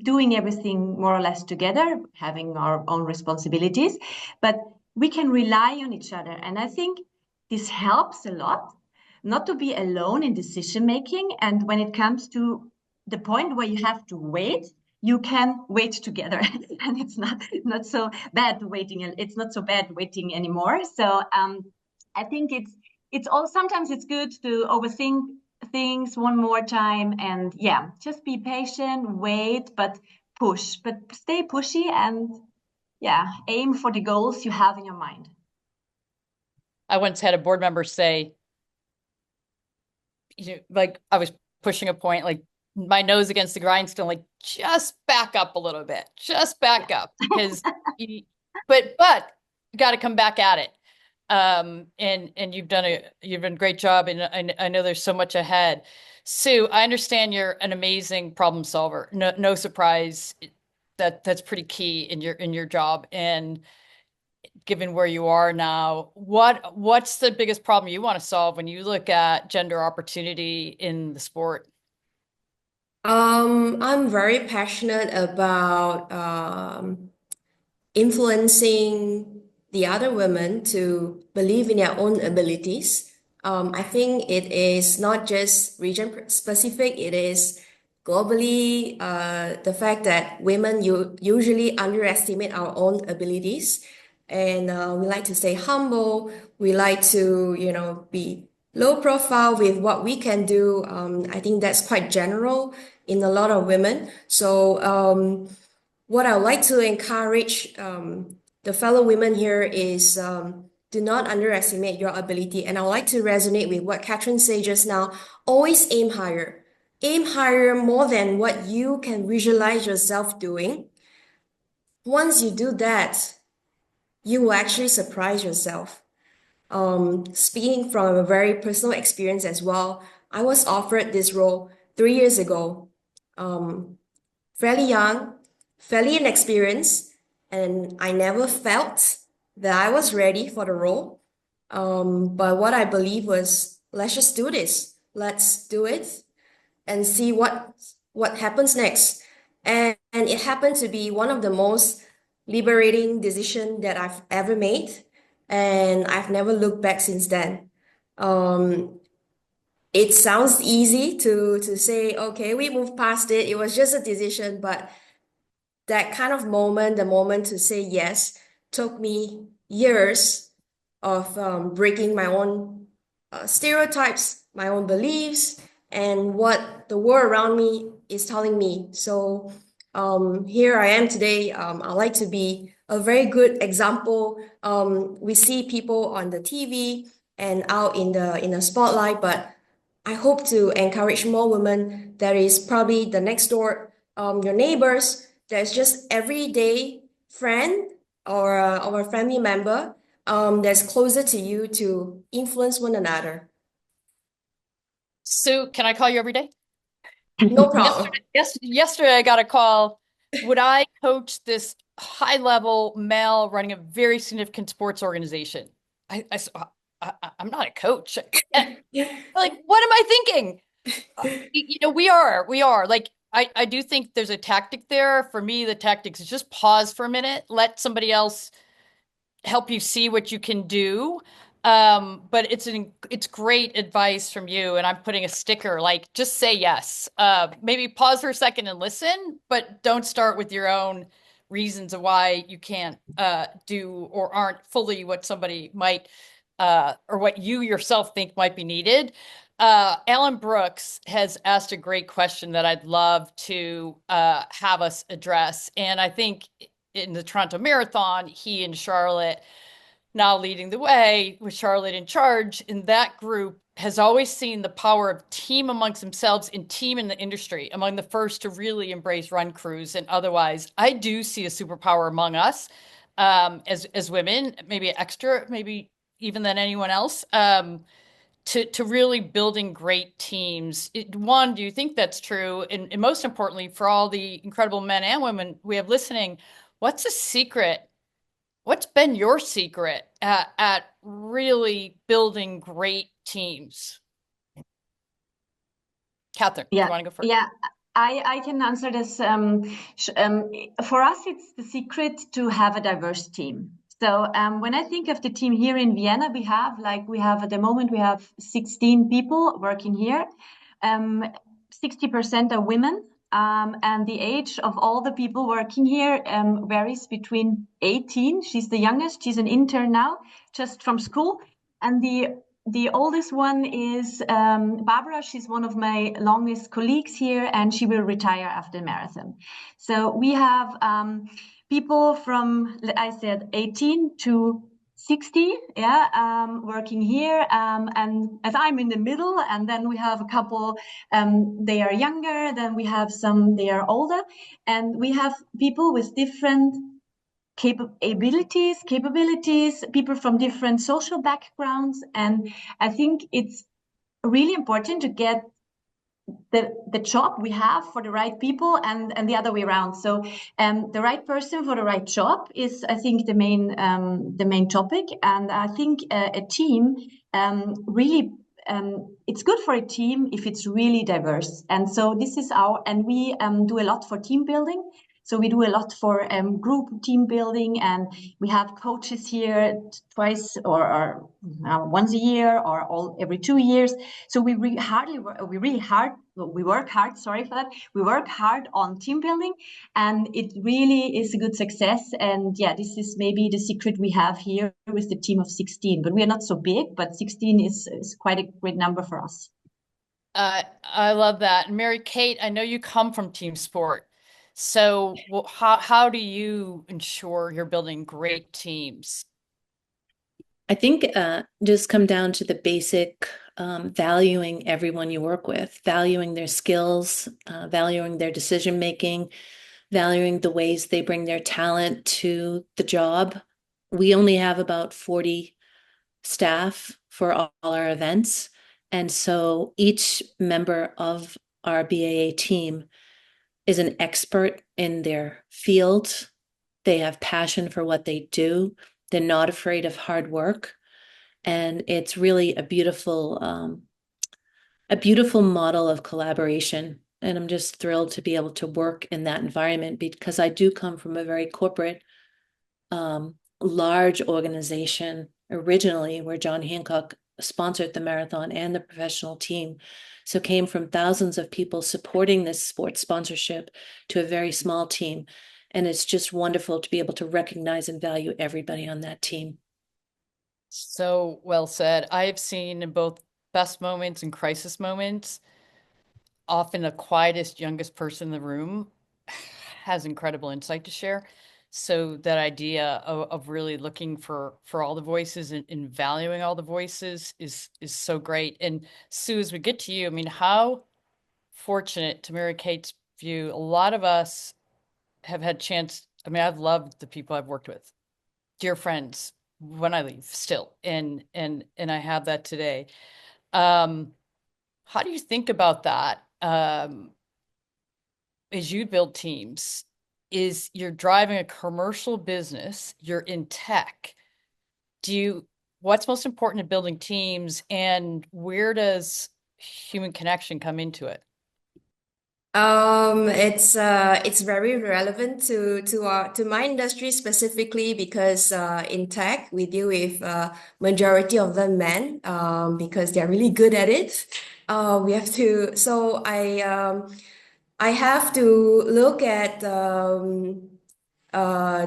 doing everything more or less together, having our own responsibilities, but we can rely on each other. And I think this helps a lot, not to be alone in decision making. And when it comes to the point where you have to wait, you can wait together, and it's not so bad waiting. It's not so bad waiting anymore. So I think sometimes it's good to overthink things one more time, and yeah, just be patient, wait, but push, but stay pushy, and yeah, aim for the goals you have in your mind. I once had a board member say, like I was pushing a point, like my nose against the grindstone, like just back up a little bit, just back up, because but you got to come back at it. And you've done a great job, and I know there's so much ahead. Sue, I understand you're an amazing problem solver. No surprise, that's pretty key in your job. And given where you are now, what's the biggest problem you want to solve when you look at gender opportunity in the sport? I'm very passionate about influencing the other women to believe in their own abilities. I think it is not just region specific, it is globally the fact that women usually underestimate our own abilities. And we like to stay humble. We like to, be low profile with what we can do. I think that's quite general in a lot of women. So what I would like to encourage the fellow women here is do not underestimate your ability. And I would like to resonate with what Catherine said just now. Always aim higher. Aim higher more than what you can visualize yourself doing. Once you do that, you will actually surprise yourself. Speaking from a very personal experience as well, I was offered this role 3 years ago. Fairly young, fairly inexperienced, and I never felt that I was ready for the role. But what I believe was, let's just do this. Let's do it and see what happens next. And it happened to be one of the most liberating decisions that I've ever made. And I've never looked back since then. It sounds easy to say, okay, we moved past it. It was just a decision, but that kind of moment, the moment to say yes, took me years of breaking my own stereotypes, my own beliefs, and what the world around me is telling me. So here I am today. I like to be a very good example. We see people on the TV and out in the spotlight, but I hope to encourage more women. That is probably the next door, your neighbors. There's just everyday friend or a family member that's closer to you to influence one another. Sue, can I call you every day? No problem. Yesterday I got a call. Would I coach this high-level male running a very significant sports organization? I'm not a coach. Like, what am I thinking? We are. Like, I do think there's a tactic there. For me, the tactic is just pause for a minute, let somebody else help you see what you can do. But it's great advice from you, and I'm putting a sticker, like, just say yes. Maybe pause for a second and listen, but don't start with your own reasons of why you can't do or aren't fully what somebody might or what you yourself think might be needed. Alan Brooks has asked a great question that I'd love to have us address. And I think in the Toronto Marathon, he and Charlotte, now leading the way with Charlotte in charge, in that group has always seen the power of team amongst themselves and team in the industry, among the first to really embrace run crews. And otherwise, I do see a superpower among us as women, maybe extra, maybe even than anyone else, to really building great teams. One, do you think that's true? And most importantly, for all the incredible men and women we have listening, what's the secret? What's been your secret at really building great teams? Catherine, do you want to go first? Yeah, I can answer this. For us, it's the secret to have a diverse team. So when I think of the team here in Vienna, we have at the moment, we have 16 people working here. 60% are women. And the age of all the people working here varies between 18. She's the youngest. She's an intern now, just from school. And the the oldest one is Barbara. She's one of my longest colleagues here, and she will retire after the marathon. So we have people from, I said, 18 to 60, working here. And as I'm in the middle, and then we have a couple, they are younger, then we have some, they are older, and we have people with different capabilities, people from different social backgrounds. And I think it's really important to get the job we have for the right people and the other way around. So the right person for the right job is, I think, the main topic. And I think a team really, it's good for a team if it's really diverse. And so this is and we do a lot for team building. So we do a lot for group team building, and we have coaches here twice or once a year or every 2 years. So we work hard. Sorry for that. We work hard on team building, and it really is a good success. And yeah, this is maybe the secret we have here with the team of 16. But we are not so big, but 16 is quite a great number for us. I love that. And Mary Kate, I know you come from team sport. So how do you ensure you're building great teams? I think just come down to the basic valuing everyone you work with, valuing their skills, valuing their decision making, valuing the ways they bring their talent to the job. We only have about 40 staff for all our events. And so each member of our BAA team is an expert in their field. They have passion for what they do. They're not afraid of hard work. And it's really a beautiful model of collaboration. And I'm just thrilled to be able to work in that environment, because I do come from a very corporate, large organization originally, where John Hancock sponsored the marathon and the professional team. So came from thousands of people supporting this sports sponsorship to a very small team. And it's just wonderful to be able to recognize and value everybody on that team. So well said. I have seen in both best moments and crisis moments, often the quietest, youngest person in the room has incredible insight to share. So that idea of really looking for all the voices and valuing all the voices is so great. And Sue, as we get to you, I mean, how fortunate, to Mary Kate's view, a lot of us have had chance. I mean, I've loved the people I've worked with, dear friends, when I leave still, and I have that today. How do you think about that as you build teams? Is you're driving a commercial business, you're in tech. What's most important in building teams, and where does human connection come into it? It's very relevant to my industry specifically, because in tech we deal with majority of them men, because they're really good at it. I have to look at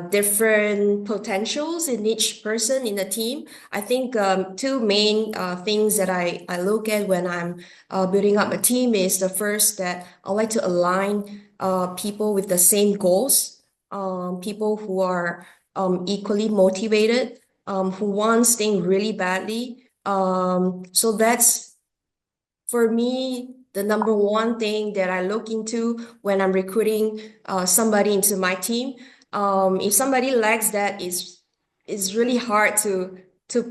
different potentials in each person in the team. I think two main things that I look at when I'm building up a team is, the first, that I like to align people with the same goals, people who are equally motivated, who want things really badly. So that's, for me, the number one thing that I look into when I'm recruiting somebody into my team. If somebody lacks that, is really hard to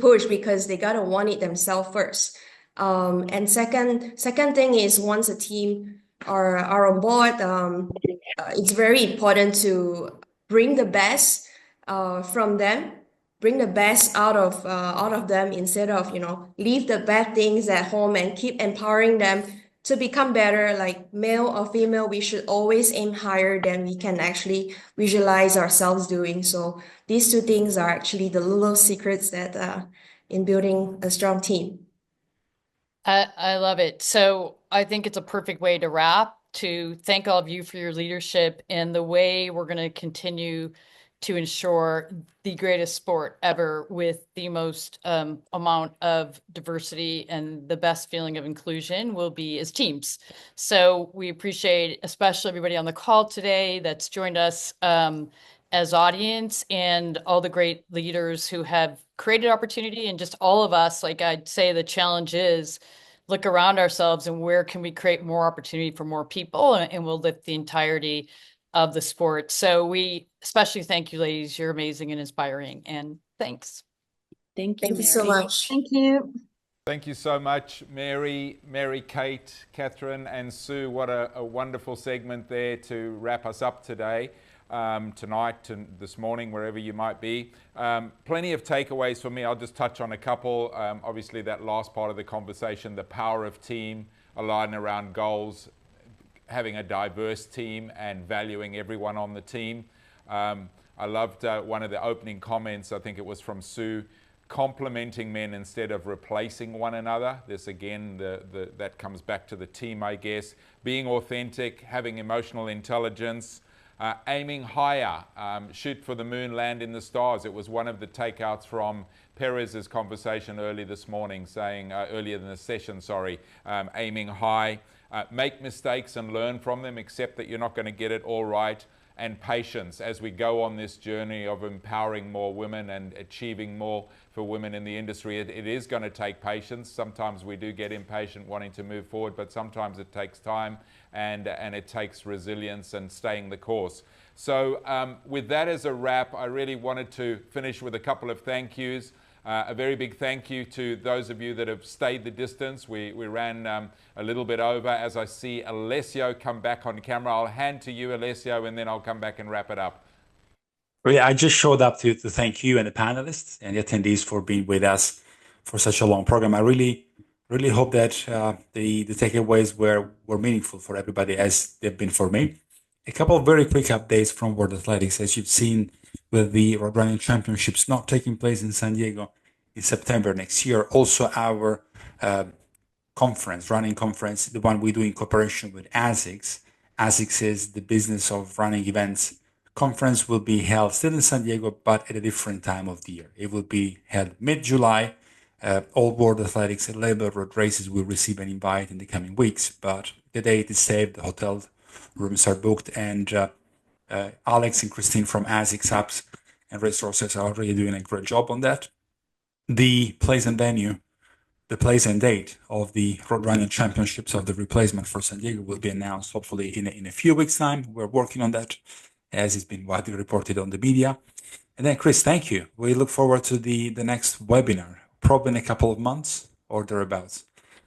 push, because they gotta want it themselves first. And second thing is, once a team are on board, it's very important to bring the best from them, bring the best out of them, instead of leave the bad things at home and keep empowering them to become better. Like male or female, we should always aim higher than we can actually visualize ourselves doing. So these two things are actually the little secrets that in building a strong team. I love it. So I think it's a perfect way to wrap, to thank all of you for your leadership and the way we're going to continue to ensure the greatest sport ever with the most amount of diversity and the best feeling of inclusion will be as teams. So we appreciate especially everybody on the call today that's joined us as audience, and all the great leaders who have created opportunity, and just all of us. Like I'd say the challenge is look around ourselves and where can we create more opportunity for more people, and we'll lift the entirety of the sport. So we especially thank you, ladies. You're amazing and inspiring, and thanks. Thank you, Thank you so Mary. much. Thank you. Thank you so much, Mary, Kate, Catherine, and Sue. What a wonderful segment there to wrap us up today, tonight, and this morning, wherever you might be. Plenty of takeaways for me. I'll just touch on a couple. Obviously, that last part of the conversation, the power of team, aligning around goals, having a diverse team and valuing everyone on the team. I loved one of the opening comments, I think it was from Sue, complementing men instead of replacing one another. This again, that comes back to the team, I guess. Being authentic, having emotional intelligence, aiming higher, shoot for the moon, land in the stars. It was one of the takeouts from Perez's conversation earlier this morning, saying, earlier in the session, sorry, aiming high. Make mistakes and learn from them, accept that you're not going to get it all right, and patience as we go on this journey of empowering more women and achieving more for women in the industry. It is going to take patience. Sometimes we do get impatient wanting to move forward, but sometimes it takes time and it takes resilience and staying the course. So with that as a wrap, I really wanted to finish with a couple of thank yous. A very big thank you to those of you that have stayed the distance. We ran a little bit over. As I see Alessio come back on camera, I'll hand to you, Alessio, and then I'll come back and wrap it up. Well, yeah, I just showed up to thank you and the panelists and the attendees for being with us for such a long program. I really hope that the takeaways were meaningful for everybody, as they've been for me. A couple of very quick updates from World Athletics. As you've seen, with the Road Running Championships not taking place in San Diego in September next year, also our running conference, the one we do in cooperation with ASICS. ASICS is the Business of Running Events conference, will be held still in San Diego, but at a different time of the year. It will be held mid-July. All World Athletics and Labor Road races will receive an invite in the coming weeks, but the date is saved, the hotel rooms are booked, and Alex and Christine from ASICS Apps and Resources are already doing a great job on that. The place and venue, the place and date of the Road Running Championships of the replacement for San Diego will be announced hopefully in a few weeks' time. We're working on that, as it's been widely reported on the media. And then, Chris, thank you. We look forward to the next webinar, probably in a couple of months or thereabouts.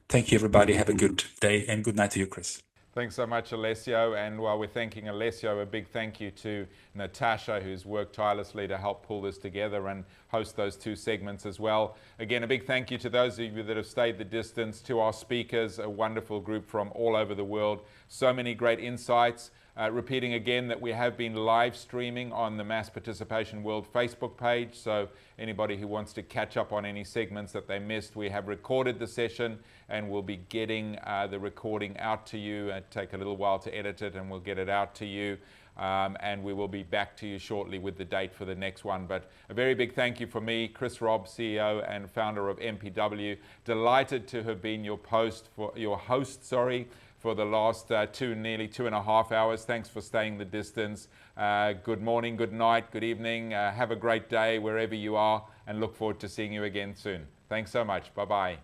Thank you, everybody. Have a good day and good night to you, Chris. Thanks so much, Alessio. And while we're thanking Alessio, a big thank you to Natasha, who's worked tirelessly to help pull this together and host those two segments as well. Again, a big thank you to those of you that have stayed the distance, to our speakers, a wonderful group from all over the world. So many great insights. Repeating again that we have been live streaming on the Mass Participation World Facebook page, so anybody who wants to catch up on any segments that they missed, we have recorded the session and we'll be getting the recording out to you. It'll take a little while to edit it and we'll get it out to you. And we will be back to you shortly with the date for the next one. But a very big thank you for me, Chris Robb, CEO and founder of MPW. Delighted to have been your host for the last nearly 2.5 hours. Thanks for staying the distance. Good morning, good night, good evening. Have a great day wherever you are, and look forward to seeing you again soon. Thanks so much. Bye-bye.